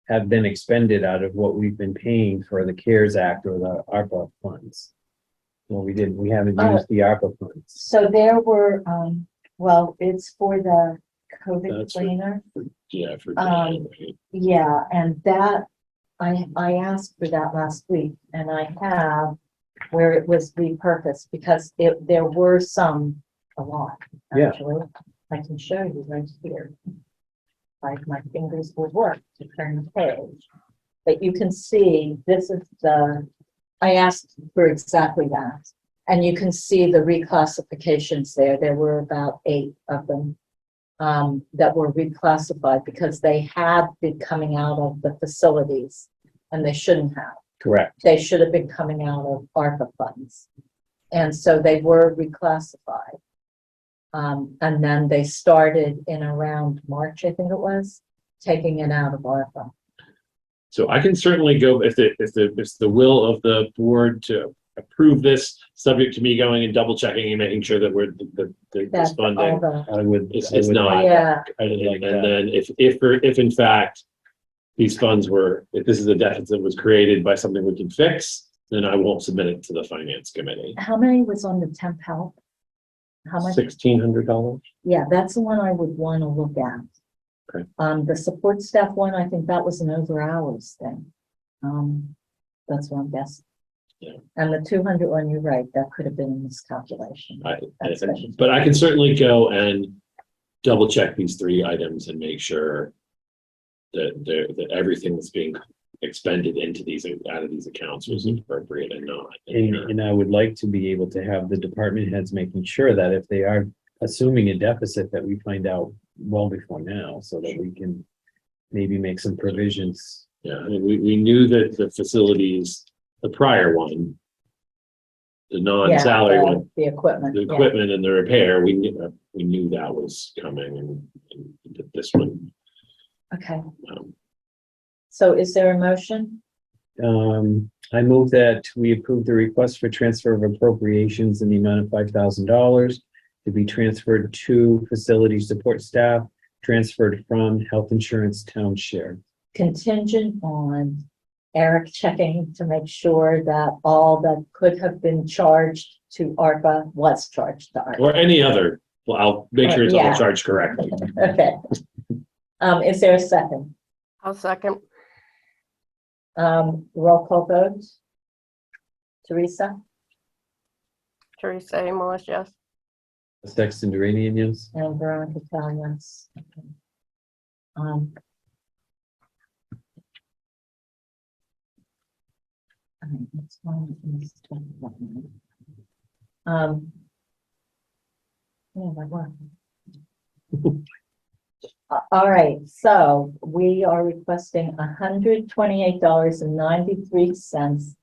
have been expended out of what we've been paying for the CARES Act or the ARPA funds. Well, we haven't used the ARPA funds. So there were, well, it's for the COVID That's cleaner. Yeah, for Yeah, and that, I asked for that last week, and I have where it was repurposed, because there were a lot, Yeah. actually. I can show you right here. Like my fingers will work to turn the page. But you can see, this is I asked for exactly that. And you can see the reclassifications there. There were about 8 of them. That were reclassified because they had been coming out of the facilities and they shouldn't have. Correct. They should have been coming out of ARPA funds. And so they were reclassified. And then they started in around March, I think it was, taking it out of ARPA. So I can certainly go if it's the will of the board to approve this, subject to me going and double checking and making sure that this That's all funding the, I would. It's I would not. like- yeah, and like that. then if in fact these funds if this is a deficit that was created by something we can fix, then I won't submit it to the finance committee. how many was on the temp help? How much? $1,600. Yeah, that's the one I would want to look at. Okay. The support staff one, I think that was an over hours thing. That's what I'm guessing. Yeah. And the 200 one, you're right, that could have been a miscalculation. That's special. But I can certainly go and double check these 3 items and make sure that everything that's being expended out of these accounts was appropriate and not. And I would like to be able to have the department heads making sure that if they are assuming a deficit, that we find out well before now, so that we can maybe make some provisions. Yeah, I mean, we knew that the facilities, the prior one, the non-salary one, The equipment. the yeah. equipment and the repair, we knew that was coming, and this one. Okay, um, so is there a motion? I move that we approve the request for transfer of appropriations in the amount of $5,000 to be transferred to facility support staff, transferred from health insurance town share. Contingent on Eric checking to make sure that all that could have been charged to ARPA was charged to ARPA. Or any other, well, I'll make sure it's all Yeah. charged correctly. Okay. Is there a second? I'll second. Roll call vote. Teresa Teresa A. Morse, yes. Sexton Duranian, yes. and Veronica Cal, yes. Okay. I mean, it's one of these 21. Yeah, that worked. All right, so we are requesting $128.93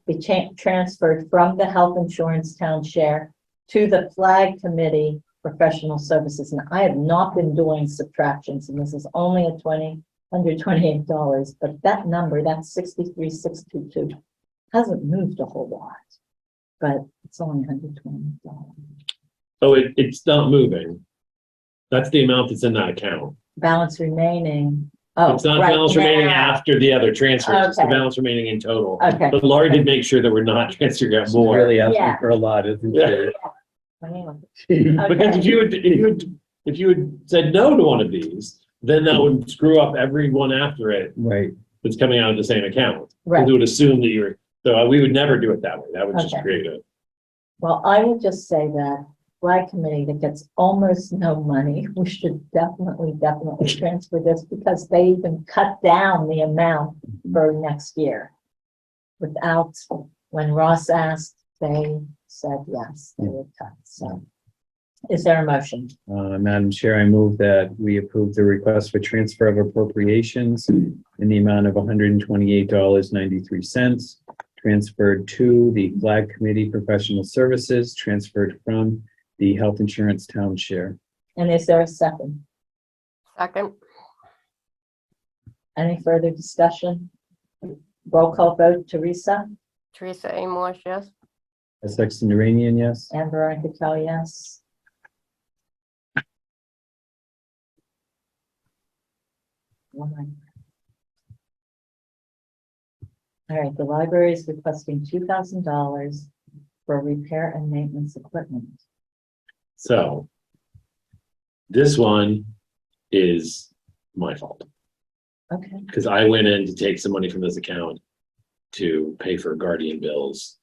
be transferred from the health insurance town share to the flag committee professional services. And I have not been doing subtractions, and this is only $128, but that number, that's 63,622, hasn't moved a whole lot, but it's only $128. Oh, it's not moving. That's the amount that's in that account. Balance remaining. Oh, It's not right balance remaining now. after the other transfers, it's the Okay. balance remaining in total. Okay. But Laurie did make sure that we're not transferring out She's more. really asking Yeah. for a lot, isn't Yeah. she? Because if you had said no to one of these, then that would screw up every one after it Right, that's coming out of the same account. Right. It would assume that you're, so we would never do it that way. That would just Okay. create a. Well, I would just say that flag committee that gets almost no money, we should definitely transfer this because they even cut down the amount for next year. Without, when Ross asked, they said yes, they would cut. So is there a motion? Madam Chair, I move that we approve the request for transfer of appropriations in the amount of $128.93, transferred to the Flag Committee Professional Services, transferred from the Health Insurance Town Share. And is there a second? Second, Any further discussion? Roll call vote, Teresa Teresa A. Marsh, yes. Sexton Duranian, yes. and Veronica Kell, yes. All right, the library is requesting $2,000 for repair and maintenance equipment. So this one is my fault Okay, because I went in to take some money from this account to pay for guardian bills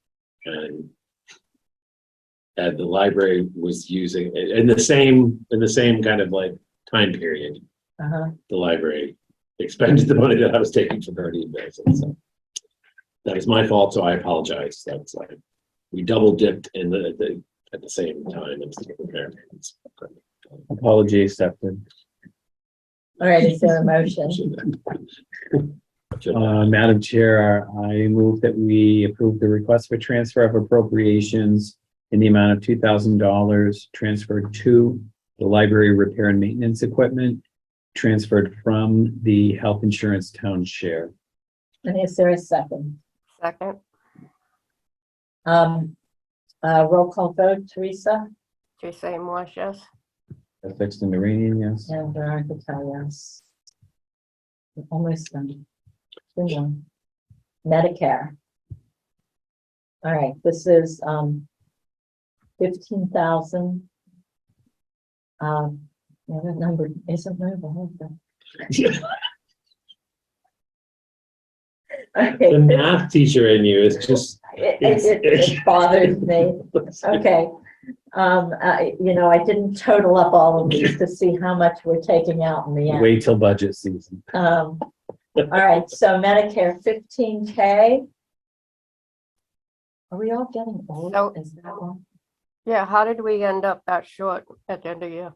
and the library was using in the same kind of like time period. The library expended the money that I was taking for guardian bills. And so that is my fault. So I apologize. That's like we double dipped in at the same time. Apology accepted. all right, is there a motion? Madam Chair, I move that we approve the request for transfer of appropriations in the amount of $2,000 transferred to the library repair and maintenance equipment, transferred from the health insurance town share. And is there a second? Second, Roll call vote, Teresa Teresa A. Marsh, yes. Sexton Duranian, yes. and Veronica Kell, yes. We're almost done. Good one. Medicare. All right, this is 15,000. Yeah, that number isn't moving. is it? Okay. The math teacher in you is just. It bothers me. Okay. I didn't total up all of these to see how much we're taking out in the end. Wait till budget season. All right, so Medicare 15K. Are we all getting old? No. Is that one? Yeah, how did we end up that short at the end of the year?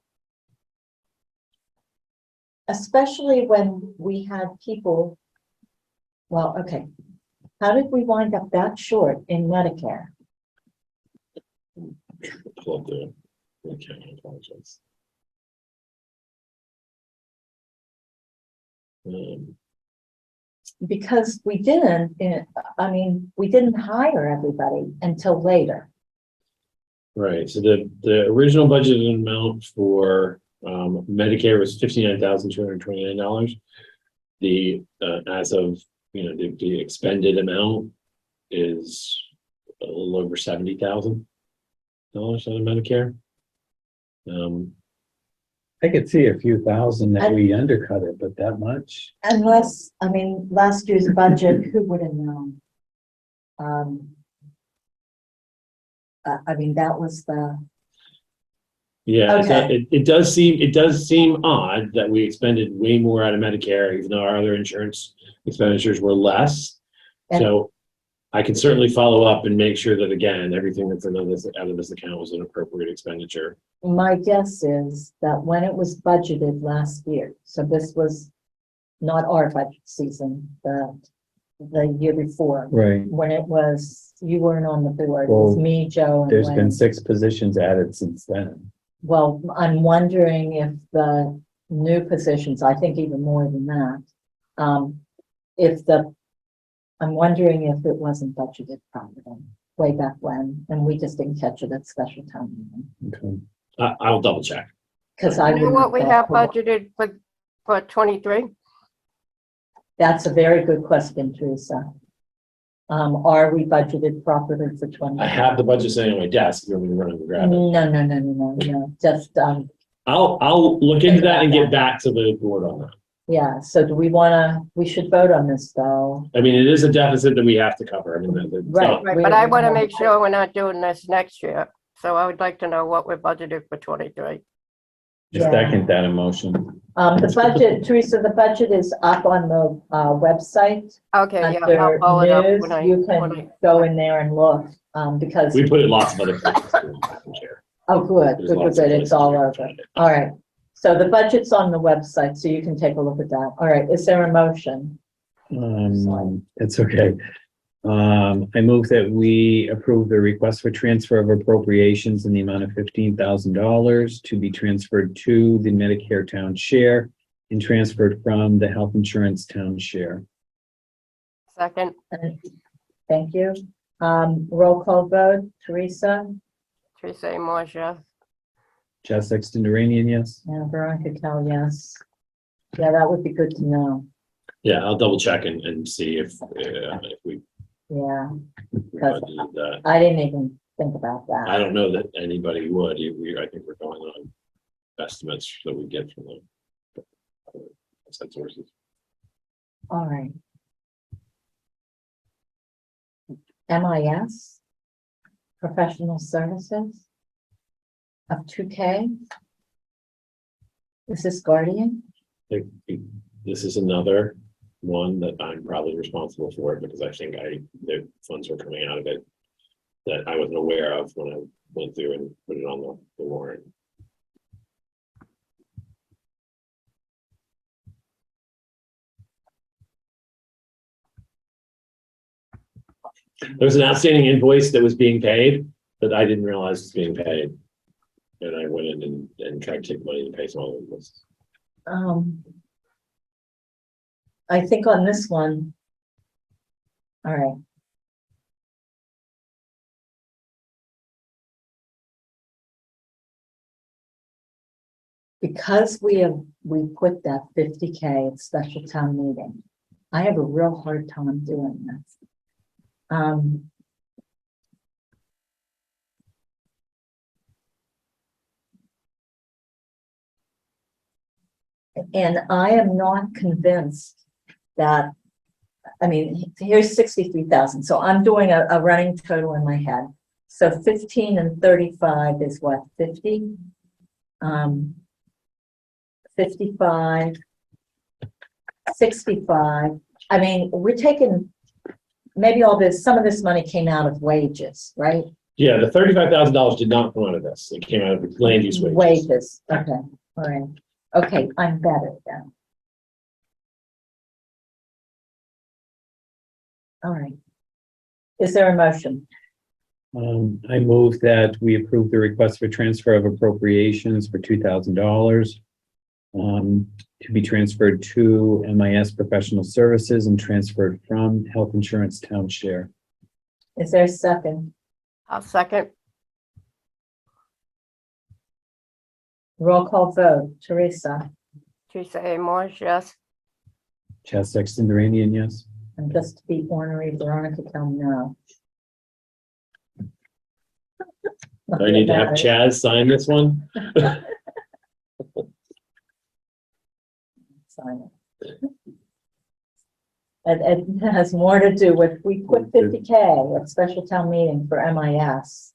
Especially when we had people. Well, okay. How did we wind up that short in Medicare? Pull up the account, I apologize. Because we didn't hire everybody until later. Right, so the original budgeted amount for Medicare was $59,229. The as of the expended amount is a little over $70,000 on Medicare. I could see a few thousand that we undercut it, but that much? Unless, last year's budget, who would have known? That was the, Yeah, Okay. it does seem odd that we expended way more out of Medicare, even though our other insurance expenditures were less. And- So I can certainly follow up and make sure that, again, everything that's out of this account was an appropriate expenditure. My guess is that when it was budgeted last year, so this was not our budget season, the year before, Right. when it was, you weren't on the board, it was Well, me, Joe, and There's been Wayne. 6 positions added since then. Well, I'm wondering if the new positions, I think even more than that, I'm wondering if it wasn't budgeted properly way back when, and we just didn't catch it at special town meeting. Okay. I'll double check. Because I You know wouldn't what we thought have for what- budgeted for 23? That's a very good question, Teresa. Are we budgeted properly for 20? I have the budget sitting on my desk. You want me to run and grab it? No, just, I'll look into that and get back to the board on that. yeah, so do we we should vote on this though. I mean, it is a deficit that we have to cover. I mean, it's Right. not- Right, but I want to make sure we're not doing this next year. So I would like to know what we're budgeted for 23. Yeah. Second that emotion. The budget, Teresa, the budget is up on the website. Okay, yeah, Under I'll follow it up news, when I. you when can go in there and look, because, We put it lots of other places. Madam Chair. oh, good, There's good, lots good, of it's places all we can over. find it. All right, so the budget's on the website, so you can take a look at that. All right, is there a motion? It's okay. I move that we approve the request for transfer of appropriations in the amount of $15,000 to be transferred to the Medicare town share and transferred from the health insurance town share. Second, Thank you. Roll call vote, Teresa, Teresa Moore, yes. Chad Sexton Duranian, yes? and Veronica Cal, yes. Yeah, that would be good to know. Yeah, I'll double check and see if we Yeah, budgeted that. I didn't even think about I that. don't know that anybody would. I think we're going on estimates that we get from the outside sources. All right. MIS, professional services of 2K. Is this Guardian? This is another one that I'm probably responsible for because I think the funds were coming out of it that I wasn't aware of when I went through and put it on the warrant. There was an outstanding invoice that was being paid that I didn't realize was being paid. And I went in and tried to take money to pay some other invoices. I think on this one. All right. Because we put that 50K at special town meeting, I have a real hard time doing this. And I am not convinced that, I mean, here's 63,000. So I'm doing a running total in my head. So 15 and 35 is what, 50? 55, 65. I mean, we're taking, maybe some of this money came out of wages, right? Yeah, the $35,000 did not come out of this. It came out of land use wages. Wages, okay, all right. Okay, I'm better then. All right. Is there a motion? I move that we approve the request for transfer of appropriations for $2,000 to be transferred to MIS Professional Services and transferred from Health Insurance Town Share. Is there a second? I'll second. Roll call vote, Teresa, Teresa A. Moore, yes. Chad Sexton Duranian, yes? and just to be ornery, Veronica Kell, no. Do I need to have Chaz sign this one? Sign it. It has more to do with, we put 50K at special town meeting for MIS.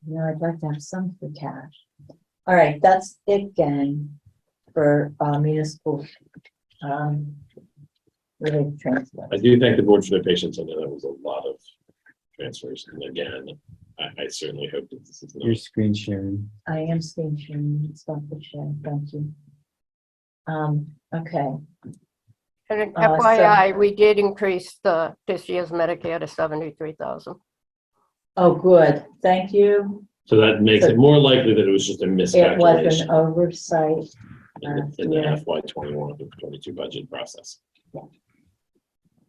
You know, I'd like to have some for cash. All right, that's it, gang, for municipal related transfer. I do thank the board for their patience. I know that was a lot of transfers. And again, I certainly hope that this is not. Your screen sharing. I am screen sharing, stop the share, thank you. Okay, And an so- FYI, we did increase this year's Medicare to 73,000. oh, good, thank you. So that makes it more likely that it was just a It was miscalculation an oversight. in the yeah. FY 21-22 budget process.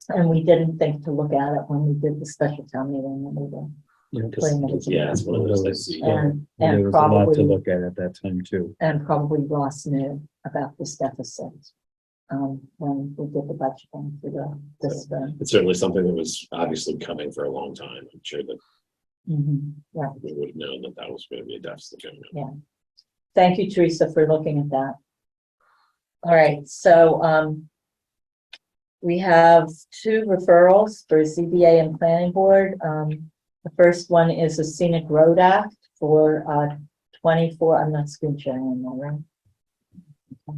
And we didn't think to look at it when we did the special town meeting. When we were putting it Yeah, it's one of those things. together. Yeah. And, There and was a lot to probably, look at that time too. and probably Ross knew about this deficit. When we did the budgeting for this. It's certainly something that was obviously coming for a long time. I'm sure that Yeah, we would have known that that was going to be a deficit. thank you, Teresa, for looking at that. All right, so, we have 2 referrals for ZBA and planning board. The first one is a Scenic Road Act for 24, I'm not screen sharing anymore, right?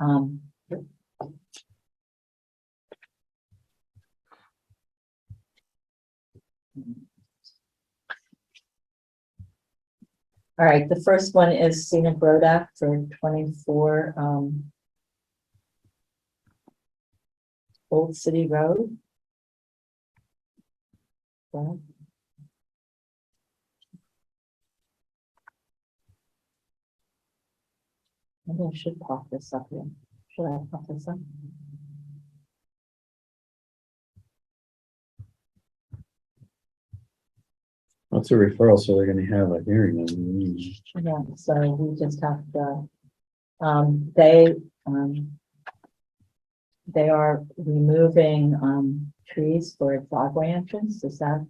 Okay. All right, the first one is Scenic Road Act for 24 Old City Road. Okay. Maybe I should pop this up here. Should I pop this up? What's a referral? So they're gonna have a hearing. Yeah, so we just have to, they are removing, trees for a driveway entrance, is that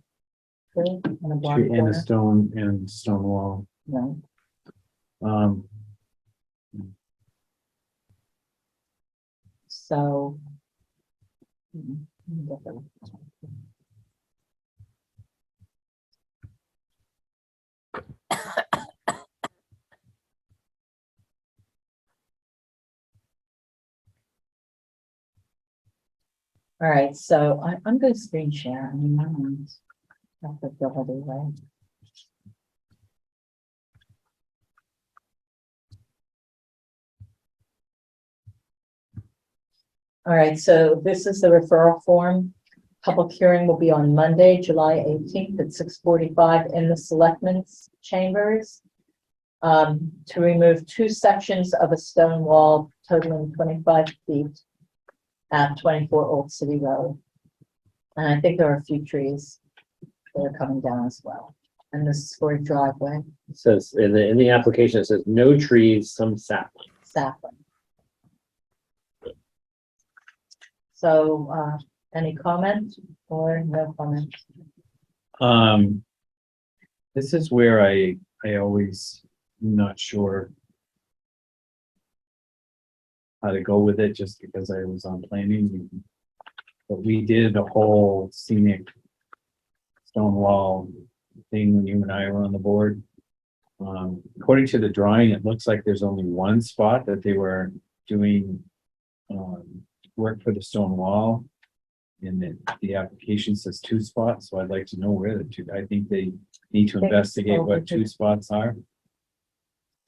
true? On a block And a corner? stone wall. No, Um, so. All right, so I'm going to screen share. I mean, I don't have to go other way. All right, so this is the referral form. Public hearing will be on Monday, July 18th at 6:45 in the Selectmen's Chambers. To remove 2 sections of a stone wall totaling 25 feet at 24 Old City Road. And I think there are a few trees that are coming down as well. And this is for a driveway, It says in the application, it says no trees, some sapling. sapling. So, any comment or no comment? This is where I always not sure how to go with it, just because I was on planning. But we did a whole scenic stone wall thing when you and I were on the board. According to the drawing, it looks like there's only one spot that they were doing work for the stone wall. And the application says 2 spots, so I'd like to know where the 2, I think they need to investigate what 2 spots are.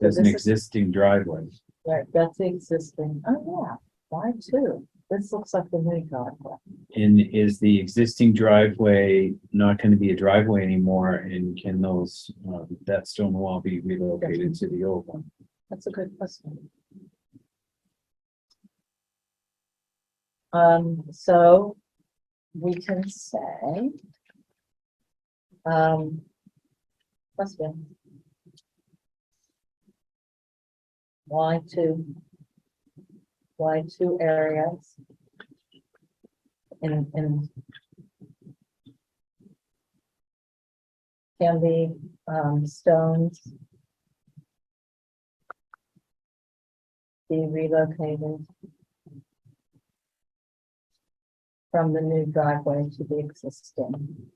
There's an this is- existing driveway. Right, that's the existing, oh yeah, why 2? This looks like the new driveway. And is the existing driveway not going to be a driveway anymore? And can those, that stone wall be relocated to the old one? That's a good question. So we can say, question. Why 2 areas in can be stones be relocated from the new driveway to the existing.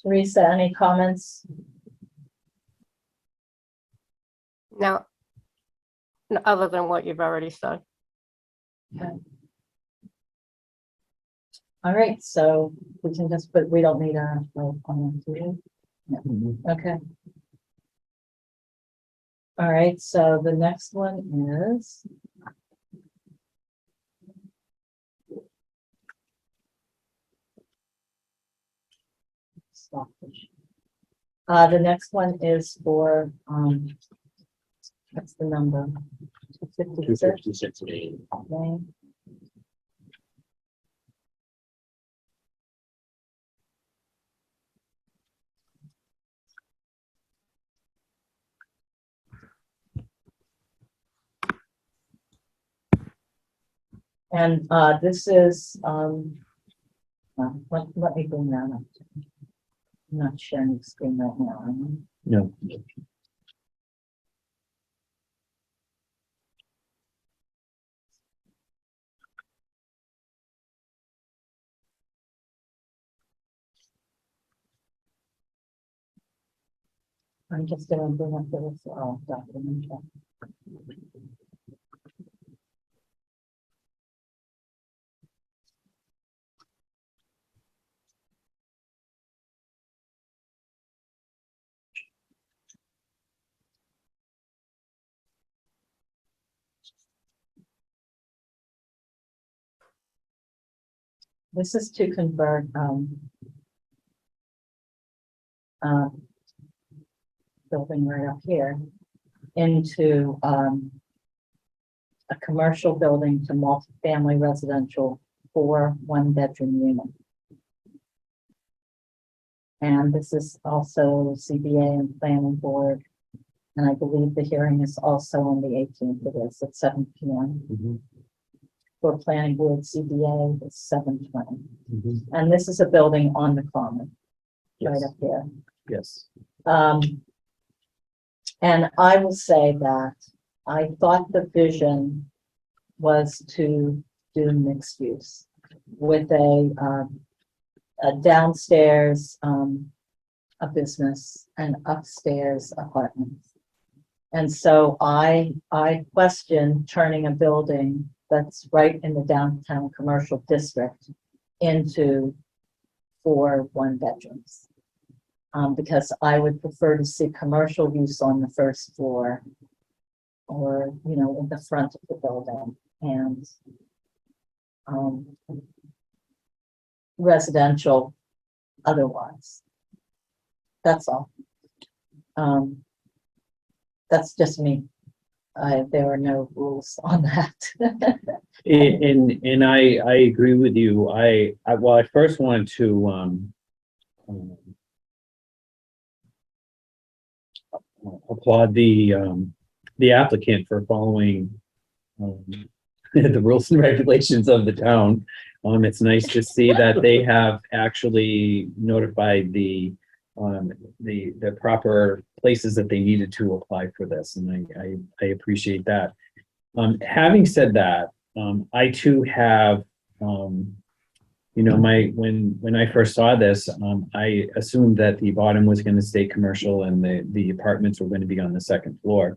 Teresa, any comments? Now, other than what you've already said. All right, so we can just, but we don't need a vote on it, do we? No. Okay. All right, so the next one is. The next one is for, what's the number? 256. 256 Main. Okay. And this is, let me bring that up. I'm not sharing the screen right now. am No. I'm just gonna bring up this document. This is to convert building right up here into a commercial building to multifamily residential for one-bedroom unit. And this is also CBA and planning board. And I believe the hearing is also on the 18th of this at 7 p.m. For planning board CBA is 7:20. And this is a building on the common, right Yes. up here. Yes. And I will say that I thought the vision was to do mixed use with a downstairs, a business, and upstairs apartments. And so I question turning a building that's right in the downtown commercial district into 4 one-bedrooms. Because I would prefer to see commercial use on the first floor or, you know, in the front of the building and residential otherwise. That's all. That's just me. There are no rules on that. And I agree with you. I first wanted to applaud the applicant for following the rules and regulations of the town. It's nice to see that they have actually notified the proper places that they needed to apply for this, and I appreciate that. Having said that, I too have, you know, when I first saw this, I assumed that the bottom was going to stay commercial and the apartments were going to be on the second floor.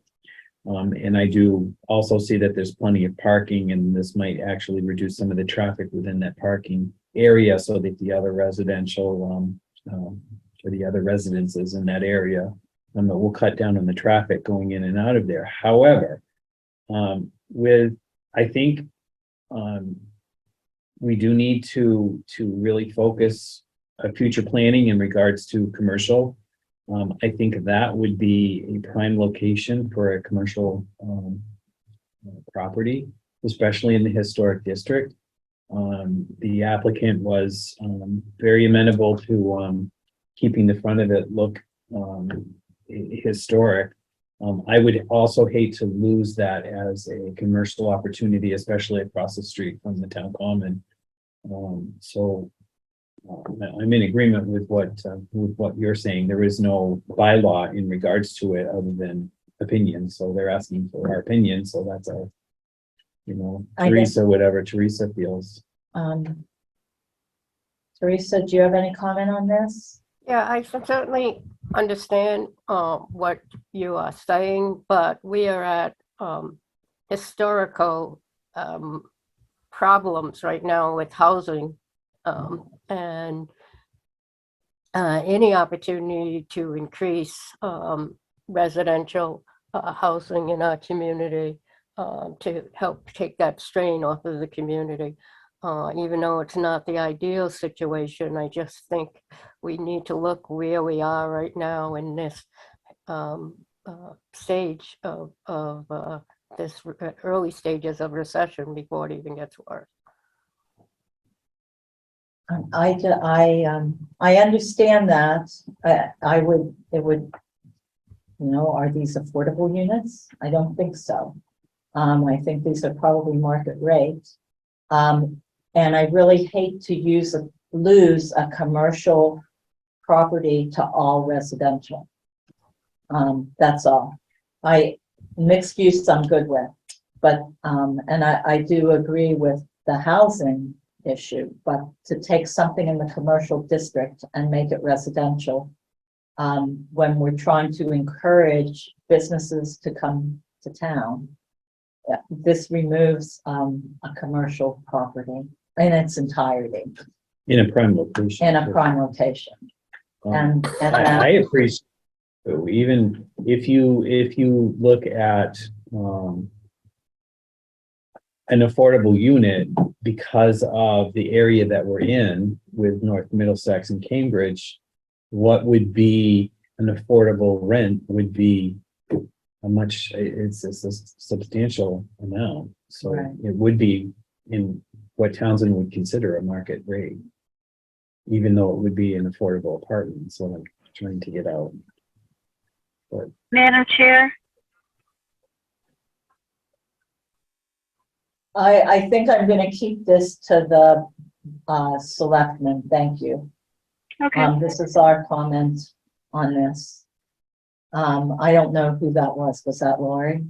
And I do also see that there's plenty of parking, and this might actually reduce some of the traffic within that parking area so that the other residential, or the other residences in that area, will cut down on the traffic going in and out of there. However, I think we do need to really focus future planning in regards to commercial. I think that would be a prime location for a commercial property, especially in the historic district. The applicant was very amenable to keeping the front of it look historic. I would also hate to lose that as a commercial opportunity, especially across the street from the town common. So I'm in agreement with what you're saying. There is no bylaw in regards to it other than opinion. So they're asking for our opinion. So that's our, you know, Teresa, whatever Teresa feels. Teresa, do you have any comment on this? Yeah, I certainly understand what you are saying, but we are at historical problems right now with housing, and any opportunity to increase residential housing in our community to help take that strain off of the community. Even though it's not the ideal situation, I just think we need to look where we are right now in this stage of this early stages of recession before it even gets worse. I understand that. It would, are these affordable units? I don't think so. I think these are probably market rate. And I really hate to lose a commercial property to all residential. That's all. Mixed use I'm good with, but, and I do agree with the housing issue, but to take something in the commercial district and make it residential, when we're trying to encourage businesses to come to town, this removes a commercial property in its entirety, In a prime location. in a prime location. And I appreciate, even if you look at, an affordable unit, because of the area that we're in with North Middlesex and Cambridge, what would be an affordable rent would be it's a substantial amount. So Right. it would be in what Townsend would consider a market rate, even though it would be an affordable apartment. So I'm trying to get out. But Madam Chair, I think I'm gonna keep this to the selectmen. Thank you. okay. This is our comment on this. I don't know who that was. Was that Lori?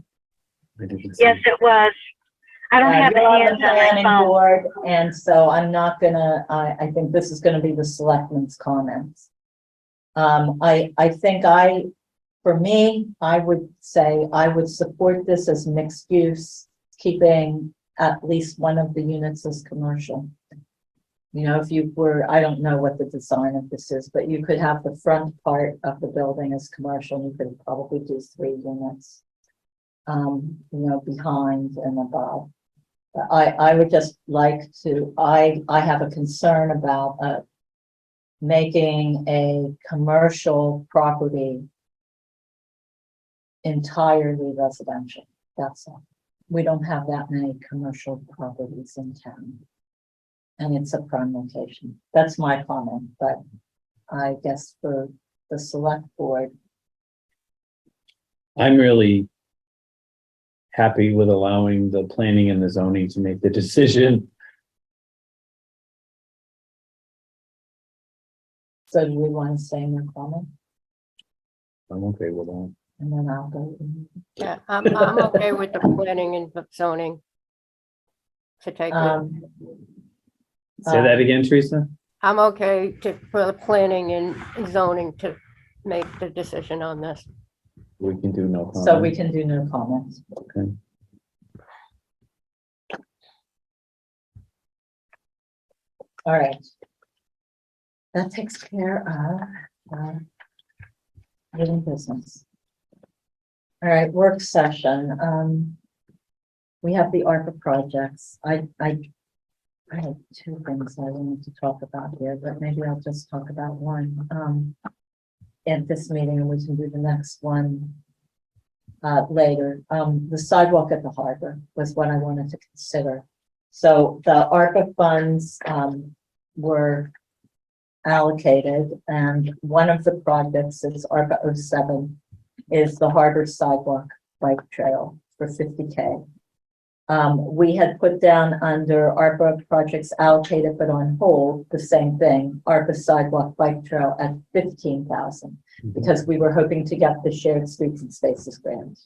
I didn't see. Yes, it was. I don't have the You're on hands on my planning phone. board, and so I'm not gonna, I think this is gonna be the selectmen's comments. I think for me, I would say I would support this as mixed use, keeping at least one of the units as commercial. If you were, I don't know what the design of this is, but you could have the front part of the building as commercial, and you could probably do 3 units, behind and above. I would just like to, I have a concern about making a commercial property entirely residential. That's all. We don't have that many commercial properties in town. And it's a prime location. That's my comment, but I guess for the select board, I'm really happy with allowing the planning and the zoning to make the decision. so do we want to say in your comment? I'm okay with that. And then I'll go. Yeah, I'm okay with the planning and zoning to take it. Say that again, Teresa? I'm okay for the planning and zoning to make the decision on this. We can do no comment. So we can do no comments. Okay. All right. That takes care of getting business. All right, work session. We have the ARPA projects. I have 2 things I wanted to talk about here, but maybe I'll just talk about one at this meeting, and we can do the next one later. The sidewalk at the harbor was what I wanted to consider. So the ARPA funds were allocated, and one of the projects is ARPA 07, is the harbor sidewalk bike trail for $50K. We had put down under ARPA projects allocated but on hold, the same thing, ARPA sidewalk bike trail at $15,000, because we were hoping to get the shared streets and spaces grant.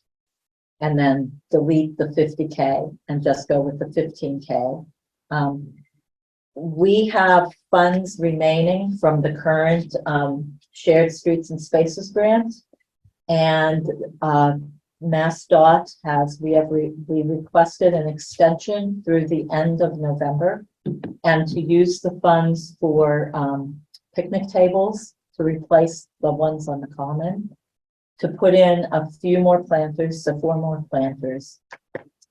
And then delete the $50K and just go with the $15K. We have funds remaining from the current shared streets and spaces grant. And MassDOT we requested an extension through the end of November and to use the funds for, picnic tables to replace the ones on the common, to put in a few more planters, so 4 more planters.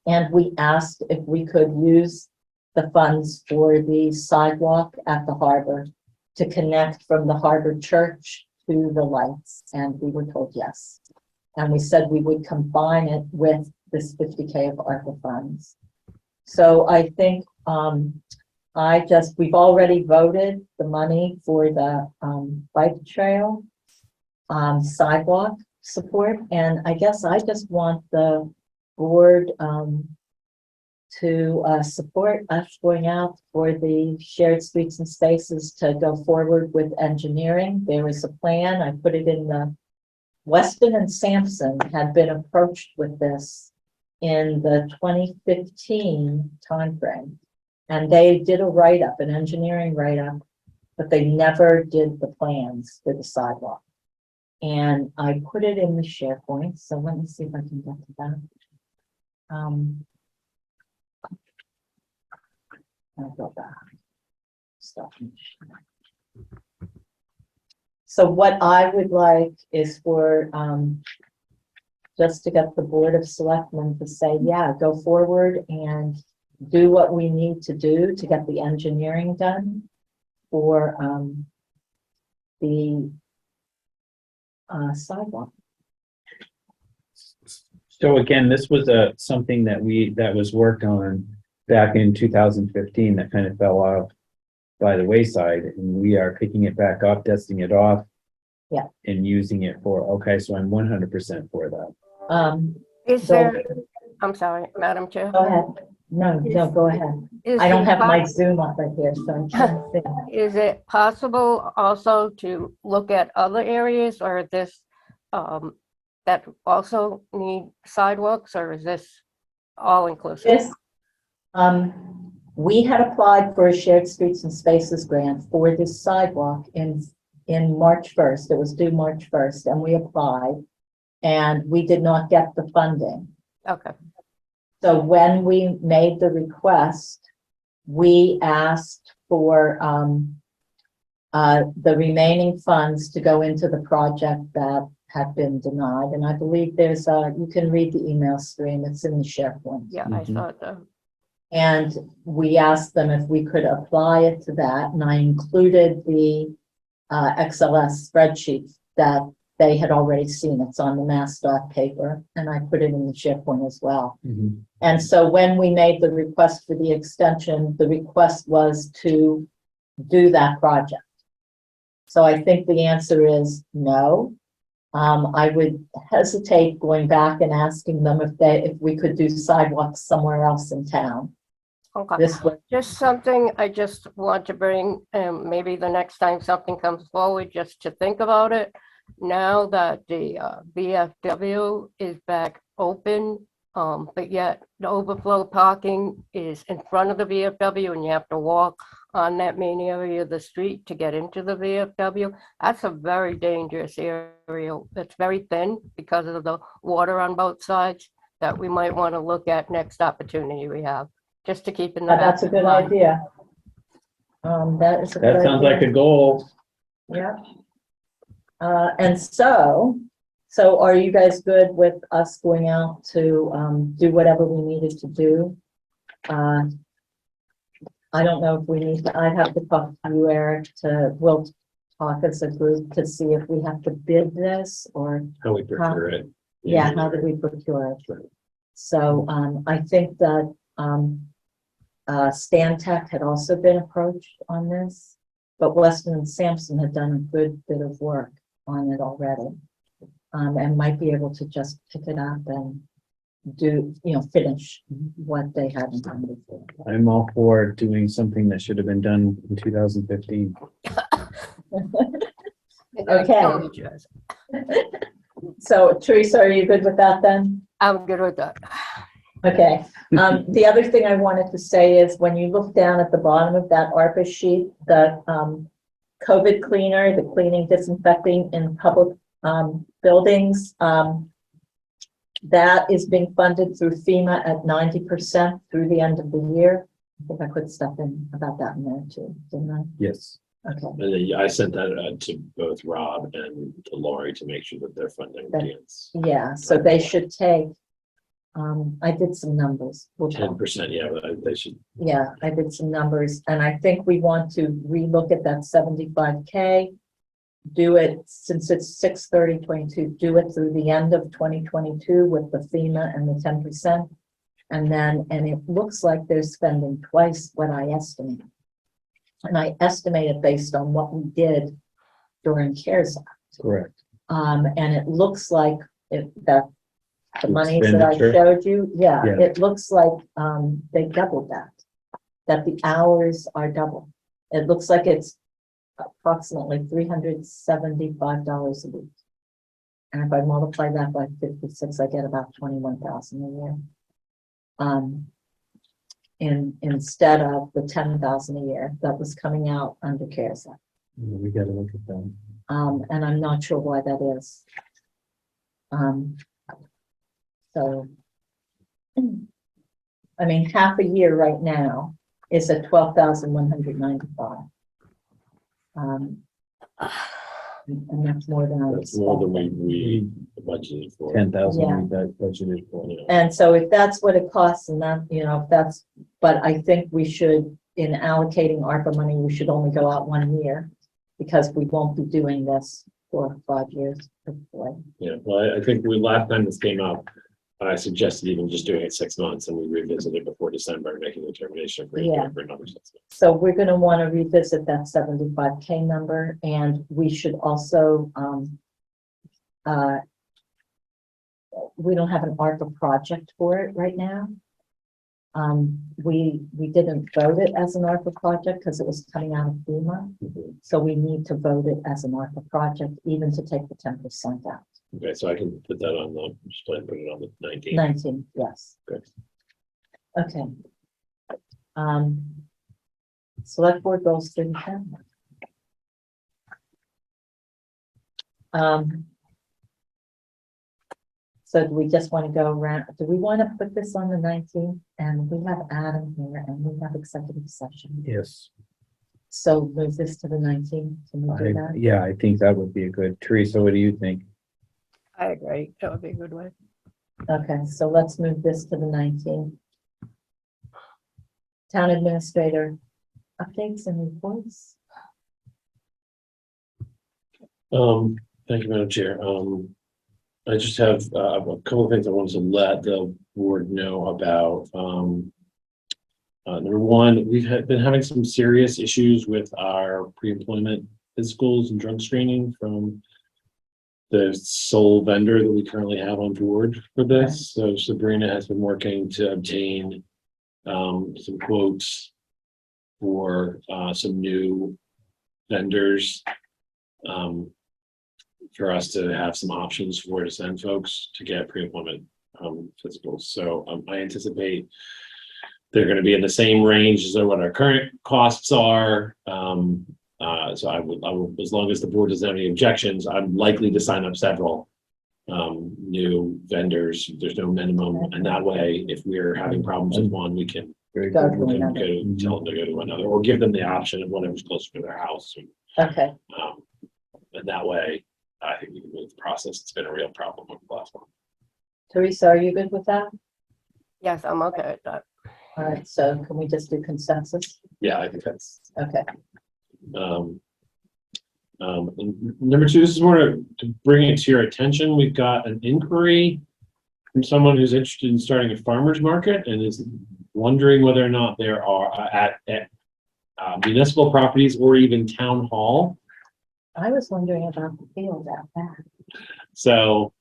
And we asked if we could use the funds for the sidewalk at the harbor to connect from the harbor church to the lights, and we were told yes. And we said we would combine it with this 50K of ARPA funds. So I think, we've already voted the money for the, bike trail, sidewalk support, and I guess I just want the board, to support us going out for the shared streets and spaces to go forward with engineering. There is a plan. I put it in the Weston and Sampson had been approached with this in the 2015 timeframe. And they did a write-up, an engineering write-up, but they never did the plans for the sidewalk. And I put it in the SharePoint, so let me see if I can get to that. I'll go back. Stop. So what I would like is for, just to get the Board of Selectmen to say, yeah, go forward and do what we need to do to get the engineering done for, the sidewalk. So again, this was something that was worked on back in 2015 that kind of fell off by the wayside, and we are picking it back up, dusting it off. Yeah. And using it for, okay, so I'm 100% for that. Is So- there, I'm sorry, Madam Chair. Go ahead. No, go ahead. Is I don't it have my pos- Zoom up right here, so I'm trying to see. Is it possible also to look at other areas or this, that also need sidewalks, or is this all inclusive? This, we had applied for a shared streets and spaces grant for this sidewalk in March 1st. It was due March 1st, and we applied, and we did not get the funding. Okay, So when we made the request, we asked for the remaining funds to go into the project that had been denied. And I believe there's you can read the email stream. It's in the SharePoint. yeah, I Mhm. saw that. And we asked them if we could apply it to that. And I included the XLS spreadsheet that they had already seen. It's on the MassDOT paper, and I put it in the SharePoint as well. Mhm. And so when we made the request for the extension, the request was to do that project. So I think the answer is no. I would hesitate going back and asking them if we could do sidewalks somewhere else in town. Okay, This was, just something I just want to bring, maybe the next time something comes forward, just to think about it. Now that the VFW is back open, but yet the overflow parking is in front of the VFW and you have to walk on that main area of the street to get into the VFW. That's a very dangerous area. It's very thin because of the water on both sides that we might want to look at next opportunity we have, just to keep in the back. that's a of the good mind. idea. That is a good That sounds idea. like a goal. Yeah. And so are you guys good with us going out to do whatever we needed to do? I don't know if we need to, I'd have to talk to you, Eric, we'll talk as a group to see if we have to bid this or, How we procure it. yeah, how do we procure it? So, I think that, Stan Tech had also been approached on this, but Weston and Sampson had done a good bit of work on it already. And might be able to just pick it up and do, finish what they had intended to. I'm all for doing something that should have been done in 2015. Okay. So Teresa, are you good with that then? I'm good with that. Okay. The other thing I wanted to say is when you look down at the bottom of that ARPA sheet, the COVID cleaner, the cleaning, disinfecting in public buildings, That is being funded through FEMA at 90% through the end of the year. I think I put stuff in about that in there too, didn't Yes. I? Okay. And then I sent that to both Rob and to Lori to make sure that they're funding That- dance. Yeah, so they should take, I did some numbers. We'll talk. 10%, yeah, but they should, Yeah, I did some numbers, and I think we want to relook at that 75K. Do it, since it's 6/30/22, do it through the end of 2022 with the FEMA and the 10%. And it looks like they're spending twice what I estimated. And I estimated based on what we did during CARES Act. Correct. And it looks like that the monies that I Expenditure. showed you, yeah, Yeah. it looks like, they doubled that the hours are double. It looks like it's approximately $375 a week. And if I multiply that by 56, I get about 21,000 a year. Instead of the 10,000 a year that was coming out under CARES Act. We gotta look at that. And I'm not sure why that is. So, I mean, half a year right now is at 12,195. And that's more than I that's more than expected. we budgeted for. 10,000 Yeah. we got budgeted for. Yeah. And so if that's what it costs and that, if that's, but I think we should, in allocating ARPA money, we should only go out 1 year because we won't be doing this for 5 years. Hopefully. Yeah, well, I think last time this came up, I suggested even just doing it 6 months and we revisited before December and making the determination for Yeah. another 6 months. So we're going to want to revisit that 75K number, and we should also, we don't have an ARPA project for it right now. We didn't vote it as an ARPA project because it was coming out of FEMA. So we need to vote it as an ARPA project, even to take the 10% out. Okay, so I can put that on just put it on the 19th. 19, yes. Good. Okay. Select board goals through the town. So do we just want to go around, do we want to put this on the 19th? And we have Adam here and we have executive session. Yes. So move this to the 19th. Can we do that? Yeah, I think that would be a good. Teresa, what do you think? I agree. That would be a good way. Okay, so let's move this to the 19th. Town administrator, updates and reports. Thank you, Madam Chair. I just have a couple of things I wanted to let the board know about. Number one, we've been having some serious issues with our pre-employment physicals and drug screening from the sole vendor that we currently have on board for this. So Sabrina has been working to obtain some quotes for some new vendors for us to have some options for to send folks to get pre-employment physicals. So I anticipate they're going to be in the same range as what our current costs are. So I will, as long as the board doesn't have any objections, I'm likely to sign up several new vendors. There's no minimum, and that way, if we're having problems with one, we can Very Go good. to tell another. them to go to another, or give them the option of whatever's closer to their house. Okay, And that way, I think we can move the process. It's been a real problem with the last one. Teresa, are you good with that? Yes, I'm okay with that. All right, so can we just do consensus? Yeah, I think that's. Okay, And number two, this is more to bring it to your attention. We've got an inquiry from someone who's interested in starting a farmer's market and is wondering whether or not there are at municipal properties or even town hall. I was wondering about the field out back. So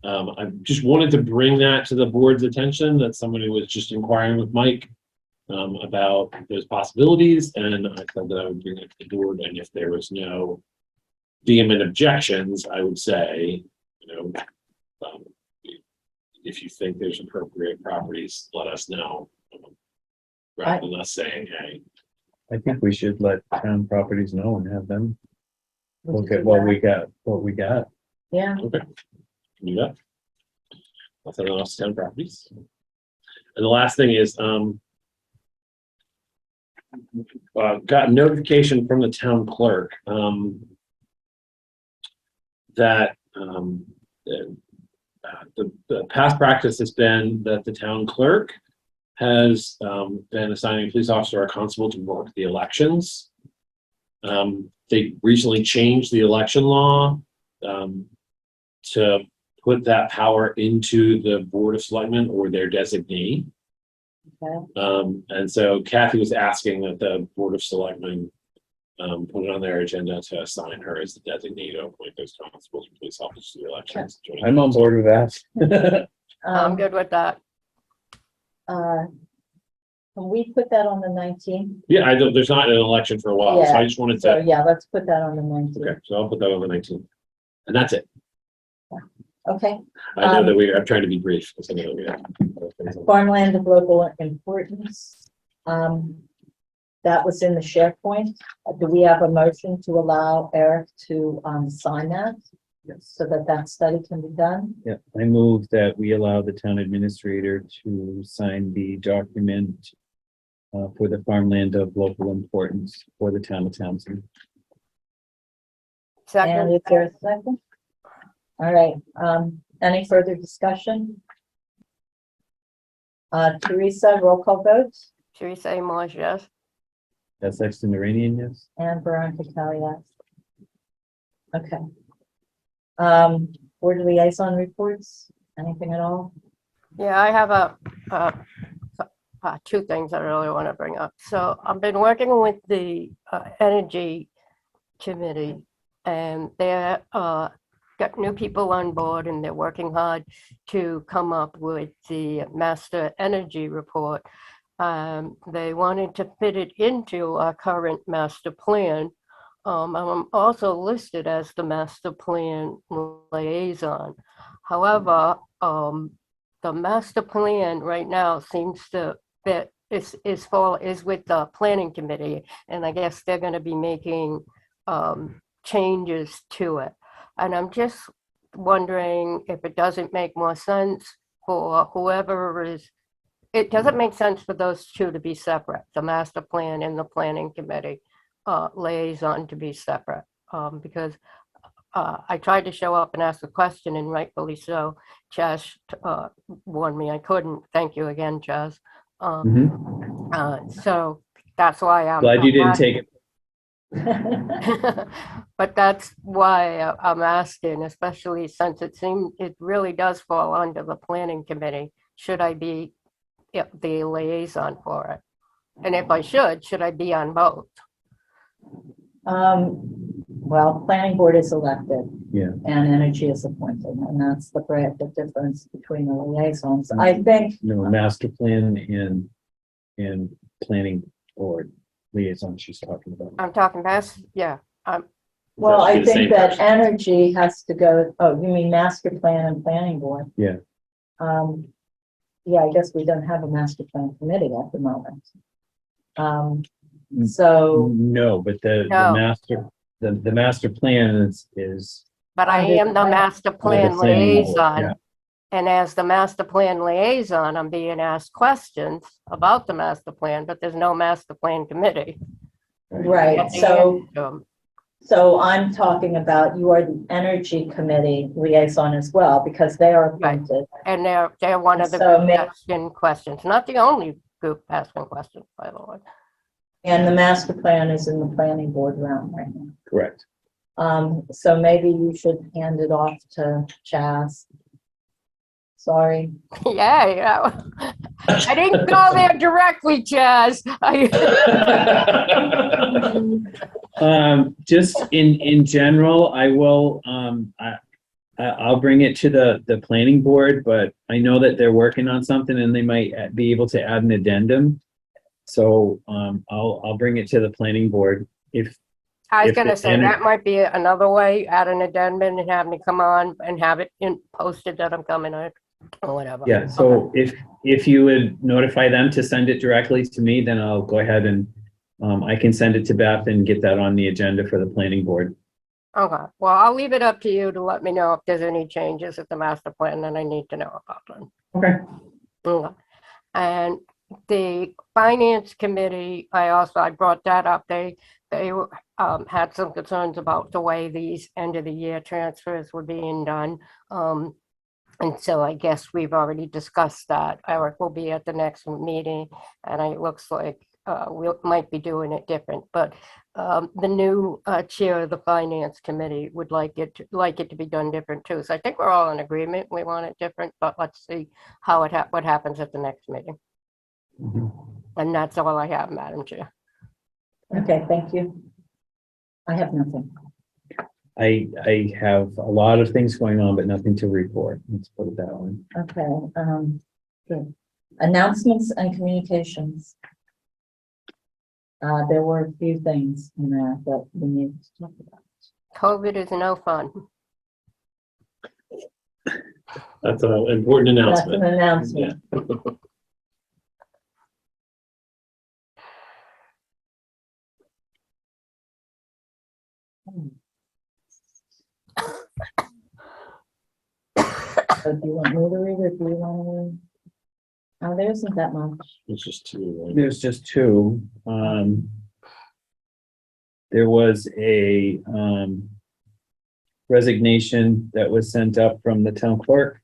I just wanted to bring that to the board's attention, that somebody was just inquiring with Mike about those possibilities, and I thought that I would bring it to the board, and if there was no vehement objections, I would say, if you think there's appropriate properties, let us know. Rather than us saying, hey. I think we should let town properties know and have them Would look you at do what that? we got, Yeah, Okay, can do that. Nothing else, town properties. And the last thing is, got notification from the town clerk, that, the past practice has been that the town clerk has, been assigning a police officer or constable to work the elections. They recently changed the election law, to put that power into the Board of Selectmen or their designee. Okay. And so Kathy was asking that the Board of Selectmen put it on their agenda to assign her as the designee to appoint those constables and police officers to the elections. I'm on board with that. I'm good with that. Can we put that on the 19th? Yeah, there's not an election for a while, so I just wanted So to, yeah, let's put that on the 19th. okay, so I'll put that on the 19th. And that's it. Okay. I know that I'm trying to be brief. 'Cause I know we have other things on. Farmland of local importance. That was in the SharePoint. Do we have a motion to allow Eric to sign that? Yes. So that that study can be done? Yeah, I move that we allow the town administrator to sign the document for the farmland of local importance for the town of Townsend. And Second, is there a second? All right, any further discussion? Teresa, roll call votes, Teresa A. Marsh, yes. That's Sexton Iranian, yes? and Veronica Kelly, yes. Okay. Board liaison reports, anything at all? Yeah, I have two things I really want to bring up. So I've been working with the Energy Committee, and they're got new people on board, and they're working hard to come up with the master energy report. They wanted to fit it into our current master plan. I'm also listed as the master plan liaison. However, the master plan right now seems to fit is with the planning committee, and I guess they're going to be making changes to it. And I'm just wondering if it doesn't make more sense for whoever is. It doesn't make sense for those two to be separate, the master plan and the planning committee liaison to be separate, because I tried to show up and ask a question, and rightfully so, Chaz warned me I couldn't. Thank you again, Chaz. So that's why I'm Glad you didn't take it. but that's why I'm asking, especially since it really does fall under the planning committee. Should I be the liaison for it? And if I should I be on both? Well, planning board is elected. Yeah. And energy is appointed, and that's the difference between the liaisons. I think, No, master plan and planning board liaison she's talking about. I'm talking past, yeah. well, That should be I the think same that person. energy has to go, oh, you mean master plan and planning board? Yeah. Yeah, I guess we don't have a master plan committee at the moment. So, No, but the No. master plan is But I Under am the plan- master plan planning board, yeah. liaison. And as the master plan liaison, I'm being asked questions about the master plan, but there's no master plan committee. right, so I'm talking about you are the energy committee liaison as well, because they are Right. appointed. And they're one of the So group may- asking questions, not the only group asking questions, by the way. And the master plan is in the planning board round right now. correct. So maybe you should hand it off to Chaz. Sorry. Yeah. I didn't go there directly, Chaz. Just in general, I will, I'll bring it to the planning board, but I know that they're working on something and they might be able to add an addendum. So, I'll bring it to the planning board if, I was If gonna the say, ener- that might be another way, add an addendum and have me come on and have it posted that I'm coming on, or whatever. yeah, so if you would notify them to send it directly to me, then I'll go ahead and I can send it to Beth and get that on the agenda for the planning board. Okay, well, I'll leave it up to you to let me know if there's any changes at the master plan that I need to know about them. Okay. Okay. And the finance committee, I brought that up. They had some concerns about the way these end of the year transfers were being done. And so I guess we've already discussed that. Eric will be at the next meeting, and it looks like we might be doing it different, but the new chair of the finance committee would like it to be done different too. So I think we're all in agreement. We want it different, but let's see how what happens at the next meeting. And that's all I have, Madam Chair. Okay, thank you. I have nothing. I have a lot of things going on, but nothing to report. Let's put it that way. Okay, good. Announcements and communications. There were a few things in there that we need to talk about. COVID is no fun. That's an important That's announcement. an announcement. Yeah. So do you want me to read it? Do you want to read? Oh, there isn't that much. It's just two, right? There's just two. There was a resignation that was sent up from the town clerk.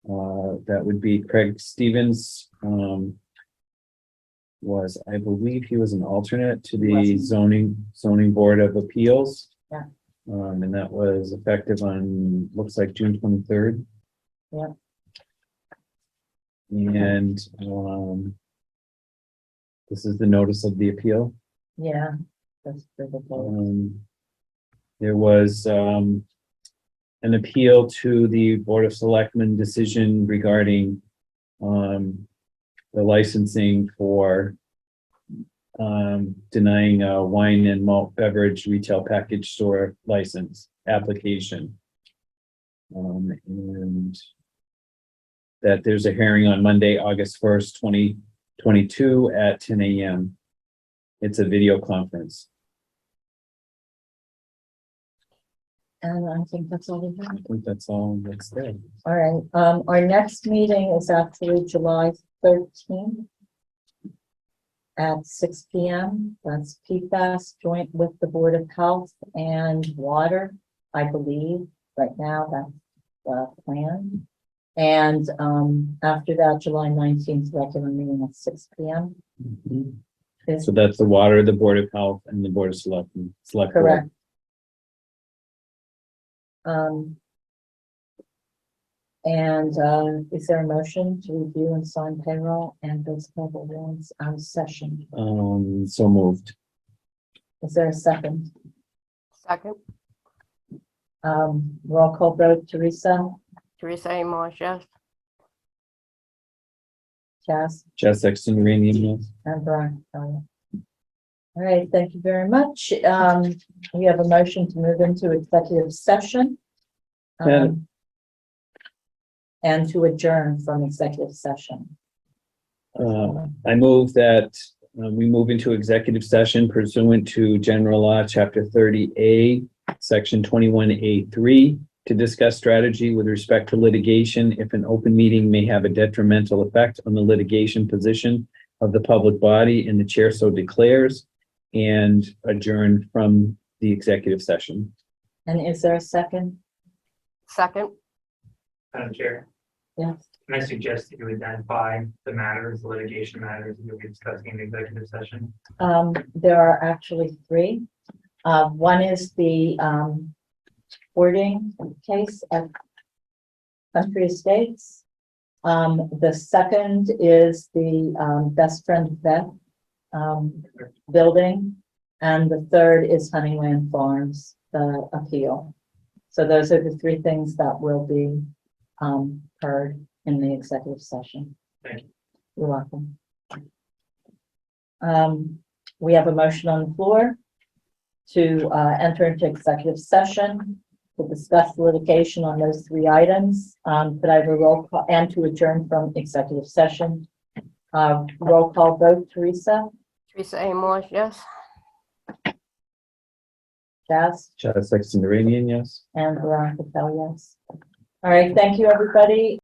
That would be Craig Stevens. I believe he was an alternate to the zoning board of appeals. Yeah. And that was effective on, looks like June 23rd. Yeah. And this is the notice of the appeal. Yeah. That's for the vote. There was an appeal to the Board of Selectmen decision regarding the licensing for denying a wine and malt beverage retail package store license application. And that there's a hearing on Monday, August 1st, 2022 at 10 a.m. It's a video conference. And I think that's all we have. I think that's all that's there. All right, our next meeting is actually July 13th at 6 p.m. That's PFAS joint with the Board of Health and Water, I believe. Right now, that's the plan. And after that, July 19th, regular meeting at 6 p.m. So that's the Water, the Board of Health, and the Board of Selectmen. Select Board. Correct. Is there a motion to review and sign payroll and those payable warrants out of session? So moved. Is there a second? Second, Roll call vote, Teresa, Teresa A. Marsh, yes. Chas, Chess Sexton, Randy, yes. and Brian. All right, thank you very much. We have a motion to move into executive session. And to adjourn from executive session. I move that we move into executive session pursuant to General Law, Chapter 30A, Section 21A3, to discuss strategy with respect to litigation if an open meeting may have a detrimental effect on the litigation position of the public body and the chair so declares, and adjourn from the executive session. And is there a second? Second, Madam Chair, Yes. can I suggest that you identify the matters, litigation matters that you'll be discussing in the executive session? There are actually three. One is the hoarding case at Country Estates. The second is the Best Friend Vet building. And the third is Honeyland Farms, the appeal. So those are the three things that will be heard in the executive session. Thank you. You're welcome. We have a motion on the floor to enter into executive session to discuss litigation on those three items. Could I have a roll call and to adjourn from executive session? Roll call vote, Teresa, Teresa A. Marsh, yes. Jazz, Chad Sexton Duranian, yes. and Veronica Kell, yes. All right, thank you, everybody.